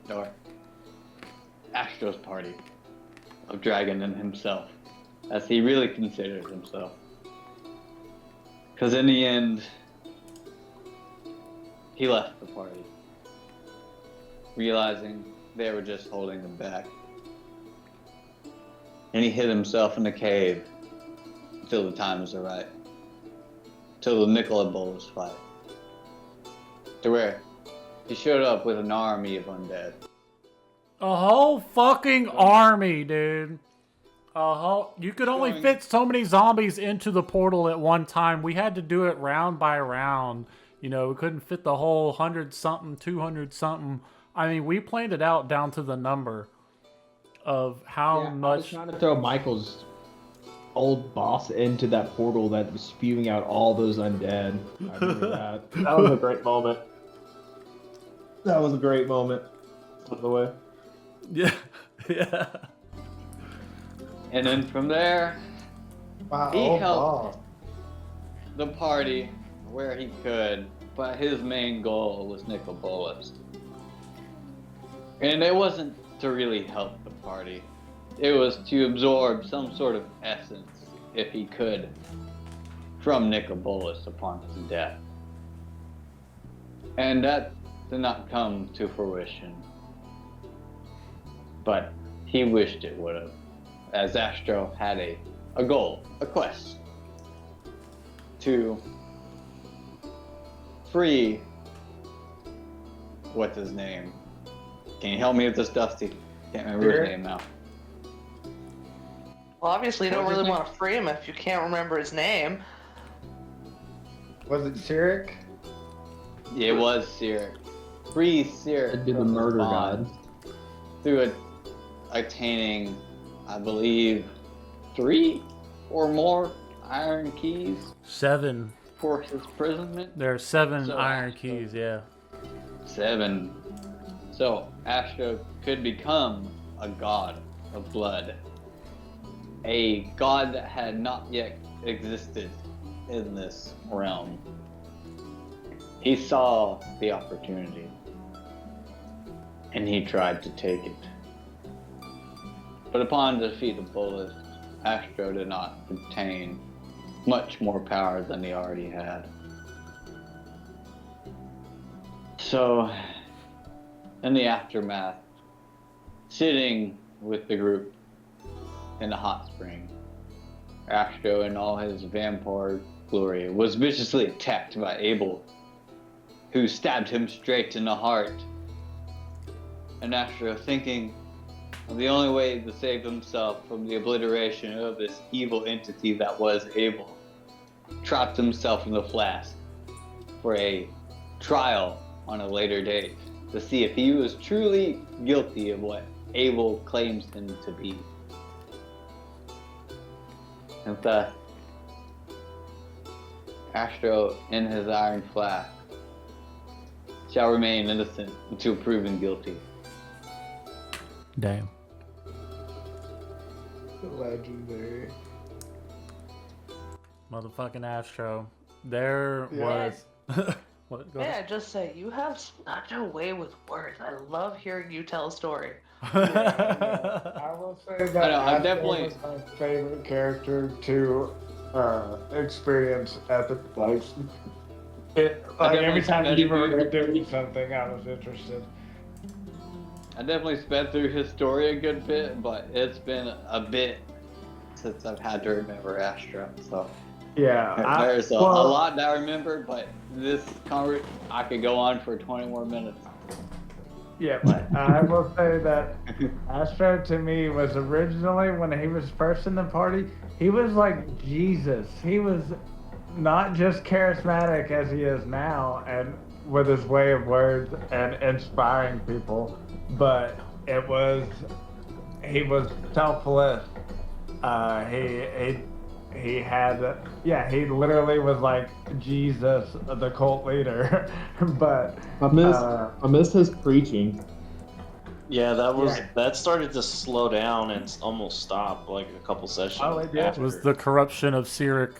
Or Astro's party of Dragon and himself, as he really considered himself. Because in the end, he left the party, realizing they were just holding him back. And he hid himself in a cave until the time was right. Till the Nicola Bowles fight. To where he showed up with an army of undead. A whole fucking army, dude. You could only fit so many zombies into the portal at one time. We had to do it round by round. You know, we couldn't fit the whole 100-something, 200-something. I mean, we planned it out down to the number of how much. I was trying to throw Michael's old boss into that portal that was spewing out all those undead. I remember that. That was a great moment. That was a great moment, by the way. Yeah. Yeah. And then from there, Wow. he Oh, helped the party where he could, but his main goal was Nicobolus. And it wasn't to really help the party. It was to absorb some sort of essence, if he could, from Nicobolus upon his death. And that did not come to fruition. But he wished it would have, as Astro had a goal, a quest, to free, what's his name? Can you help me with this, Dusty? Can't remember his name now. Well, obviously, you don't What's his really name? want to free him if you can't remember his name. Was it Cyric? It was Cyric. Free Cyric. That'd be the from his murder bonds through attaining, I believe, 3 or more iron keys 7. for his imprisonment. There are 7 So iron Astro- keys, yeah. 7. So Astro could become a god of blood. A god that had not yet existed in this realm. He saw the opportunity and he tried to take it. But upon defeat of Bolus, Astro did not obtain much more power than he already had. So, in the aftermath, sitting with the group in the hot spring, Astro in all his vampire glory was viciously attacked by Abel, who stabbed him straight in the heart. And Astro, thinking of the only way to save himself from the obliteration of this evil entity that was Abel, trapped himself in the flask for a trial on a later date to see if he was truly guilty of what Abel claims him to be. And thus, Astro in his iron flask shall remain innocent until proven guilty. Damn. Legendary. Motherfucking Astro. There Yes. was... What? Go May ahead. I just say, you have such a way with words. I love hearing you tell a story. I will say that I know, I'm Astro definitely- was my favorite character to experience epic life. Like every time definitely you were spent- doing something, I was interested. I definitely sped through his story a good bit, but it's been a bit since I've had to remember Astro. So Yeah, there's a lot that I remember, but this conversation I could go on for 20 more minutes. Yeah, but I will say that Astro to me was originally, when he was first in the party, he was like Jesus. He was not just charismatic as he is now and with his way of words and inspiring people, but he was selfless. He literally was like Jesus, the cult leader. But I miss his preaching. Yeah, that started to slow down and almost stop like a couple sessions. Oh, it did? It after. was the corruption of Cyric.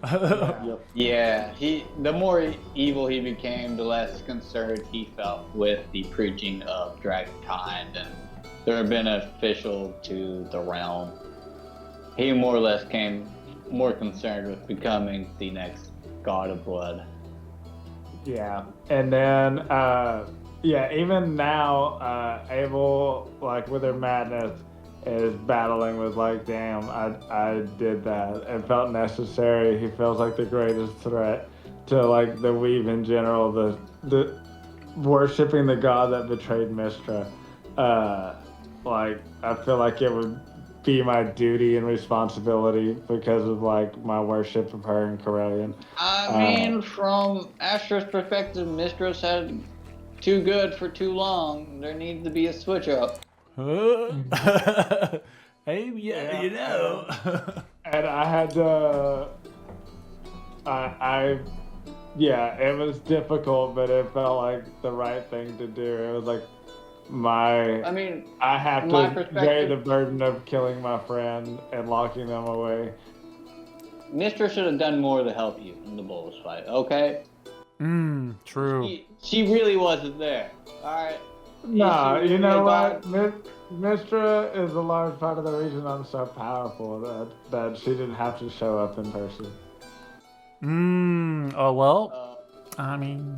Yep. Yeah, the more evil he became, the less concerned he felt with the preaching of dragonkind and their beneficial to the realm. He more or less came more concerned with becoming the next god of blood. Yeah, and then even now, Abel, like with her madness, is battling with like, damn, I did that. It felt necessary. He feels like the greatest threat to like the weave in general, the worshiping the god that betrayed Mistra. Like I feel like it would be my duty and responsibility because of like my worship of her and Corellian. I mean, from Astra's perspective, Mistress had too good for too long. There needs to be a switch up. Hey, yeah, you know. And I had to. Yeah, it was difficult, but it felt like the right thing to do. It was like I have to carry the burden of killing my friend and locking them away. Mistress should have done more to help you in the Bulls fight, okay? True. She really wasn't there, alright? No, you know what? Mistra is a large part of the reason I'm so powerful that she didn't have to show up in person. Oh, well, I mean...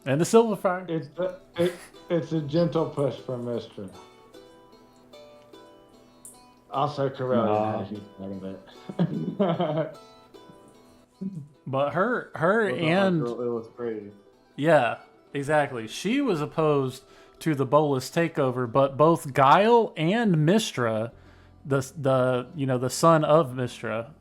And the Silverfire. It's a gentle push from Mistra. Also, Corellian has you part of it. But her and... It was crazy. Yeah, exactly. She was opposed to the Bolus takeover, but both Guile and Mistra, the son of Mistra,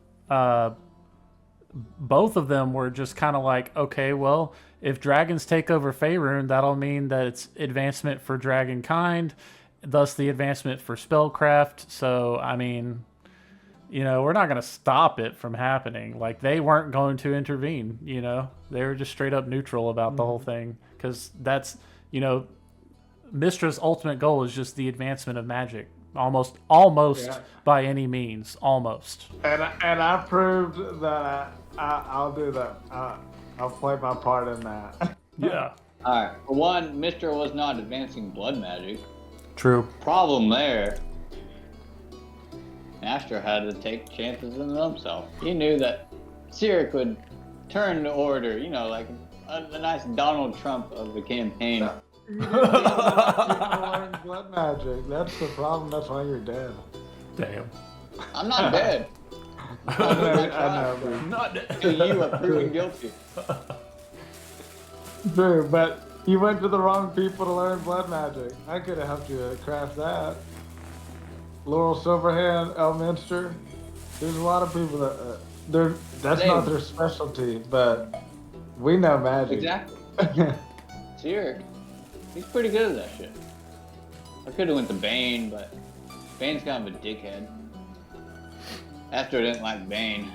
both of them were just kind of like, okay, well, if dragons take over Faerûn, that'll mean that it's advancement for dragonkind, thus the advancement for spellcraft. So, I mean, we're not going to stop it from happening. Like, they weren't going to intervene, They were just straight up neutral about the whole thing. Because that's, Mistra's ultimate goal is just the advancement of magic. Almost by any means. Almost. And I proved that I'll do that. I'll play my part in that. Yeah. Alright, for one, Mistra was not advancing blood magic. True. Problem there. Astra had to take chances in himself. He knew that Cyric would turn the order, like a nice Donald Trump of the campaign. You learn blood magic. That's the problem. That's why you're dead. Damn. I'm not dead. I know. I'm not dead. You are proven guilty. True, but you went to the wrong people to learn blood magic. I could have helped you craft that. Laurel Silverhand, Elminster. There's a lot of people that that's not their specialty, but we know magic. Exactly. Cyric, he's pretty good at that shit. I could have went to Bane, but Bane's kind of a dickhead. Astra didn't like Bane.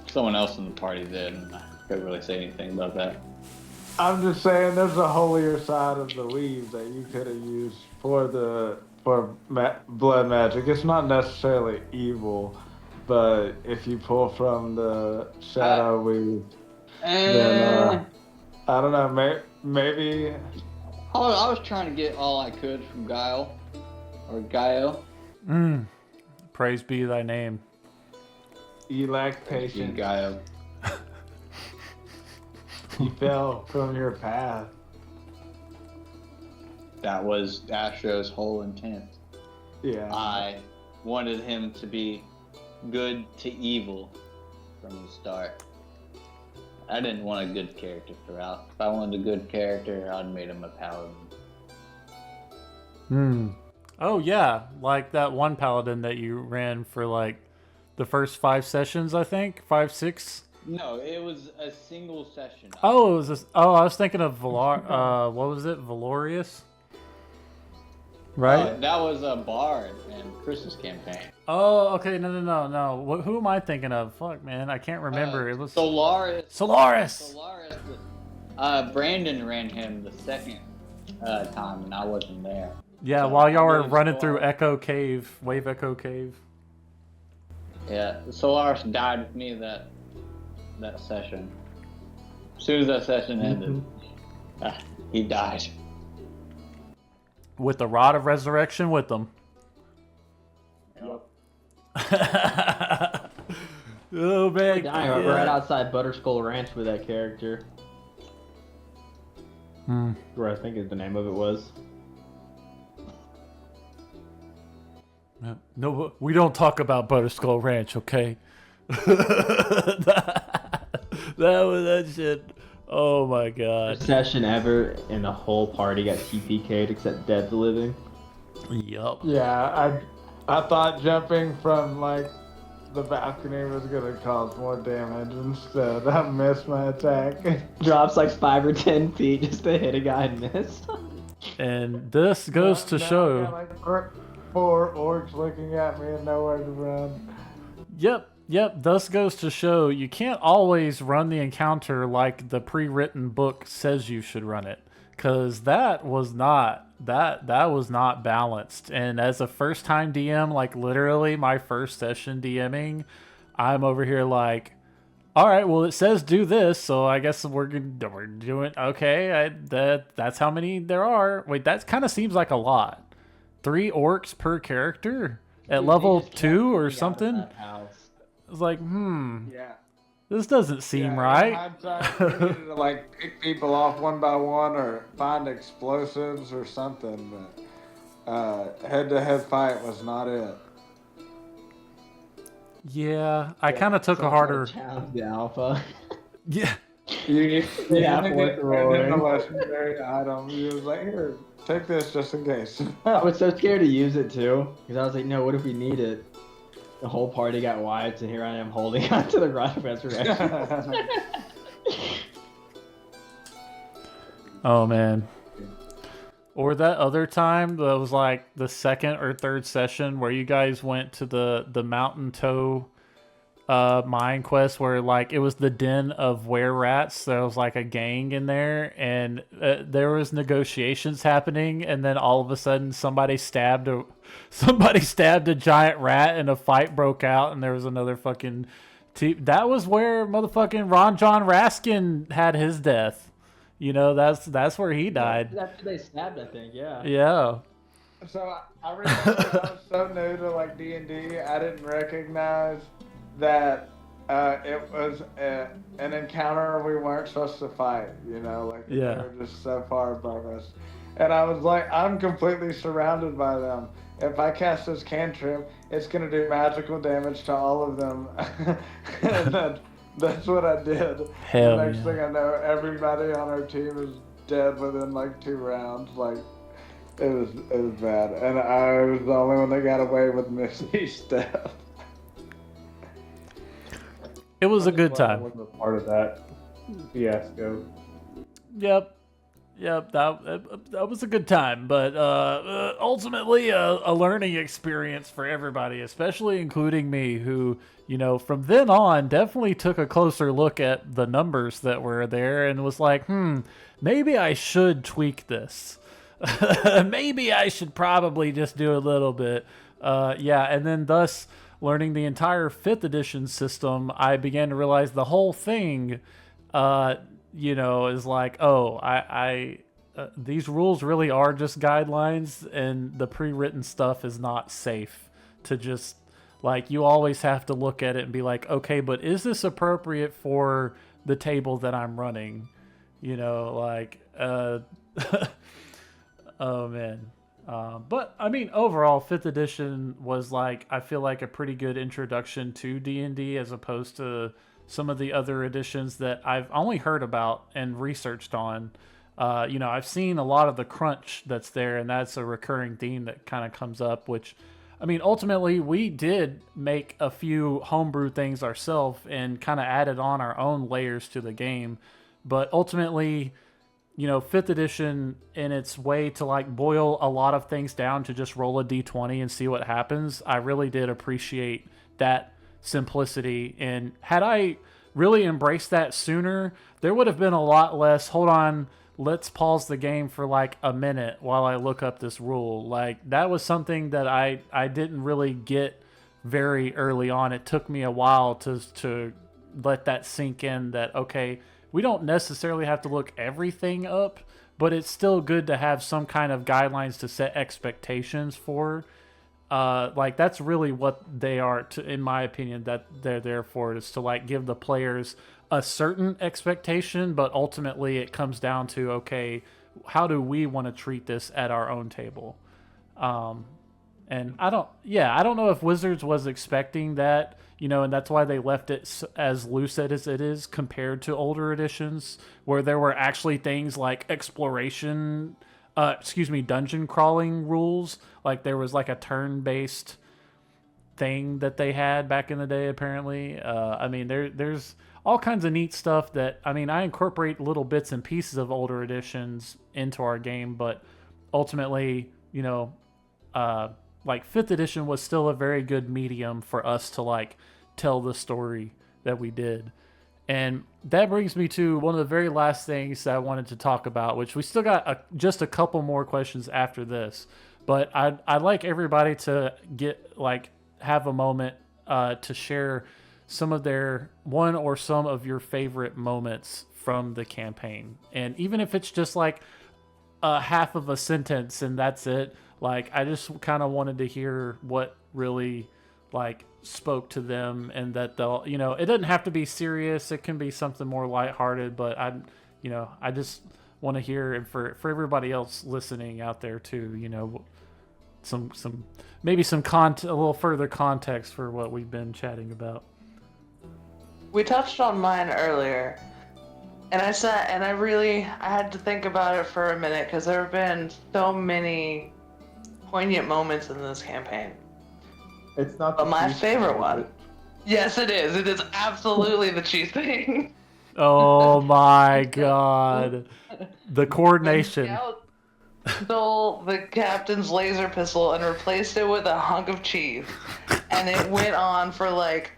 Someone else in the party did, and I couldn't really say anything about that. I'm just saying, there's a holier side of the weave that you could have used for blood magic. It's not necessarily evil, but if you pull from the shadow weave, then I don't know. Maybe. I was trying to get all I could from Guile, or Gaio. Praise be thy name. You lack patience. Gaio. You fell from your path. That was Astro's whole intent. Yeah. I wanted him to be good to evil from the start. I didn't want a good character throughout. If I wanted a good character, I'd made him a paladin. Oh yeah, like that one paladin that you ran for like the first 5 sessions, I think 5, 6. No, it was a single session. Oh, it was. I was thinking of what was it? Valorius. Right. That was a bard in Chris's campaign. Oh, okay. No. Who am I thinking of? Fuck, man, I can't remember. It was Solaris. Solaris. Brandon ran him the second time, and I wasn't there. Yeah, So while y'all I were gave running through Solar- Echo Cave, Wave Echo Cave. Yeah, Solaris died with me that session. As soon as that session ended, he died. With the Rod of Resurrection with them. Yep. Oh, man. Dying right outside Butterskull Ranch with that character. Where I think the name of it was. No, we don't talk about Butterskull Ranch, okay? that shit. Oh my god. First session ever, and the whole party got TPK'd except Dead the Living. Yup. Yeah, I thought jumping from like the balcony was gonna cause more damage instead. I missed my attack. Drops like 5 or 10 feet just to hit a guy and miss. And this goes to Now I show. got, like, four orcs looking at me and nowhere to run. Yep. Thus goes to show you can't always run the encounter like the pre-written book says you should run it, because that was not balanced. And as a first-time DM, like literally my first session DMing, I'm over here like, all right, well it says do this, so I guess we're doing okay. That's how many there are. Wait, that kind of seems like a lot. 3 orcs per character at level 2 or something. I was like, Yeah. this doesn't seem Yeah, right. in hindsight, we needed to like pick people off one by one or find explosives or something, but head-to-head fight was not it. Yeah, I kind of took a harder. Challenge the alpha. Yeah, You Yeah, didn't fourth get rolling. a legendary item. You was like, here, take this just in case. I was so scared to use it too, because I was like, no, what if we need it? The whole party got wiped, and here I am holding on to the Rod of Resurrection. Oh man. Or that other time that was like the second or third session where you guys went to the Mountain Toe mine quest, where like it was the den of were rats. There was like a gang in there, and there was negotiations happening, and then all of a sudden somebody stabbed a giant rat, and a fight broke out, and there was another fucking that was where motherfucking Ron John Raskin had his death. You know, that's where he died. After they stabbed, I think, yeah. Yeah. So I remember I was so new to like D&D, I didn't recognize that it was an encounter we weren't supposed to fight. You know, like Yeah. they were just so far above us, and I was like, I'm completely surrounded by them. If I cast this cantrip, it's gonna do magical damage to all of them, and that's what I did. Hell The next yeah. thing I know, everybody on our team is dead within like 2 rounds. Like, it was bad, and I was the only one that got away with Misty's death. It was a I'm good just glad I time. wasn't a part of that fiasco. Yep. That was a good time, but ultimately a learning experience for everybody, especially including me, who, you know, from then on definitely took a closer look at the numbers that were there and was like, maybe I should tweak this. Maybe I should probably just do a little bit. And then thus learning the entire 5th edition system, I began to realize the whole thing is like, these rules really are just guidelines, and the pre-written stuff is not safe to just, like, you always have to look at it and be like, okay, but is this appropriate for the table that I'm running? You know, like, oh man. But I mean, overall, 5th edition was like, I feel like a pretty good introduction to D&D as opposed to some of the other editions that I've only heard about and researched on. I've seen a lot of the crunch that's there, and that's a recurring theme that kind of comes up, which, I mean, ultimately we did make a few homebrew things ourselves and kind of added on our own layers to the game. But ultimately, 5th edition, in its way to like boil a lot of things down to just roll a d20 and see what happens, I really did appreciate that simplicity. And had I really embraced that sooner, there would have been a lot less, hold on, let's pause the game for like a minute while I look up this rule. Like that was something that I didn't really get very early on. It took me a while to let that sink in that, okay, we don't necessarily have to look everything up, but it's still good to have some kind of guidelines to set expectations for. Like that's really what they are, in my opinion, that they're there for, is to like give the players a certain expectation, but ultimately it comes down to, okay, how do we want to treat this at our own table? And I don't know if Wizards was expecting that, and that's why they left it as loose as it is compared to older editions, where there were actually things like dungeon crawling rules. Like there was like a turn-based thing that they had back in the day, apparently. I mean, there's all kinds of neat stuff that, I mean, I incorporate little bits and pieces of older editions into our game, but ultimately, like 5th edition was still a very good medium for us to like tell the story that we did. And that brings me to one of the very last things that I wanted to talk about, which we still got just a couple more questions after this. But I'd like everybody to have a moment to share some of some of your favorite moments from the campaign. And even if it's just like a half of a sentence and that's it, like I just kind of wanted to hear what really like spoke to them, and that they'll, it doesn't have to be serious. It can be something more lighthearted, but I just want to hear, and for everybody else listening out there too, some maybe a little further context for what we've been chatting about. We touched on mine earlier, and I had to think about it for a minute because there have been so many poignant moments in this campaign. It's not. But my favorite one. Yes, it is. It is absolutely the cheese thing. Oh my god. The coordination. Scout stole the captain's laser pistol and replaced it with a hunk of cheese. And it went on for like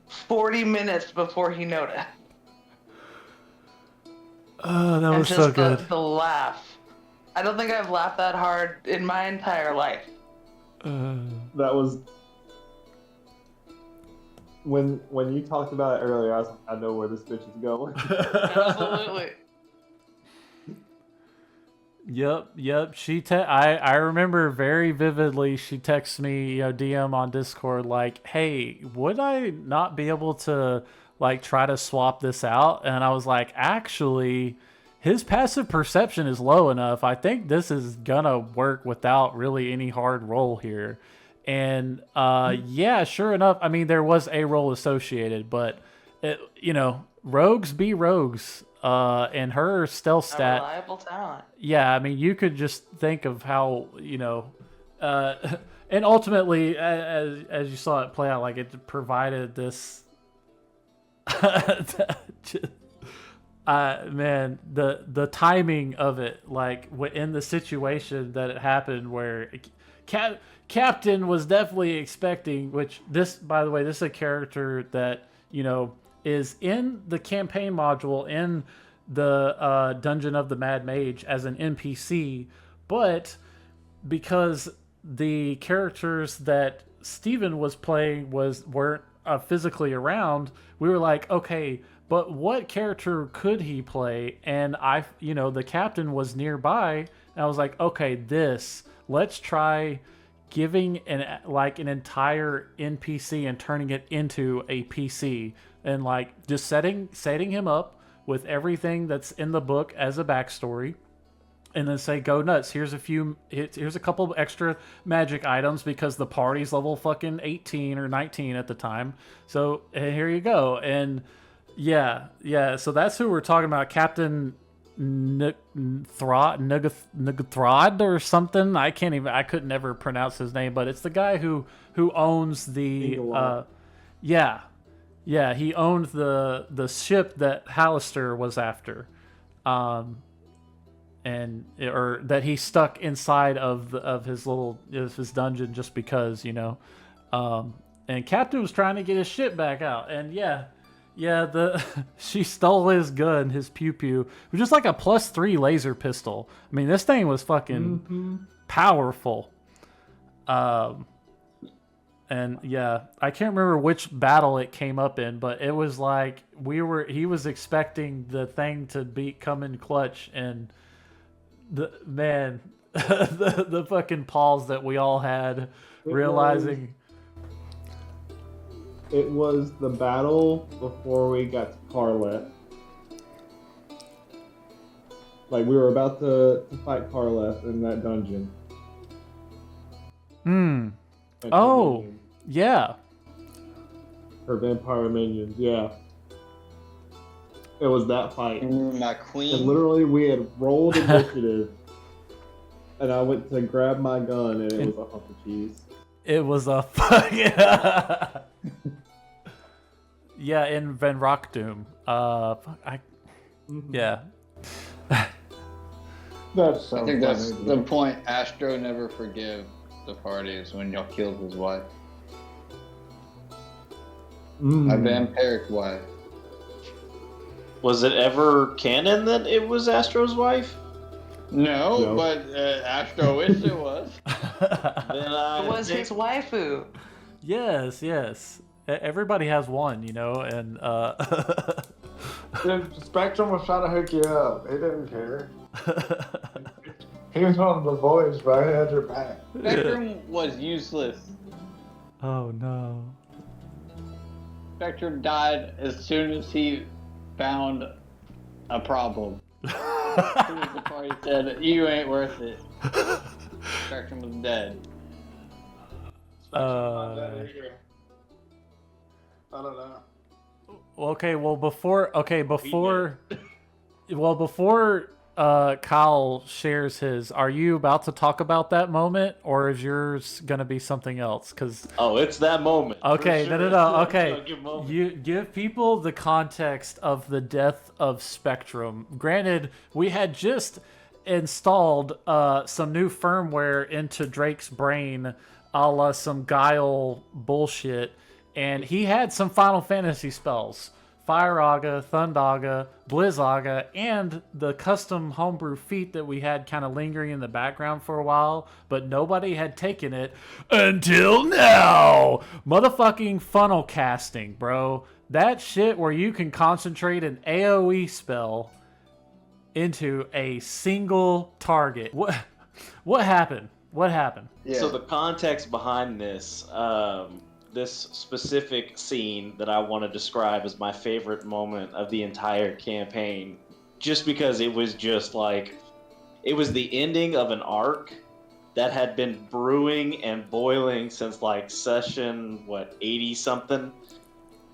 40 minutes before he noticed. Oh, that was so good. The laugh. I don't think I've laughed that hard in my entire life. That was when you talked about it earlier. I was like, I know where this bitch is going. Absolutely. Yep. I remember very vividly. She texts me, DM on Discord, like, "Hey, would I not be able to like try to swap this out?" And I was like, "Actually, his passive perception is low enough. I think this is gonna work without really any hard roll here." And yeah, sure enough. I mean, there was a roll associated, but rogues be rogues. And her stealth stat. A reliable talent. Yeah, I mean, you could just think of how and ultimately, as you saw it play out, like it provided this. Man, the timing of it, like in the situation that it happened, where Captain was definitely expecting. Which this, by the way, this is a character that is in the campaign module in the Dungeon of the Mad Mage as an NPC, but because the characters that Steven was playing weren't physically around, we were like, okay, but what character could he play? And the captain was nearby, and I was like, okay, let's try giving an entire NPC and turning it into a PC. And like just setting him up with everything that's in the book as a backstory, and then say, go nuts. Here's a couple of extra magic items because the party's level fucking 18 or 19 at the time. So here you go. And yeah. So that's who we're talking about, Captain Nugathrod or something. I couldn't never pronounce his name, but it's the guy who owns the Yeah, he owned the ship that Hallister was after, or that he stuck inside of his dungeon just because, and Captain was trying to get his ship back out, and yeah, Yeah, she stole his gun, his pew pew. It was just like a +3 laser pistol. I mean, this thing was fucking powerful. And yeah, I can't remember which battle it came up in, but it was like he was expecting the thing to come in clutch, and the fucking pause that we all had realizing. It was the battle before we got to Carlet. Like, we were about to fight Carlet in that dungeon. Oh, Minions. yeah. Her vampire minions, yeah. It was that fight. My queen. And literally, we had rolled initiative, and I went to grab my gun, and it was a hunk of cheese. It was a fucking... Yeah, in Van Rockdoom. Yeah. That's so I think funny, that's dude. the point. Astro never forgive the party is when y'all killed his wife. My vampiric wife. Was it ever canon that it was Astro's wife? No, but Astro wished it was. It was his waifu. Yes. Everybody has one, you know, and Dude, Spectrum was trying to hook you up. He didn't care. He was one of the boys, bro. He had your back. Spectrum was useless. Oh no. Spectrum died as soon as he found a problem. As soon as the party said, "You ain't worth it," Spectrum was dead. I don't know. Before Kyle shares his, are you about to talk about that moment, or is yours gonna be something else? Because it's that moment. Okay, For sure. no. It's Okay, a good moment. you give people the context of the death of Spectrum. Granted, we had just installed some new firmware into Drake's brain, a la some Guile bullshit, and he had some Final Fantasy spells. Fire-Aga, Thundaga, Blizzaga, and the custom homebrew feat that we had kind of lingering in the background for a while, but nobody had taken it until now. Motherfucking funnel casting, bro. That shit where you can concentrate an AoE spell into a single target. What happened? What happened? Yeah. So the context behind this, this specific scene that I want to describe as my favorite moment of the entire campaign, just because it was just like, it was the ending of an arc that had been brewing and boiling since like session, 80 something?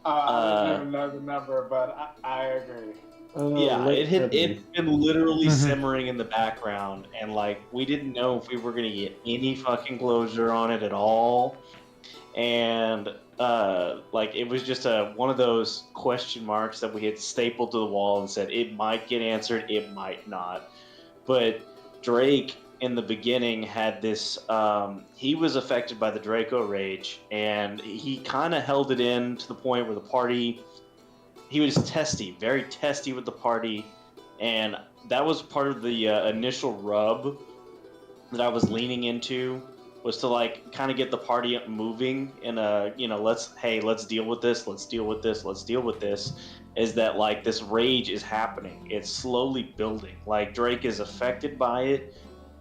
I don't even know the number, but I agree. It's been literally simmering in the background, and like we didn't know if we were gonna get any fucking closure on it at all. And like it was just one of those question marks that we had stapled to the wall and said it might get answered, it might not. But Drake in the beginning had this, he was affected by the Draco Rage, and he kind of held it in to the point where the party, he was very testy with the party, and that was part of the initial rub that I was leaning into, was to like kind of get the party up moving in a, let's deal with this, is that like this rage is happening. It's slowly building. Like Drake is affected by it.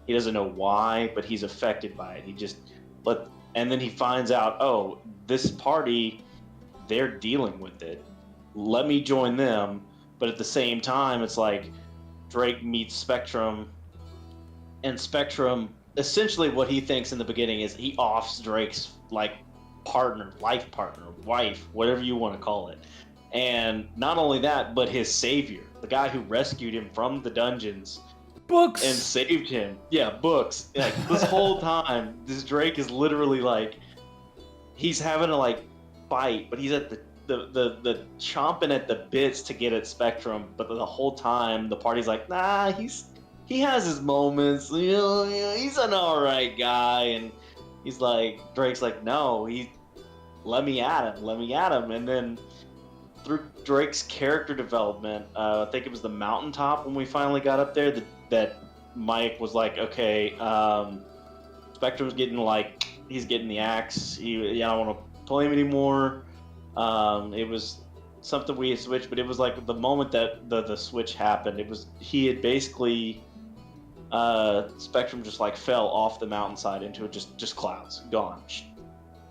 He doesn't know why, but he's affected by it. And then he finds out, oh, this party, they're dealing with it. Let me join them. But at the same time, it's like Drake meets Spectrum, and Spectrum, essentially what he thinks in the beginning is he offs Drake's like partner, life partner, wife, whatever you want to call it. And not only that, but his savior, the guy who rescued him from the dungeons. Books! And saved him. Yeah, Books. Like this whole time, this Drake is literally like, he's having to like fight, but he's at the chomping at the bits to get at Spectrum. But the whole time, the party's like, nah, he has his moments, he's an alright guy, and Drake's like, no, let me at him, and then through Drake's character development, I think it was the mountaintop when we finally got up there that Mike was like, okay, Spectrum's getting he's getting the axe. I don't want to play him anymore. It was something we had switched, but it was like the moment that the switch happened, he had basically Spectrum just like fell off the mountainside into just clouds, gone,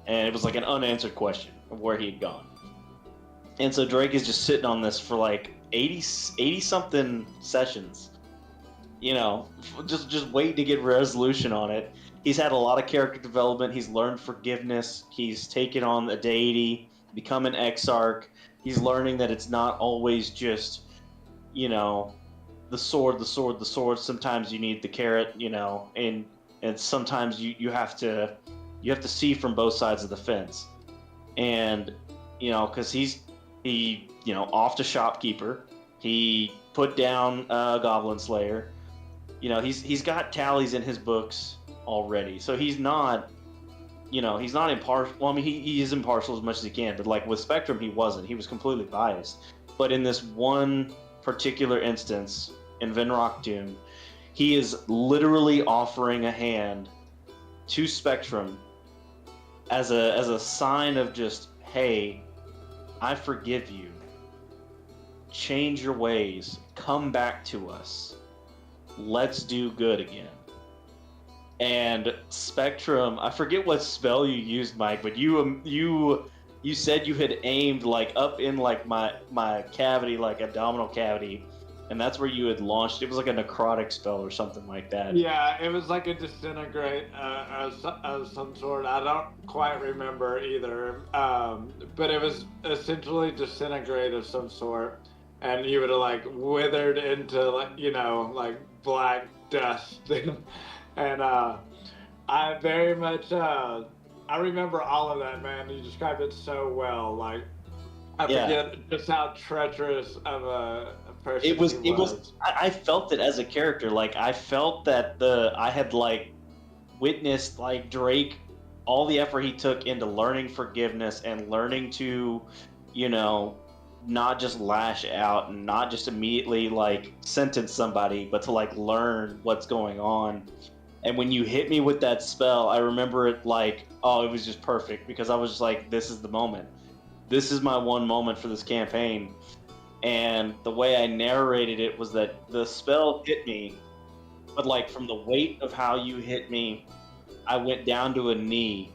and it was like an unanswered question of where he had gone. And so Drake is just sitting on this for like 80 something sessions, just waiting to get resolution on it. He's had a lot of character development. He's learned forgiveness. He's taken on a deity, become an exarch. He's learning that it's not always just, the sword. Sometimes you need the carrot, and sometimes you have to see from both sides of the fence. And, because he off to shopkeeper. He put down Goblin Slayer. He's got tallies in his books already, so he's not impartial. Well, I mean, he is impartial as much as he can, but like with Spectrum, he wasn't. He was completely biased. But in this one particular instance in Venrock Doom, he is literally offering a hand to Spectrum as a sign of just, hey, I forgive you. Change your ways. Come back to us. Let's do good again. And Spectrum, I forget what spell you used, Mike, but you said you had aimed like up in like my cavity, like abdominal cavity, and that's where you had launched. It was like a necrotic spell or something like that. Yeah, it was like a disintegrate of some sort. I don't quite remember either, but it was essentially disintegrate of some sort, and you would have like withered into like black dust, and I very much I remember all of that, man. You described it so well. Like I forget just how treacherous of a person it was. he was. I felt it as a character. Like I felt that I had like witnessed like Drake, all the effort he took into learning forgiveness and learning to, not just lash out and not just immediately like sentence somebody, but to like learn what's going on. And when you hit me with that spell, I remember it like, oh, it was just perfect, because I was just like, this is the moment. This is my one moment for this campaign. And the way I narrated it was that the spell hit me, but like from the weight of how you hit me, I went down to a knee.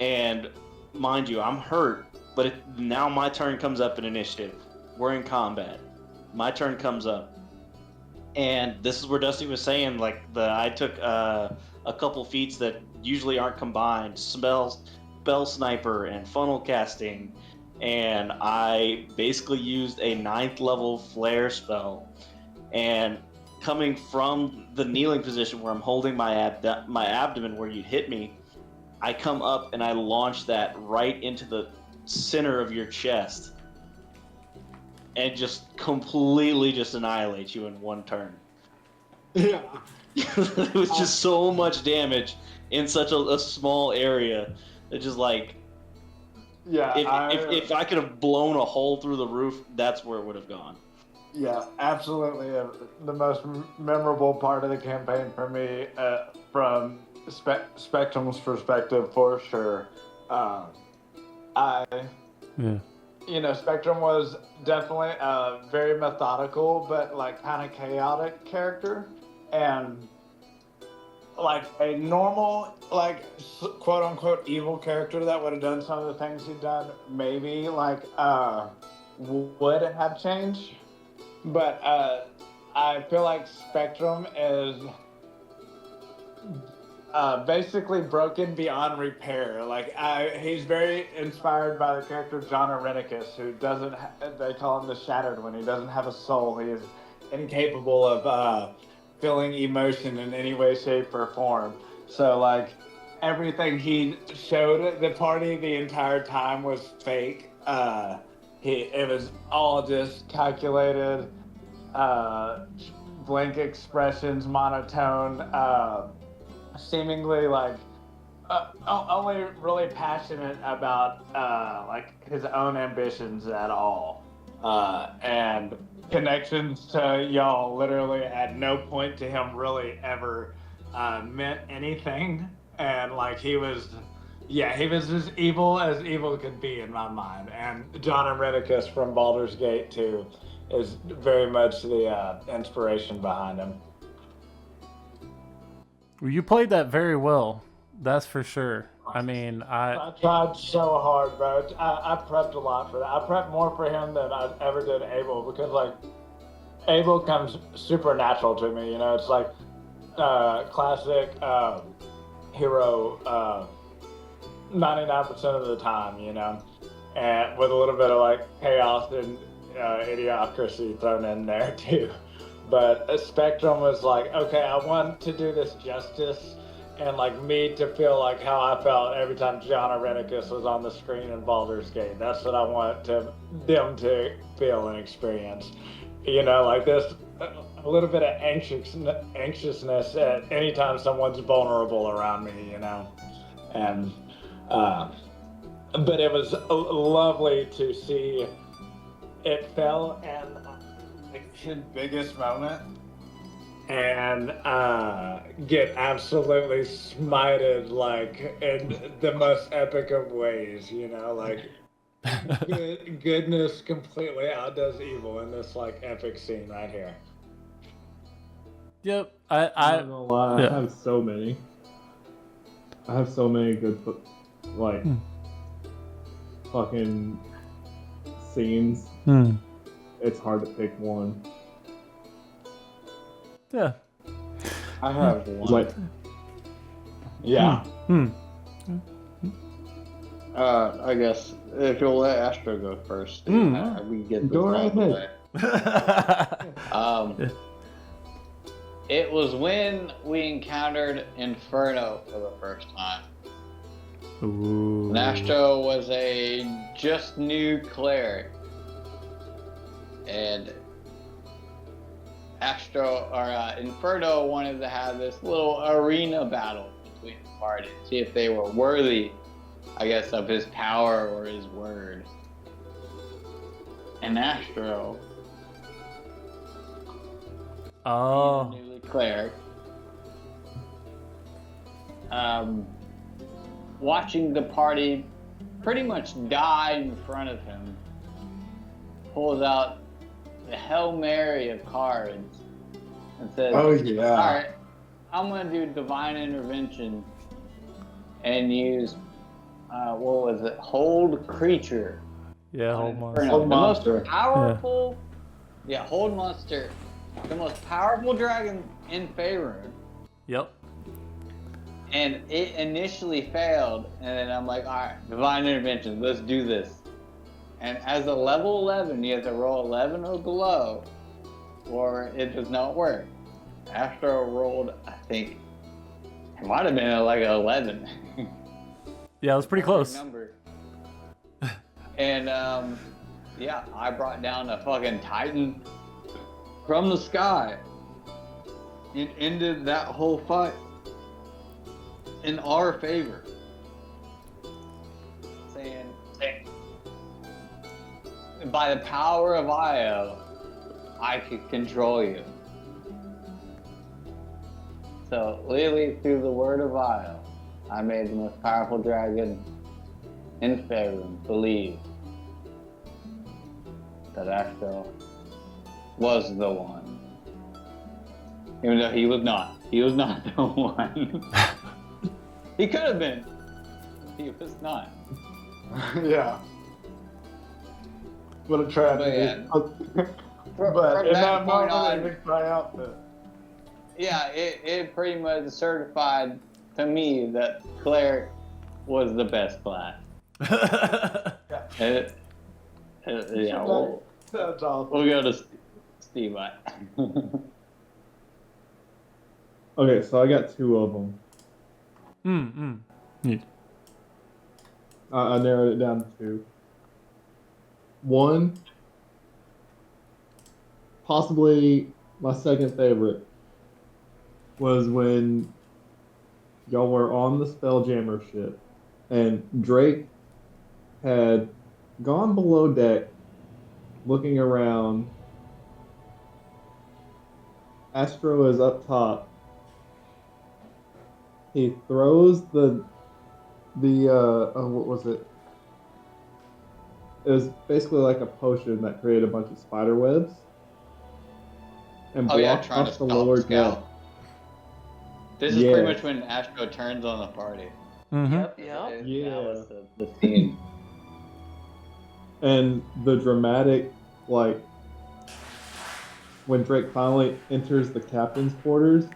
And mind you, I'm hurt, but now my turn comes up in initiative. We're in combat. My turn comes up. And this is where Dusty was saying, like, I took a couple feats that usually aren't combined, spell sniper and funnel casting, and I basically used a 9th level flare spell. And coming from the kneeling position where I'm holding my abdomen where you'd hit me, I come up and I launch that right into the center of your chest. And just completely just annihilate you in one turn. Yeah. It was just so much damage in such a small area. It just like, Yeah. If I could have blown a hole through the roof, that's where it would have gone. Yeah, absolutely. The most memorable part of the campaign for me, from Spectrum's perspective, for sure. Spectrum was definitely a very methodical but like kind of chaotic character, and like a normal like quote unquote evil character that would have done some of the things he'd done maybe like would have changed, but I feel like Spectrum is basically broken beyond repair. Like he's very inspired by the character John Irenicus, who doesn't. They call him the Shattered One. He doesn't have a soul. He is incapable of feeling emotion in any way, shape, or form. So like everything he showed the party the entire time was fake. It was all just calculated, blank expressions, monotone. Seemingly like only really passionate about like his own ambitions at all, and connections to y'all. Literally, at no point to him really ever meant anything, and like he was. Yeah, he was as evil could be in my mind. And John Irenicus from Baldur's Gate 2 is very much the inspiration behind him. Well, you played that very well. That's for sure. I mean, I tried so hard, bro. I prepped a lot for that. I prepped more for him than I ever did Abel because, like, Abel comes supernatural to me. You know, it's like classic hero 99% of the time, you know, and with a little bit of like chaos and idiocracy thrown in there too. But Spectrum was like, okay, I want to do this justice and like me to feel like how I felt every time John Irenicus was on the screen in Baldur's Gate. That's what I want them to feel and experience. You know, like this a little bit of anxiousness at any time someone's vulnerable around me, you know, and. But it was lovely to see it fell in like his biggest moment and get absolutely smited like in the most epic of ways, you know, like goodness completely outdoes evil in this like epic scene right here. Yep. I'm not gonna lie, yeah. I have so many. I have so many good, like, fucking scenes. It's hard to pick one. Yeah. I have one. Like, Yeah. I guess if you'll let Astro go first, we can get this Go out right of the ahead. way. It was when we encountered Inferno for the first time. Ooh. Astro was a just new cleric, and Inferno wanted to have this little arena battle between the parties, see if they were worthy, I guess, of his power or his word. And Astro, Oh. newly cleric, watching the party pretty much die in front of him, pulls out the Hail Mary of cards and says, Oh, yeah. Alright, I'm going to do Divine Intervention and use, what was it, Hold Creature. Yeah, hold monster. The most powerful, Hold Monster, the most powerful dragon in Faerûn. Yep. And it initially failed, and then I'm like, alright, Divine Intervention, let's do this. And as a level 11, you have to roll 11 or below, or it does not work. After I rolled, I think, it might have been like an 11. Yeah, it was pretty close. Number. And, I brought down a fucking Titan from the sky. It ended that whole fight in our favor. Saying, by the power of Io, I could control you. So, literally through the word of Io, I made the most powerful dragon in Faerûn believe that Astro was the one. Even though he was not. He was not the one. He could have been. He was not. Yeah. What a tragedy. From in that that point moment, on, it would cry out that. yeah, it pretty much certified to me that cleric was the best class. That's awesome. We'll go to Steve. Okay, so I got two of them. Yeah. I narrowed it down to two. One, possibly my second favorite, was when y'all were on the Spelljammer ship, and Drake had gone below deck, looking around. Astro is up top. He throws the what was it? It was basically like a potion that created a bunch of spider webs and Oh yeah, blocked trying to off the stop lower deck. Scout. This is Yeah. pretty much when Astro turns on the party. Mm-hmm. Yep. That Yeah. was the scene. And the dramatic, like, when Drake finally enters the captain's quarters,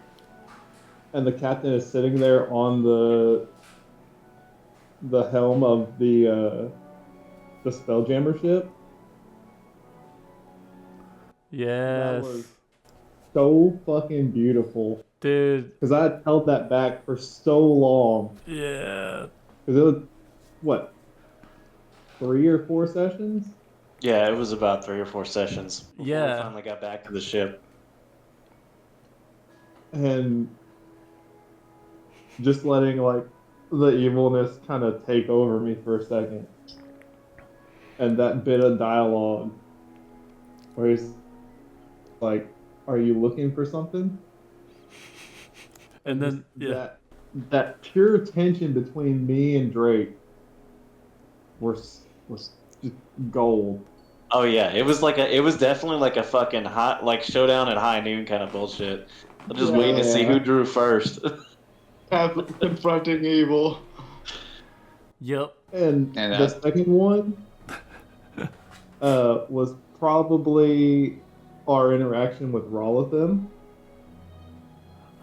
and the captain is sitting there on the helm of the Spelljammer ship. That Yes. was so fucking beautiful, Dude. because I had held that back for so long. Yeah. Because it was what, 3 or 4 sessions? Yeah, it was about 3 or 4 sessions before we Yeah. finally got back to the ship. And just letting like the evilness kind of take over me for a second. And that bit of dialogue where he's like, "Are you looking for something?" And then that pure tension between me and Drake was just gold. Oh yeah, it was definitely like a fucking hot like showdown at high noon kind of bullshit. I'm just waiting to see who drew first. Confronting evil. Yep. And And the second one was probably our interaction with Rolithim.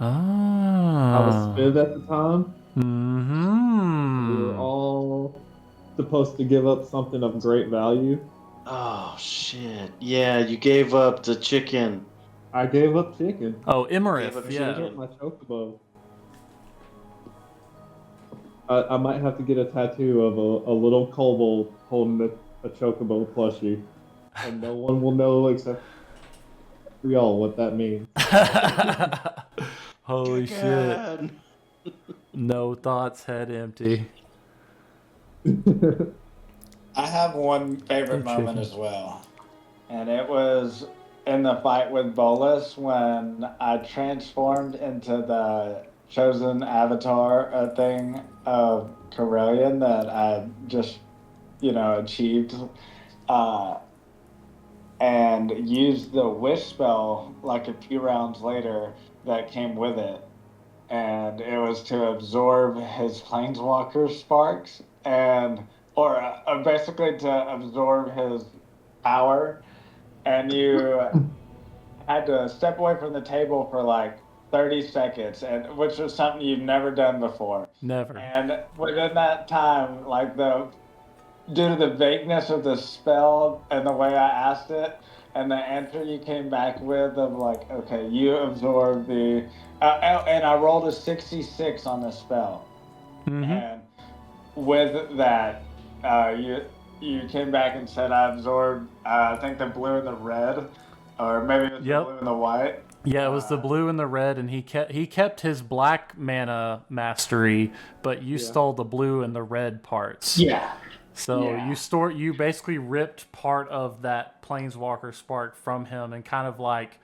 I was Ah. Spiv at the time. Mm-hmm. We were all supposed to give up something of great value. Oh shit! Yeah, you gave up the chicken. I gave up chicken. Oh, Gave Imarith, up yeah. chicken. My chocobo. I might have to get a tattoo of a little kobold holding a chocobo plushie, and no one will know except for y'all what that means. Holy shit. No thoughts, head empty. I have one favorite The moment chicken. as well. And it was in the fight with Bolus when I transformed into the chosen avatar thing of Corellian that I just, achieved. And used the wish spell like a few rounds later that came with it. And it was to absorb his planeswalker sparks or basically to absorb his power. And you had to step away from the table for like 30 seconds, and which was something you've never done before. Never. And within that time, like due to the vagueness of the spell and the way I asked it, and the answer you came back with of like, okay, you absorb the, and I rolled a 66 on the spell, Mm-hmm. and with that, you came back and said I absorbed, I think the blue and the red, or maybe it was Yep. the blue and the white. Yeah, it was the blue and the red, and he kept his black mana mastery, but you stole the blue and the red parts. Yeah. So Yeah. you basically ripped part of that Planeswalker spark from him and kind of like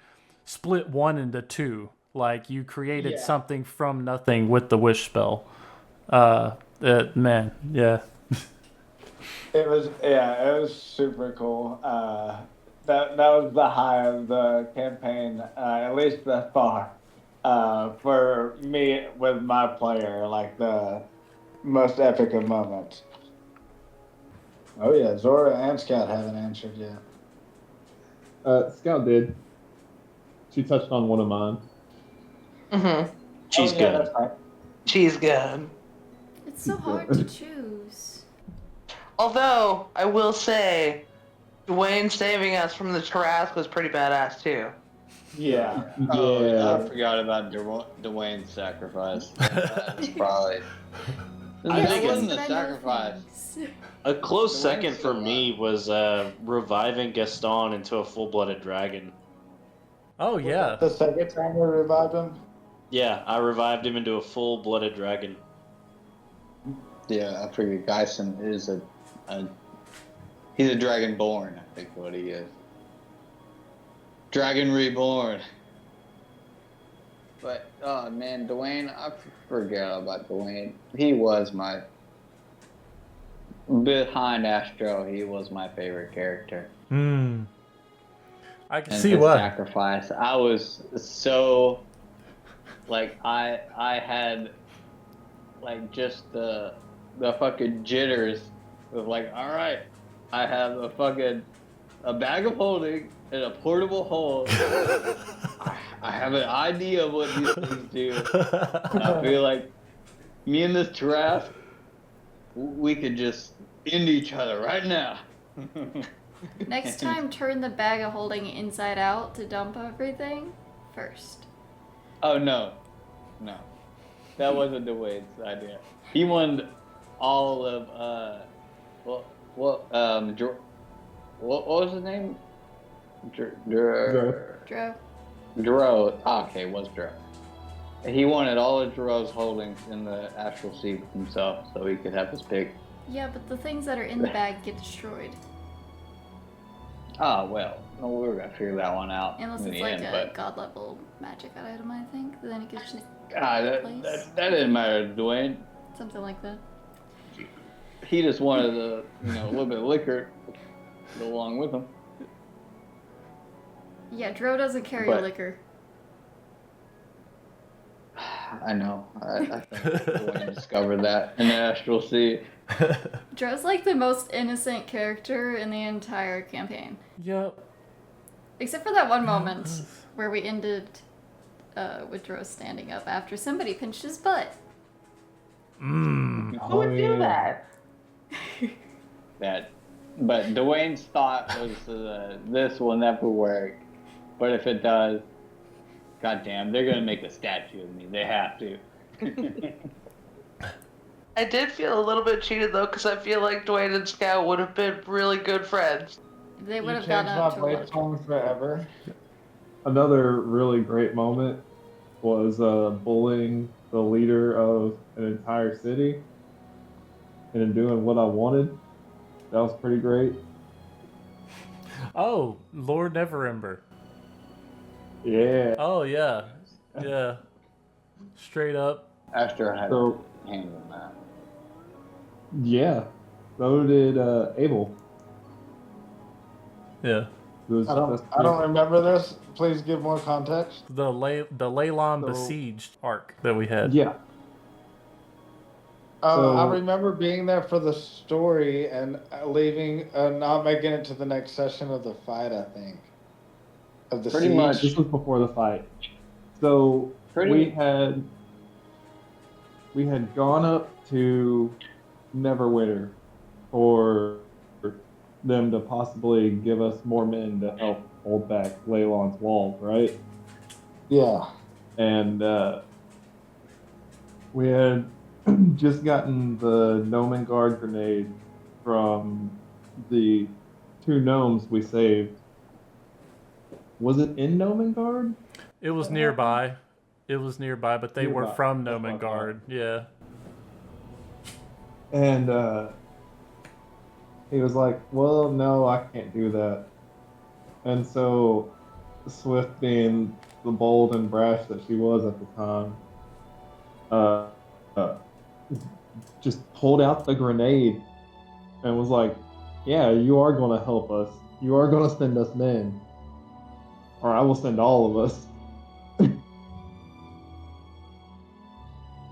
split one into two. Like you created something from nothing with the wish spell. Man, yeah. It was super cool. That was the high of the campaign, at least thus far. For me with my player, like the most epic of moments. Oh yeah, Zora and Scout haven't answered yet. Scout did. She touched on one of mine. Mm-hmm. She's good. That's right. She's good. It's so hard to choose. Although, I will say, Dwayne saving us from the Tarrasque was pretty badass too. Yeah. Oh, Yeah. I forgot about Dwayne's sacrifice. That was probably. I That think wasn't But a I know sacrifice. things. A close The second wind's for still me was reviving Gaston into a full-blooded dragon. Oh yeah. The second time we revived him. Yeah, I revived him into a full-blooded dragon. Yeah, I figured Geisen is he's a dragonborn, I think what he is. Dragon reborn. But oh man, Dwayne, I forget about Dwayne. He was my behind Astro. He was my favorite character. I can And see his why. sacrifice. I was so like I had like just the fucking jitters of like, all right, I have a bag of holding and a portable hold. I have an idea of what these things do. And I feel like me and this giraffe, we could just end each other right now. Next time, turn the bag of holding inside out to dump everything first. Oh no, that wasn't Dwayne's idea. He wanted all of what was his name? Dro. Dro. Okay, it was Dro. He wanted all of Dro's holdings in the astral sea himself, so he could have his pick. Yeah, but the things that are in the bag get destroyed. Ah, well, no, we were gonna figure that one out Unless in it's the like end, a but god level magic item, I think. Then it gets just that didn't matter to Dwayne. something like that. He just wanted a little bit of liquor to go along with him. Yeah, Dro doesn't carry But- liquor. I know. I think Dwayne discovered that in the astral sea. Dro's like the most innocent character in the entire campaign. Yep. Except for that one moment where we ended with Dro standing up after somebody pinched his butt. Who would do that? But Dwayne's thought was this will never work. But if it does, goddamn, they're gonna make a statue of me. They have to. I did feel a little bit cheated though, because I feel like Dwayne and Scout would have been really good friends. They would have changed gotten my up to a lot blade of trouble. song forever. Another really great moment was bullying the leader of an entire city and doing what I wanted. That was pretty great. Oh, Lord Neverember. Yeah. Oh yeah, yeah. Straight up. Astro had So a hand on that. yeah, so did Abel. Yeah. It was I don't remember this. Please give more context. The Leyland So- besieged arc that we had. Yeah. Oh, I So- remember being there for the story and leaving, not making it to the next session of the fight. I think of the Pretty siege. much. This was before the fight. So we had gone up to Neverwinter for them to possibly give us more men to help hold back Leyland's walls, right? Yeah. And we had just gotten the Gnomon Guard grenade from the 2 gnomes we saved. Was it in Gnomon Guard? It was nearby. It was nearby, but they were Nearby. from That's what I Nomengard. Yeah. And he was like, well, no, I can't do that. And so Swift, being the bold and brash that she was at the time, just pulled out the grenade and was like, yeah, you are going to help us. You are going to send us men. Or I will send all of us.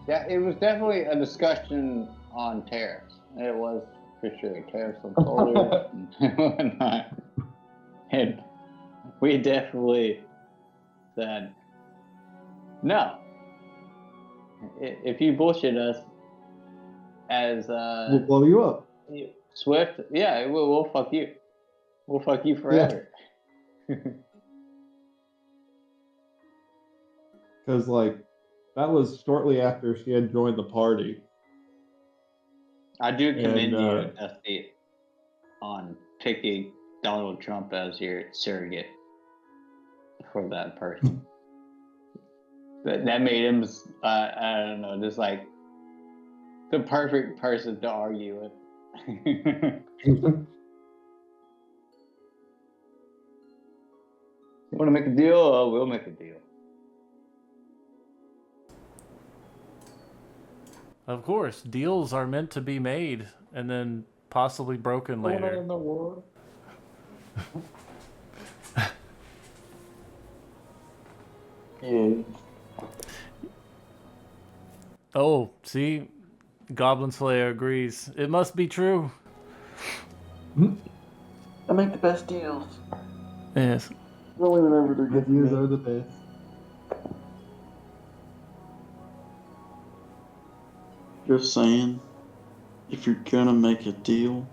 Yeah, it was definitely a discussion on tariffs. It was for sure tariffs on soldiers and whatnot. And we definitely said, no. If you bullshit us as We'll blow you up. Swift, yeah, we'll fuck you. We'll fuck you forever. Because, like, that was shortly after she had joined the party. I do commend And, you, Dusty, on picking Donald Trump as your surrogate for that person. That made him, I don't know, just like the perfect person to argue with. You want to make a deal? Oh, we'll make a deal. Of course, deals are meant to be made and then possibly broken later. In the war. Yeah. Oh, see? Goblin Slayer agrees. It must be true. I make the best deals. Yes. Only whenever they're good for Reviews me. are the best. Just saying, if you're gonna make a deal,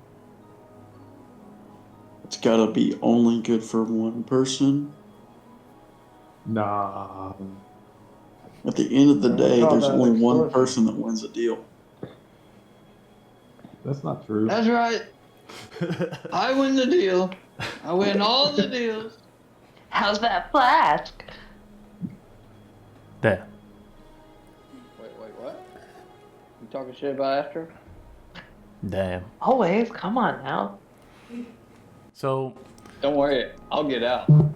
it's gotta be only good for one person. Nah. At the end of the We day, call there's that only one extortion. person that wins a deal. That's not true. That's right. I win the deal. I win all the deals. How's that flask? There. Wait, what? You talking shit about Astro? Damn. Always, come on now. So, Don't worry, I'll get out. oh,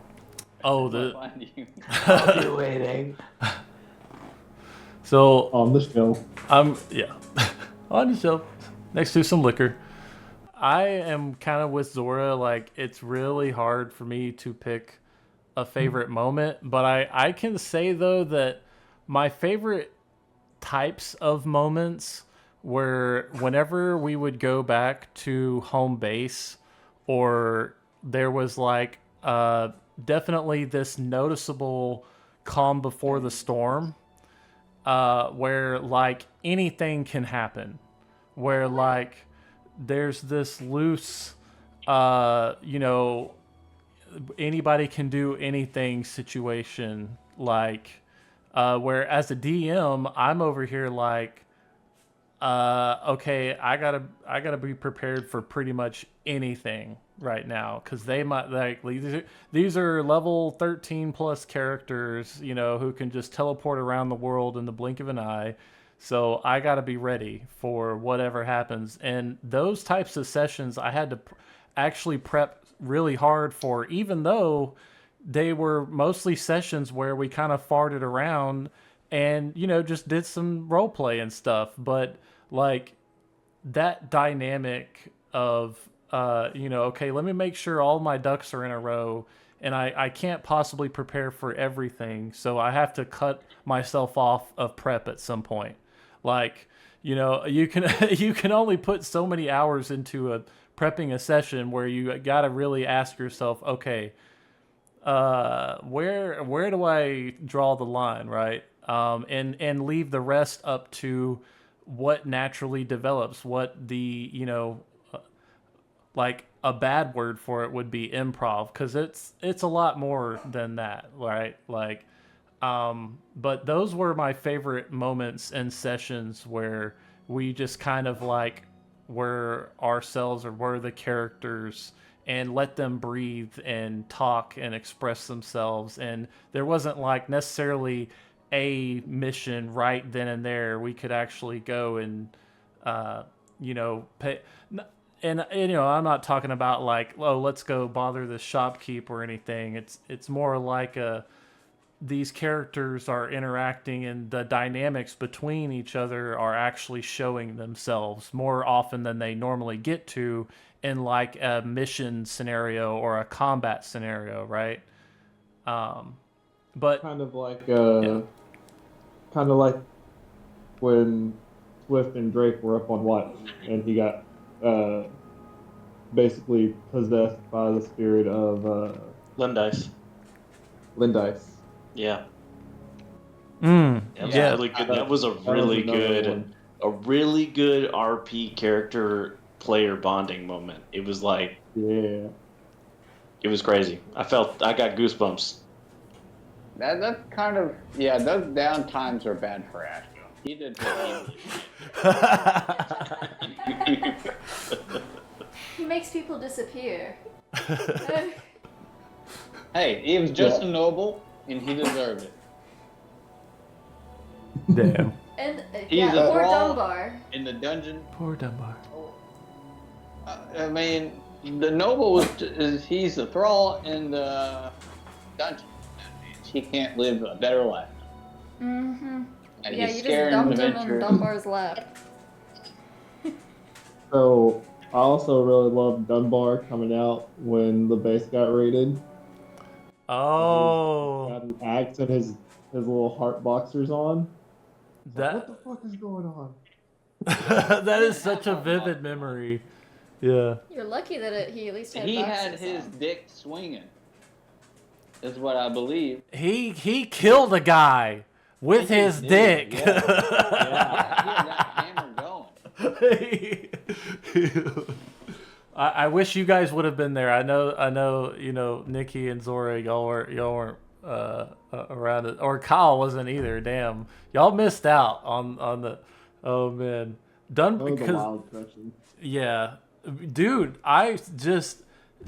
I'll the. find you. I'll be waiting. So, On the show. yeah. On the shelf, next to some liquor. I am kind of with Zora. Like, it's really hard for me to pick a favorite moment, but I can say though that my favorite types of moments were whenever we would go back to home base, or there was like definitely this noticeable calm before the storm, where like anything can happen, where like there's this loose, anybody can do anything situation, like where as a DM I'm over here like okay, I gotta be prepared for pretty much anything right now, because they might like these are level 13 plus characters, who can just teleport around the world in the blink of an eye. So I gotta be ready for whatever happens. And those types of sessions I had to actually prep really hard for, even though they were mostly sessions where we kind of farted around and just did some role play and stuff. But like that dynamic of okay, let me make sure all my ducks are in a row, and I can't possibly prepare for everything, so I have to cut myself off of prep at some point. Like, you can you can only put so many hours into prepping a session where you got to really ask yourself, okay, where do I draw the line, right? And leave the rest up to what naturally develops, what the like a bad word for it would be improv, because it's a lot more than that, right? Like, but those were my favorite moments and sessions where we just kind of like were ourselves, or were the characters, and let them breathe and talk and express themselves. And there wasn't like necessarily a mission right then and there. We could actually go and pay. And I'm not talking about like, oh, let's go bother the shopkeep or anything. It's more like these characters are interacting, and the dynamics between each other are actually showing themselves more often than they normally get to in like a mission scenario or a combat scenario, right? But Kind of like when Swift and Drake were up on watch, and he got basically possessed by the spirit of Lindice. Lindice. Yeah. yeah, Really good. That was a really good RP character player bonding moment. It was like, Yeah. it was crazy. I got goosebumps. That's kind of, those down times are bad for Astro. He did what he did. He makes people disappear. Hey, he was just a noble, and he deserved it. 'Cause, Hey, yeah, he was just a noble, and he deserved it. 'cause, Hey, he was just a noble, and he deserved it. 'cause Damn. And He's yeah, a poor thrall Dunbar. in the dungeon. Poor Dunbar. I mean, the noble he's a thrall in the dungeon. That means he can't live a better life. Mm-hmm. And Yeah, he's you just scared dumped to him in venture. Dunbar's lap. So I also really loved Dunbar coming out when the base got raided. He's Oh, got an axe and his little heart boxers on. It's like, that what the fuck is going on? that is such a vivid memory. Yeah. You're lucky that he at least had He had boxers his on. dick swinging. Is what I believe. He killed a guy with He his did, dick. yeah. Yeah, he had that hammer going. I wish you guys would have been there. I know. You know, Nikki and Zora, y'all weren't around it, or Kyle wasn't either. Damn, y'all missed out on the. Oh man, done That was a because wild question. yeah, dude. I just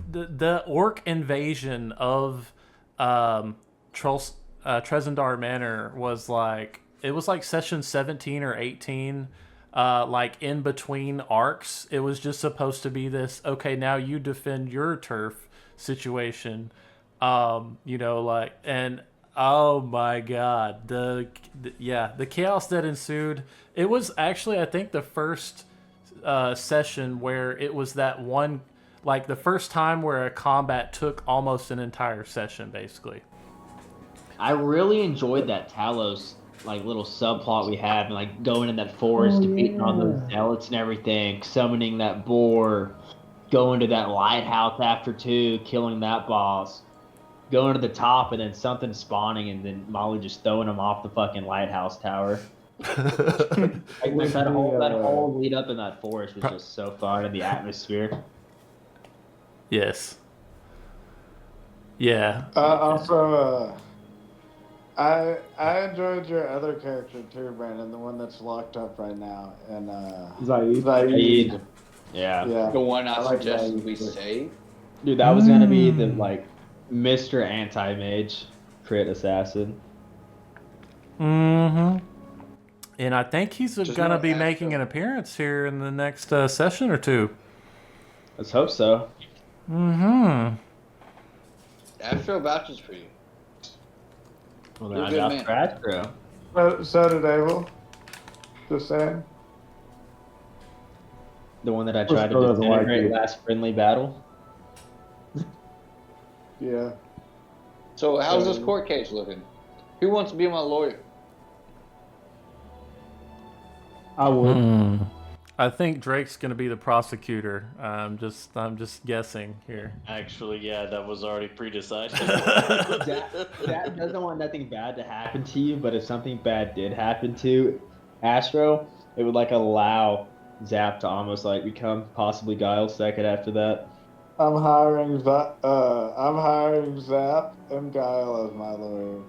the orc invasion of Trezendar Manor was like it was like session 17 or 18. Like in between arcs, it was just supposed to be this. Okay, now you defend your turf situation. You know, like and oh my god, the chaos that ensued. It was actually I think the first session where it was that one, like the first time where a combat took almost an entire session, basically. I really enjoyed that Talos like little subplot we have, and like going in that forest, defeating all those zealots and everything, summoning that boar, going to that lighthouse after 2, killing that boss, going to the top, and then something spawning, and then Molly just throwing him off the fucking lighthouse tower. Like that whole lead up in that forest was just so fun, and the atmosphere. Yes. Yeah. Also, I enjoyed your other character too, Brandon, the one that's locked up right now, and Zaid. Zaid. Yeah. Yeah. The one I like suggested that. we save. Dude, that was gonna be the like Mr. Anti-Mage crit assassin. Mm-hmm. And I think he's Just gonna no be Astro. making an appearance here in the next session or 2. Let's hope so. Mm-hmm. Astro vouches for you. Well, then You're I a good got man. for Astro. So did Abel. Just saying. The one that I Astro tried to doesn't like disintegrate you. last friendly battle. Yeah. So how's this court case looking? Who wants to be my lawyer? I would. I think Drake's gonna be the prosecutor. I'm just guessing here. Actually, yeah, that was already pre-decided. That doesn't want nothing bad to happen to you, but if something bad did happen to Astro, it would like allow Zap to almost like become possibly Guile's second after that. I'm hiring Zap and Guile as my lawyers.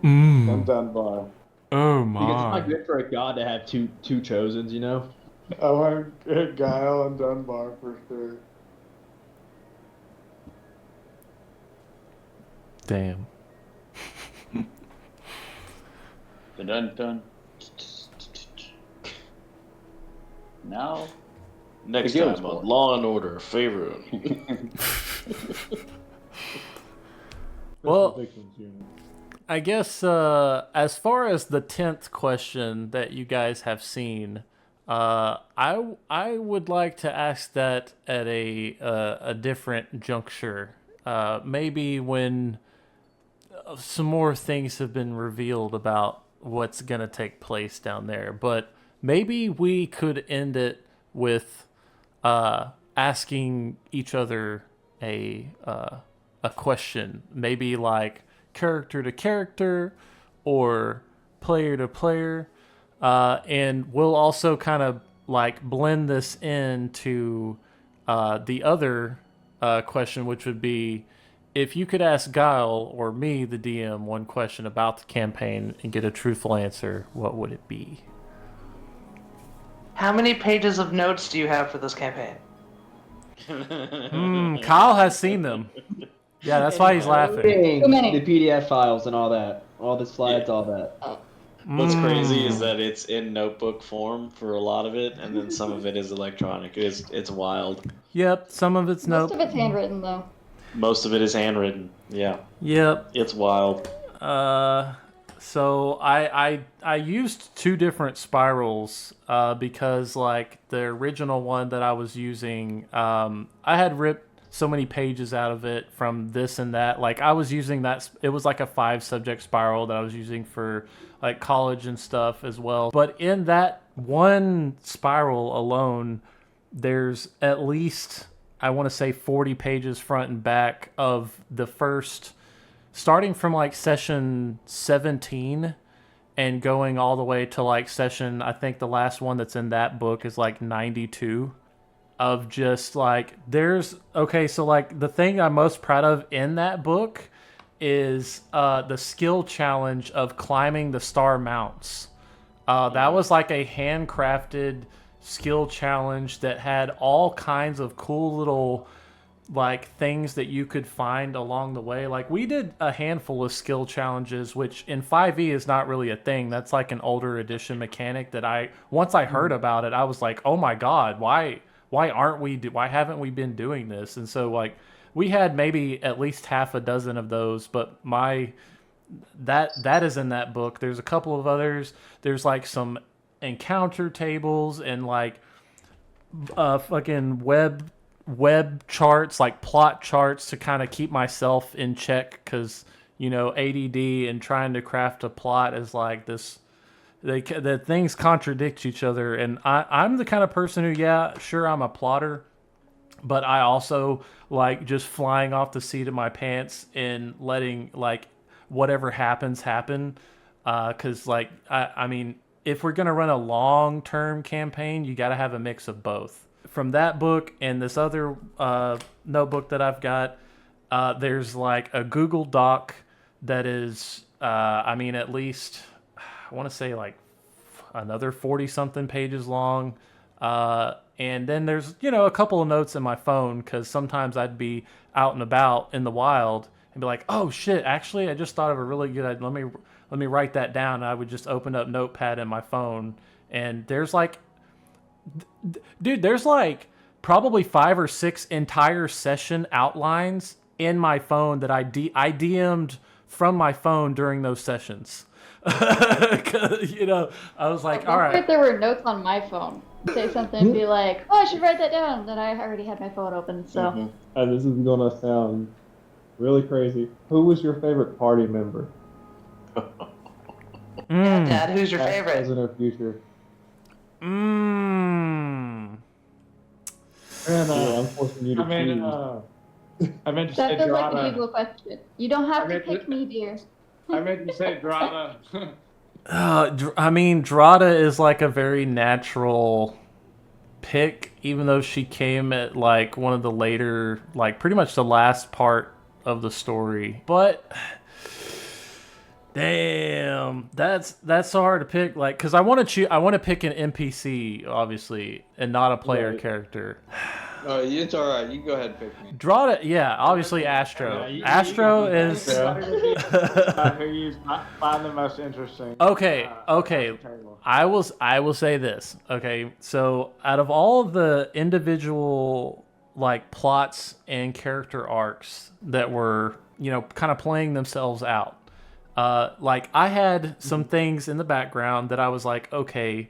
And Dunbar. Oh Because it's not my. good for a god to have two chosens, you know? I want Guile and Dunbar for sure. Damn. Dun dun. Now, Next The time Guild's on Court. Law and Order, Faerûn. Well, Victims unit. I guess as far as the 10th question that you guys have seen, I would like to ask that at a different juncture. Maybe when some more things have been revealed about what's gonna take place down there. But maybe we could end it with asking each other a question, maybe like character to character or player to player, and we'll also kind of like blend this into the other question, which would be if you could ask Guile or me, the DM, one question about the campaign and get a truthful answer, what would it be? How many pages of notes do you have for this campaign? Kyle has seen them. Yeah, that's why he's laughing. Too many. The PDF files and all that, all the slides, all that. What's crazy is that it's in notebook form for a lot of it, and then some of it is electronic. It's wild. Yep, some of it's Most of it's handwritten though. Most of it is handwritten. Yeah, Yep. it's wild. So I used two different spirals because like the original one that I was using, I had ripped so many pages out of it from this and that. Like I was using that. It was like a 5-subject spiral that I was using for like college and stuff as well. But in that one spiral alone, there's at least, I want to say 40 pages front and back of the first, starting from like session 17 and going all the way to like session, I think the last one that's in that book is like 92, of just like, so like the thing I'm most proud of in that book is the skill challenge of climbing the star mounts. That was like a handcrafted skill challenge that had all kinds of cool little like things that you could find along the way. Like we did a handful of skill challenges, which in 5e is not really a thing. That's like an older edition mechanic that once I heard about it, I was like, oh my God, why haven't we been doing this? And so like we had maybe at least half a dozen of those, but that is in that book. There's a couple of others. There's like some encounter tables and like fucking web charts, like plot charts to kind of keep myself in check, because ADD and trying to craft a plot is like this. The things contradict each other, and I'm the kind of person who, yeah, sure, I'm a plotter, but I also like just flying off the seat of my pants and letting like whatever happens happen, because like I mean, if we're gonna run a long-term campaign, you got to have a mix of both. From that book and this other notebook that I've got, there's like a Google Doc that is, I mean, at least I want to say like another 40-something pages long. And then there's, a couple of notes in my phone, because sometimes I'd be out and about in the wild and be like, oh shit, actually, I just thought of a really good idea. Let me write that down. And I would just open up Notepad in my phone, and there's like, dude, there's like probably 5 or 6 entire session outlines in my phone that I DM'd from my phone during those sessions. I was like, all right. There were notes on my phone. Say something and be like, oh, I should write that down. Then I already had my phone open, so. Mm-hmm. And this is gonna sound really crazy. Who was your favorite party member? Yeah, Dad, who's your favorite? Present or future? And, I'm forcing you to choose. I meant to That say feels like an Drana. evil question. You don't have to pick me, dear. I meant to say Drana. I mean, Drada is like a very natural pick, even though she came at like one of the later, like pretty much the last part of the story. But damn, that's so hard to pick. Like, because I want to pick an NPC, obviously, and not a player character. Oh, it's all right. You can go ahead and pick me. Drada, yeah, obviously Astro. Astro is. Who you find the most interesting. Okay. I will say this. Okay, so out of all of the individual like plots and character arcs that were, kind of playing themselves out, like I had some things in the background that I was like, okay,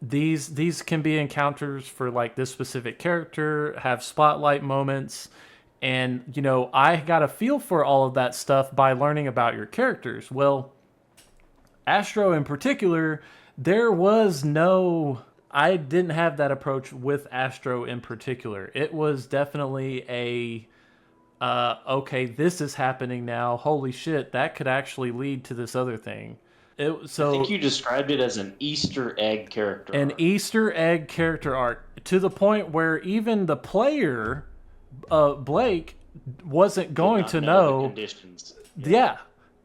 these can be encounters for like this specific character, have spotlight moments, and I got a feel for all of that stuff by learning about your characters. Well, Astro in particular, I didn't have that approach with Astro in particular. It was definitely okay, this is happening now. Holy shit, that could actually lead to this other thing. I think you described it as an Easter egg character arc. Easter egg character arc, to the point where even the player, Blake, wasn't going to know the conditions. Yeah.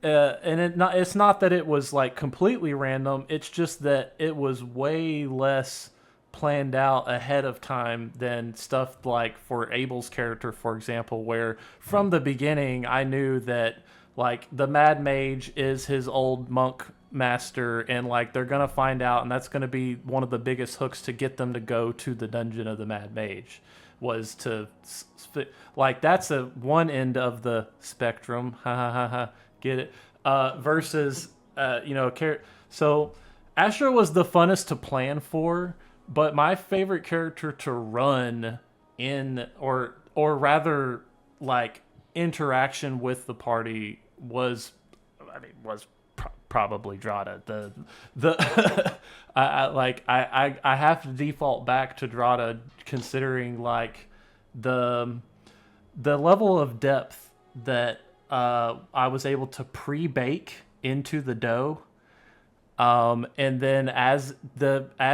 And it's not that it was like completely random. It's just that it was way less planned out ahead of time than stuff like for Abel's character, for example, where from the beginning I knew that like the Mad Mage is his old monk master, and like they're gonna find out, and that's gonna be one of the biggest hooks to get them to go to the dungeon of the Mad Mage, was to like that's a one end of the spectrum, ha ha ha ha, get it, versus so Astra was the funnest to plan for, but my favorite character to run in, or rather like interaction with the party was probably Drada. I have to default back to Drada, considering like the level of depth that I was able to pre-bake into the dough. And then as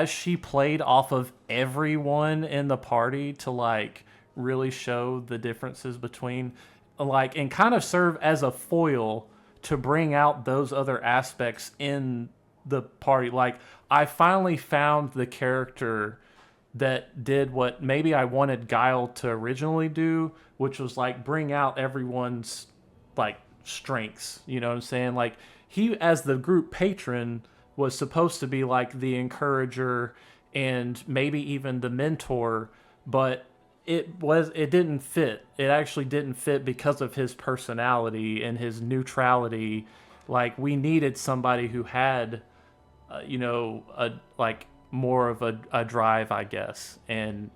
she played off of everyone in the party to like really show the differences between like, and kind of serve as a foil to bring out those other aspects in the party. Like I finally found the character that did what maybe I wanted Guile to originally do, which was like bring out everyone's like strengths. You know what I'm saying? Like he, as the group patron, was supposed to be like the encourager and maybe even the mentor, but it didn't fit. It actually didn't fit because of his personality and his neutrality. Like we needed somebody who had, like more of a drive, I guess. And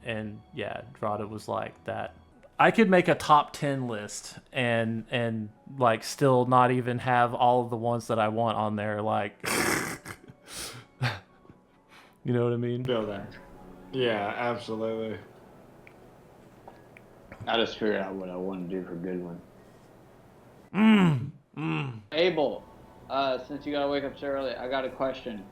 yeah, Drada was like that. I could make a top 10 list and like still not even have all of the ones that I want on there. Like, you know what I mean? Feel that. Yeah, absolutely. I just figured out what I want to do for a good one. Abel, since you gotta wake up so early, I got a question.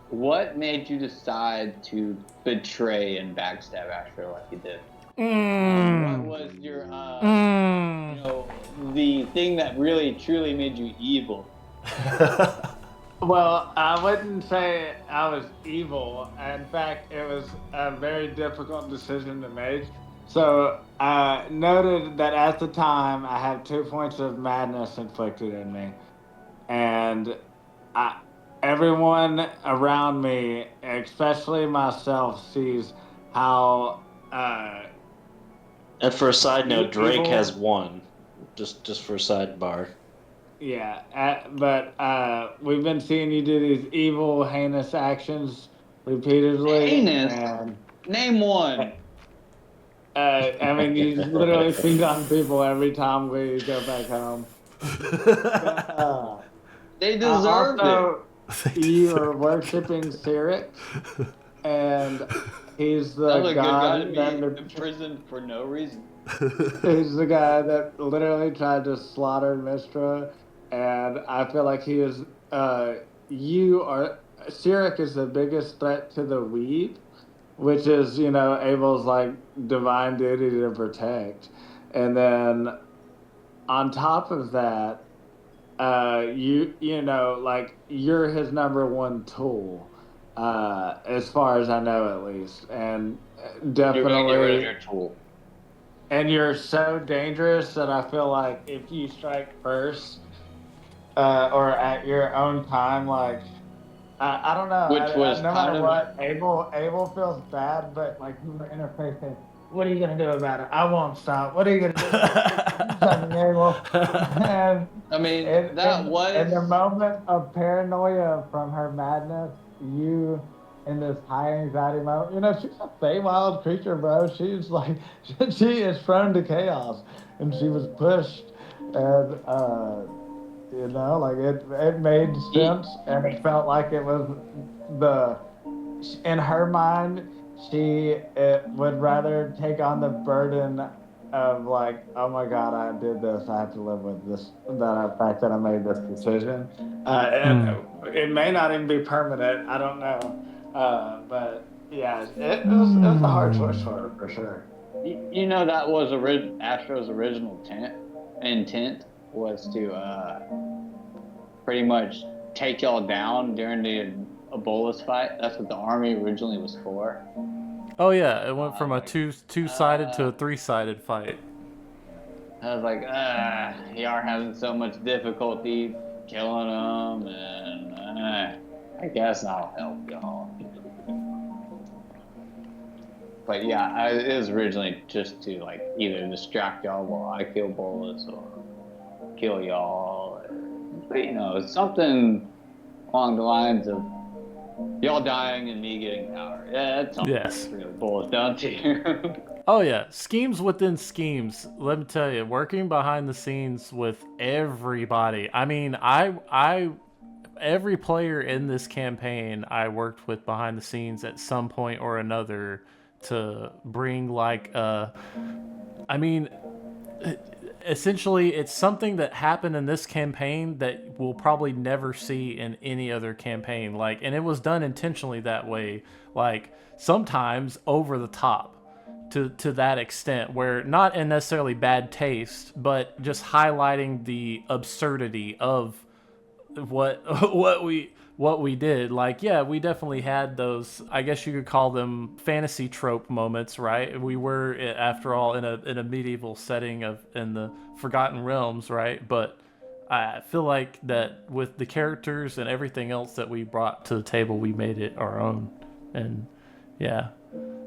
What made you decide to betray and backstab Asher like you did? What was your, the thing that really truly made you evil? Well, I wouldn't say I was evil. In fact, it was a very difficult decision to make. So I noted that at the time I had 2 points of madness inflicted in me. And everyone around me, especially myself, sees how... and for a side note, Drake evil. has 1. Just for a sidebar. Yeah, but we've been seeing you do these evil, heinous actions repeatedly. Heinous? And, Name one. I mean, you literally feed on people every time we go back home. But, they deserved it. You are worshiping Syric, and he's the that was a good guy god to be imprisoned for no reason. He's the guy that literally tried to slaughter Mistra, and I feel like he is. Syric is the biggest threat to the weed, which is Abel's like divine duty to protect, and then on top of that, you're his number one tool, as far as I know at least, and definitely. You're gonna get rid of your tool. And you're so dangerous that I feel like if you strike first, or at your own time, like I don't know. Which was no kind matter of what, Abel feels bad, but like you were interfacing. What are you gonna do about it? I won't stop. What are you gonna do? Something, Abel. And I mean, in the moment of paranoia from her madness, you. In this high anxiety moment, she's a Feywild creature, bro. She's like, she is prone to chaos, and she was pushed, and it made sense, and it felt like it was in her mind, she would rather take on the burden of like, oh my God, I did this. I have to live with this. The fact that I made this decision, and it may not even be permanent. I don't know. But yeah, it was a hard choice for her, for sure. That was Astro's original intent was to pretty much take y'all down during the a bolus fight? That's what the army originally was for. Oh yeah, it went from a two-sided to a three-sided fight. I was like, you are having so much difficulty killing them, and I guess I'll help y'all. But yeah, it was originally just to like either distract y'all while I kill bullets or kill y'all. But, you know, it's something along the lines of y'all dying and me getting power. Yeah, that's something Yes. really boils down to. Oh yeah, schemes within schemes. Let me tell you, working behind the scenes with everybody. I mean, every player in this campaign I worked with behind the scenes at some point or another to bring like I mean, essentially it's something that happened in this campaign that we'll probably never see in any other campaign. Like, and it was done intentionally that way, like sometimes over the top to that extent, where not in necessarily bad taste, but just highlighting the absurdity of what what we did. Like, yeah, we definitely had those, I guess you could call them fantasy trope moments, right? We were, after all, in a medieval setting of in the Forgotten Realms, right? But I feel like that with the characters and everything else that we brought to the table, we made it our own. And yeah,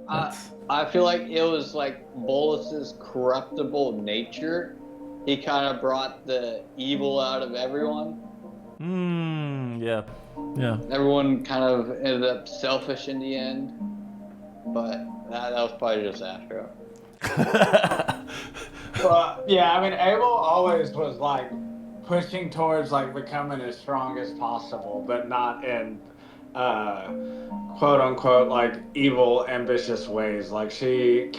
I feel like it was like Bolus's corruptible nature. He kind of brought the evil out of everyone. Yeah. Yeah. Everyone kind of ended up selfish in the end, but that was probably just Astro. Well, yeah, I mean, Abel always was like pushing towards like becoming as strong as possible, but not in quote unquote like evil, ambitious ways. Like she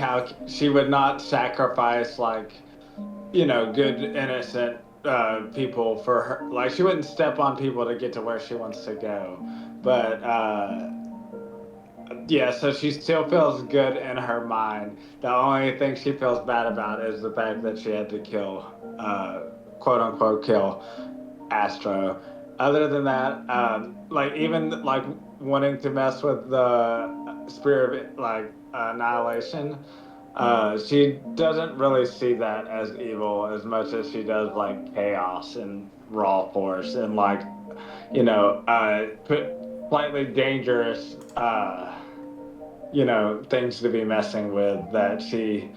would not sacrifice like, you know, good, innocent people for her. Like she wouldn't step on people to get to where she wants to go. But yeah, so she still feels good in her mind. The only thing she feels bad about is the fact that she had to kill, quote unquote, kill Astro. Other than that, like even like wanting to mess with the spirit of like annihilation, she doesn't really see that as evil as much as she does like chaos and raw force and like, you know, slightly dangerous, you know, things to be messing with that she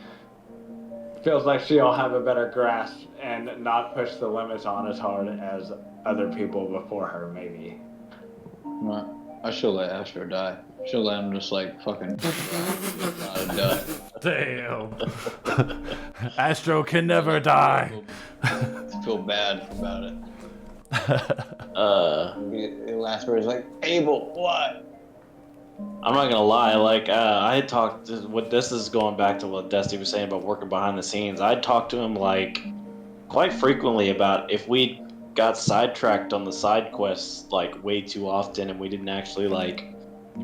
feels like she'll have a better grasp and not push the limits on as hard as other people before her, maybe. I should let Astro die. Should let him just like fucking out of dust. Damn. Astro can never die. I feel bad about it. The last word is like, Abel, what? I'm not gonna lie, like I had talked. What this is going back to what Dusty was saying about working behind the scenes. I'd talk to him like quite frequently about if we got sidetracked on the side quests like way too often, and we didn't actually like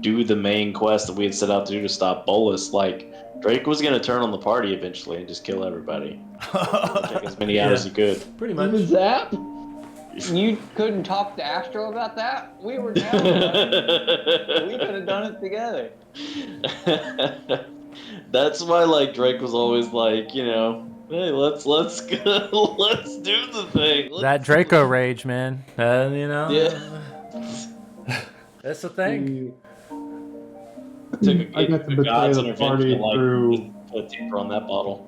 do the main quest that we had set out to do to stop Bolus. Like Drake was gonna turn on the party eventually and just kill everybody, take as many out as he could. Pretty much. Even Zap? You couldn't talk to Astro about that? We were down. We could have done it together. That's why, like, Drake was always like, you know, hey, let's go, let's do the thing. That Draco rage, man. You know. Yeah. That's the thing. I got to betray the party through. Put deeper on that bottle.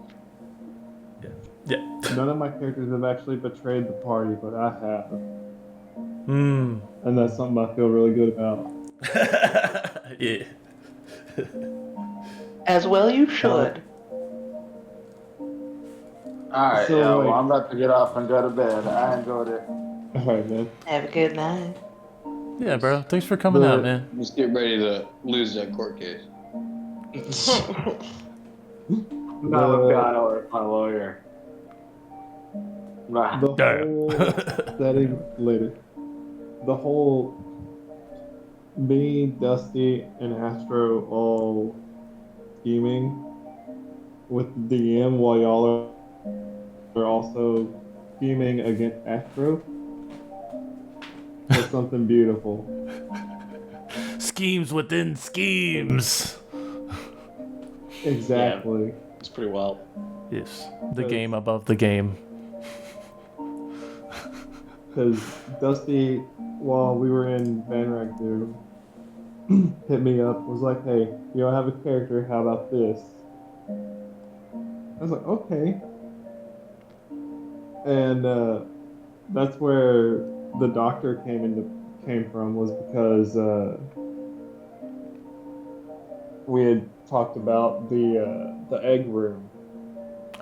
Yeah. None of my characters have actually betrayed the party, but I have. And that's something I feel really good about. Yeah. As well you should. Alright, So, yeah, like- well, I'm about to get off and go to bed. I enjoyed it. Alright, man. Have a good night. Yeah, bro. Thanks for coming out, man. Just get ready to lose that court case. No, God, or my lawyer. Nah. The whole setting later. The whole me, Dusty, and Astro all scheming with the DM while y'all are also scheming against Astro. That's something beautiful. schemes within schemes. Exactly. It's pretty wild. Yes, the game above the game. Because Dusty, while we were in Van Ragdu, hit me up, was like, hey, you don't have a character, how about this? I was like, okay. And that's where the doctor came from, was because we had talked about the egg room.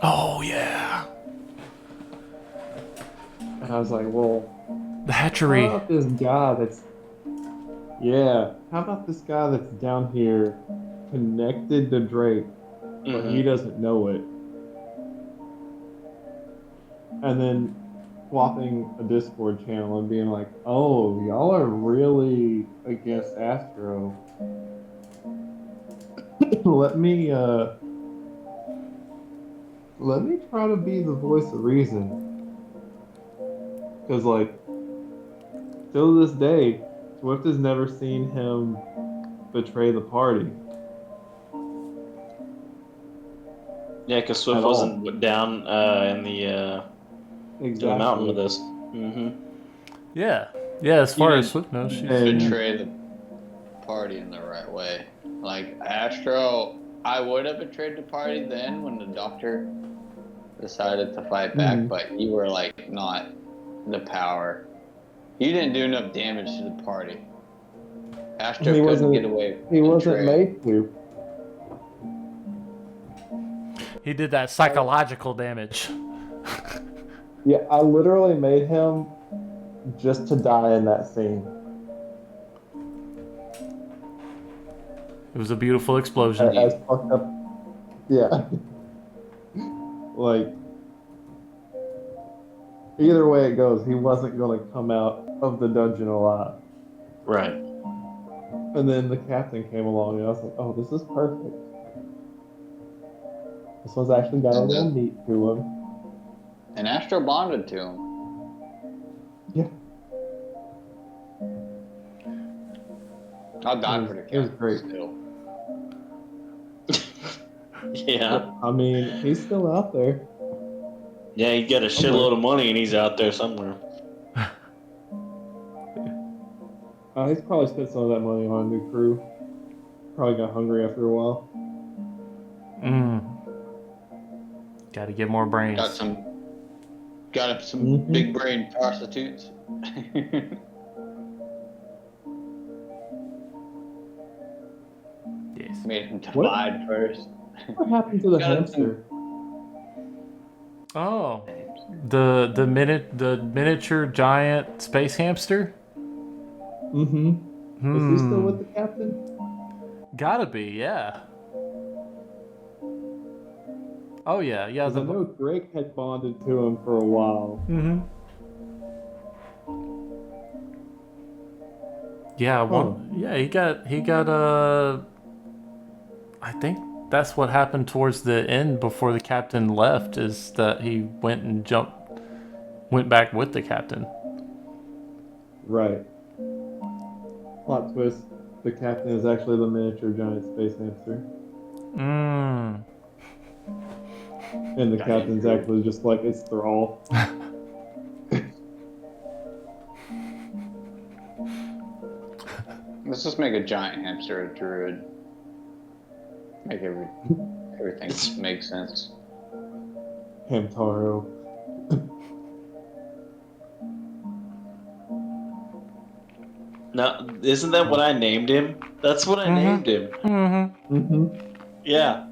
Oh yeah, And I was like, well, the how hatchery. about this guy that's how about this guy that's down here connected to Drake, but he doesn't know it? And then swapping a Discord channel and being like, oh, y'all are really against Astro. let me try to be the voice of reason. Because, like, till this day, Swift has never seen him betray the party. Yeah, because Swift At all. wasn't down in the mountain with us. Yeah, as far Even as Swift knows, she's. betray the party in the right way. Like Astro, I would have betrayed the party then when the doctor decided to fight back, but you were like not the power. You didn't do enough damage to the party. Astro couldn't get away. He wasn't betrayal. made to. He did that psychological damage. Yeah, I literally made him just to die in that scene. It was a beautiful explosion. As fucked up. Yeah. Like, either way it goes, he wasn't going to come out of the dungeon alive. Right. And then the captain came along, and I was like, oh, this is perfect. This one's actually got a little meat to him. And Astro bonded to him. Yeah. I'll die for the captain. It was great. Still. Yeah. I mean, he's still out there. Yeah, he got a shitload of money and he's out there somewhere. He's probably spent some of that money on a new crew. Probably got hungry after a while. Got to get more brains. Got some big brain prostitutes. Yes. Made him divide first. What happened to the Got hamster? Oh, the miniature giant space hamster. Mm-hmm. Is he still with the captain? Gotta be, yeah. Oh yeah. I know Drake had bonded to him for a while. Yeah, he got I think that's what happened towards the end before the captain left, is that he went back with the captain. Right. Plot twist, the captain is actually the miniature giant space hamster. And the captain's actually just like its thrall. Let's just make a giant hamster a druid. Make everything make sense. Hamtaro. Now, isn't that what I named him? That's what I named him. Yeah.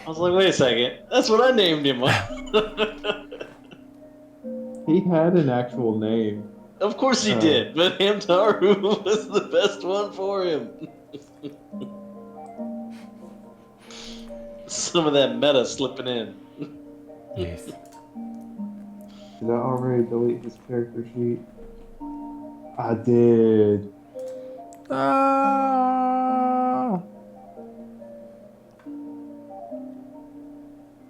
I was like, wait a second. That's what I named him. He had an actual name. Of course he did, but Hamtaru was the best one for him. Some of that meta slipping in. Yes. Did I already delete his character sheet? I did.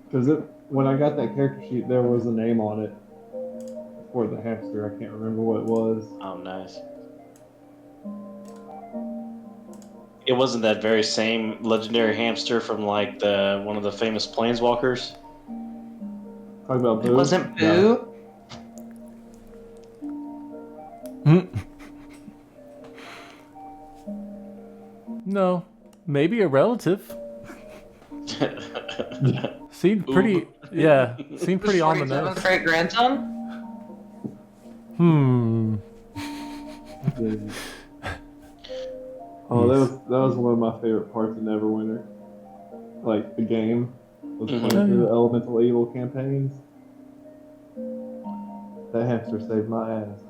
Because when I got that character sheet, there was a name on it for the hamster. I can't remember what it was. Oh, nice. it wasn't that very same legendary hamster from like the one of the famous planeswalkers. Talk about It Boo. wasn't No. Boo. No, maybe a relative. Seemed pretty. Yeah, seemed pretty on the nose. 47th great grandson? Hmm. Oh, that was one of my favorite parts of Neverwinter. Like the game was playing through the Elemental Evil campaigns. That hamster saved my ass.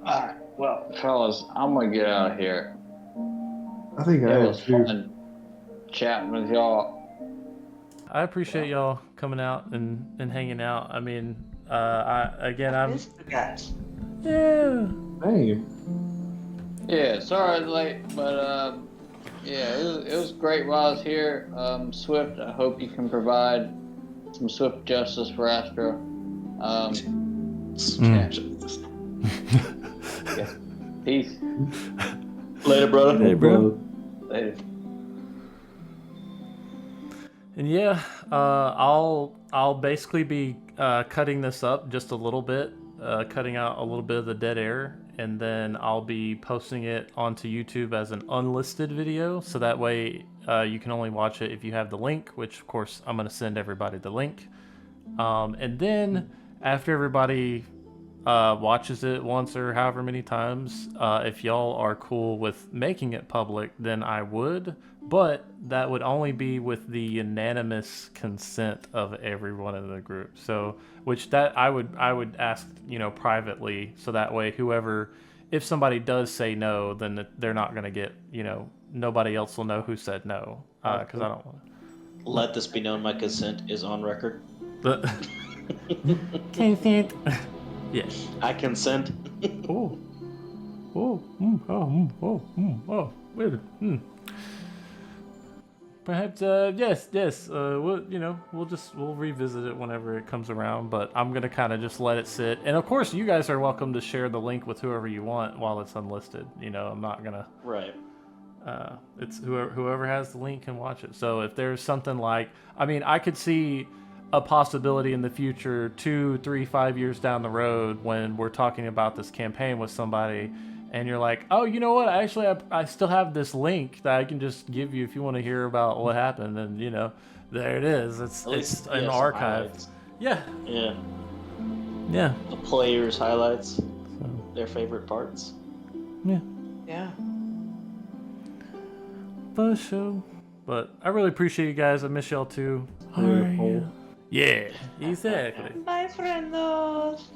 Alright, well, fellas, I'm gonna get out of here. I think I It am was too. fun chatting with y'all. I appreciate y'all coming out and hanging out. I mean, I'm Missed you guys. yeah. Hey, Yeah, sorry it's late, but yeah, it was great while I was here. Swift, I hope you can provide some swift justice for Astro. Yeah. Yeah. Peace. Later, brother. Hey, bro. Later. And yeah, I'll basically be cutting this up just a little bit, cutting out a little bit of the dead air, and then I'll be posting it onto YouTube as an unlisted video, so that way you can only watch it if you have the link, which of course I'm gonna send everybody the link. And then after everybody watches it once or however many times, if y'all are cool with making it public, then I would. But that would only be with the unanimous consent of everyone in the group. So, which that I would ask, privately, so that way whoever, if somebody does say no, then they're not gonna get, nobody else will know who said no, because I don't want to. Let this be known, my consent is on record. Consent. Yeah. I consent. Oh. Oh. Oh. Wait a minute. Perhaps, yes. We'll revisit it whenever it comes around, but I'm gonna kind of just let it sit. And of course, you guys are welcome to share the link with whoever you want while it's unlisted. I'm not gonna. Right. It's whoever has the link can watch it. So if there's something like, I could see a possibility in the future, 2, 3, 5 years down the road, when we're talking about this campaign with somebody, and you're like, oh, you know what? Actually, I still have this link that I can just give you if you want to hear about what happened. And there it is. It's an archive. Highlights. Yeah. Yeah. Yeah. The players' highlights. Their favorite parts. Yeah. Yeah. For sure. But I really appreciate you guys. I miss y'all too. Beautiful. Yeah. Exactly. Bye, friendos.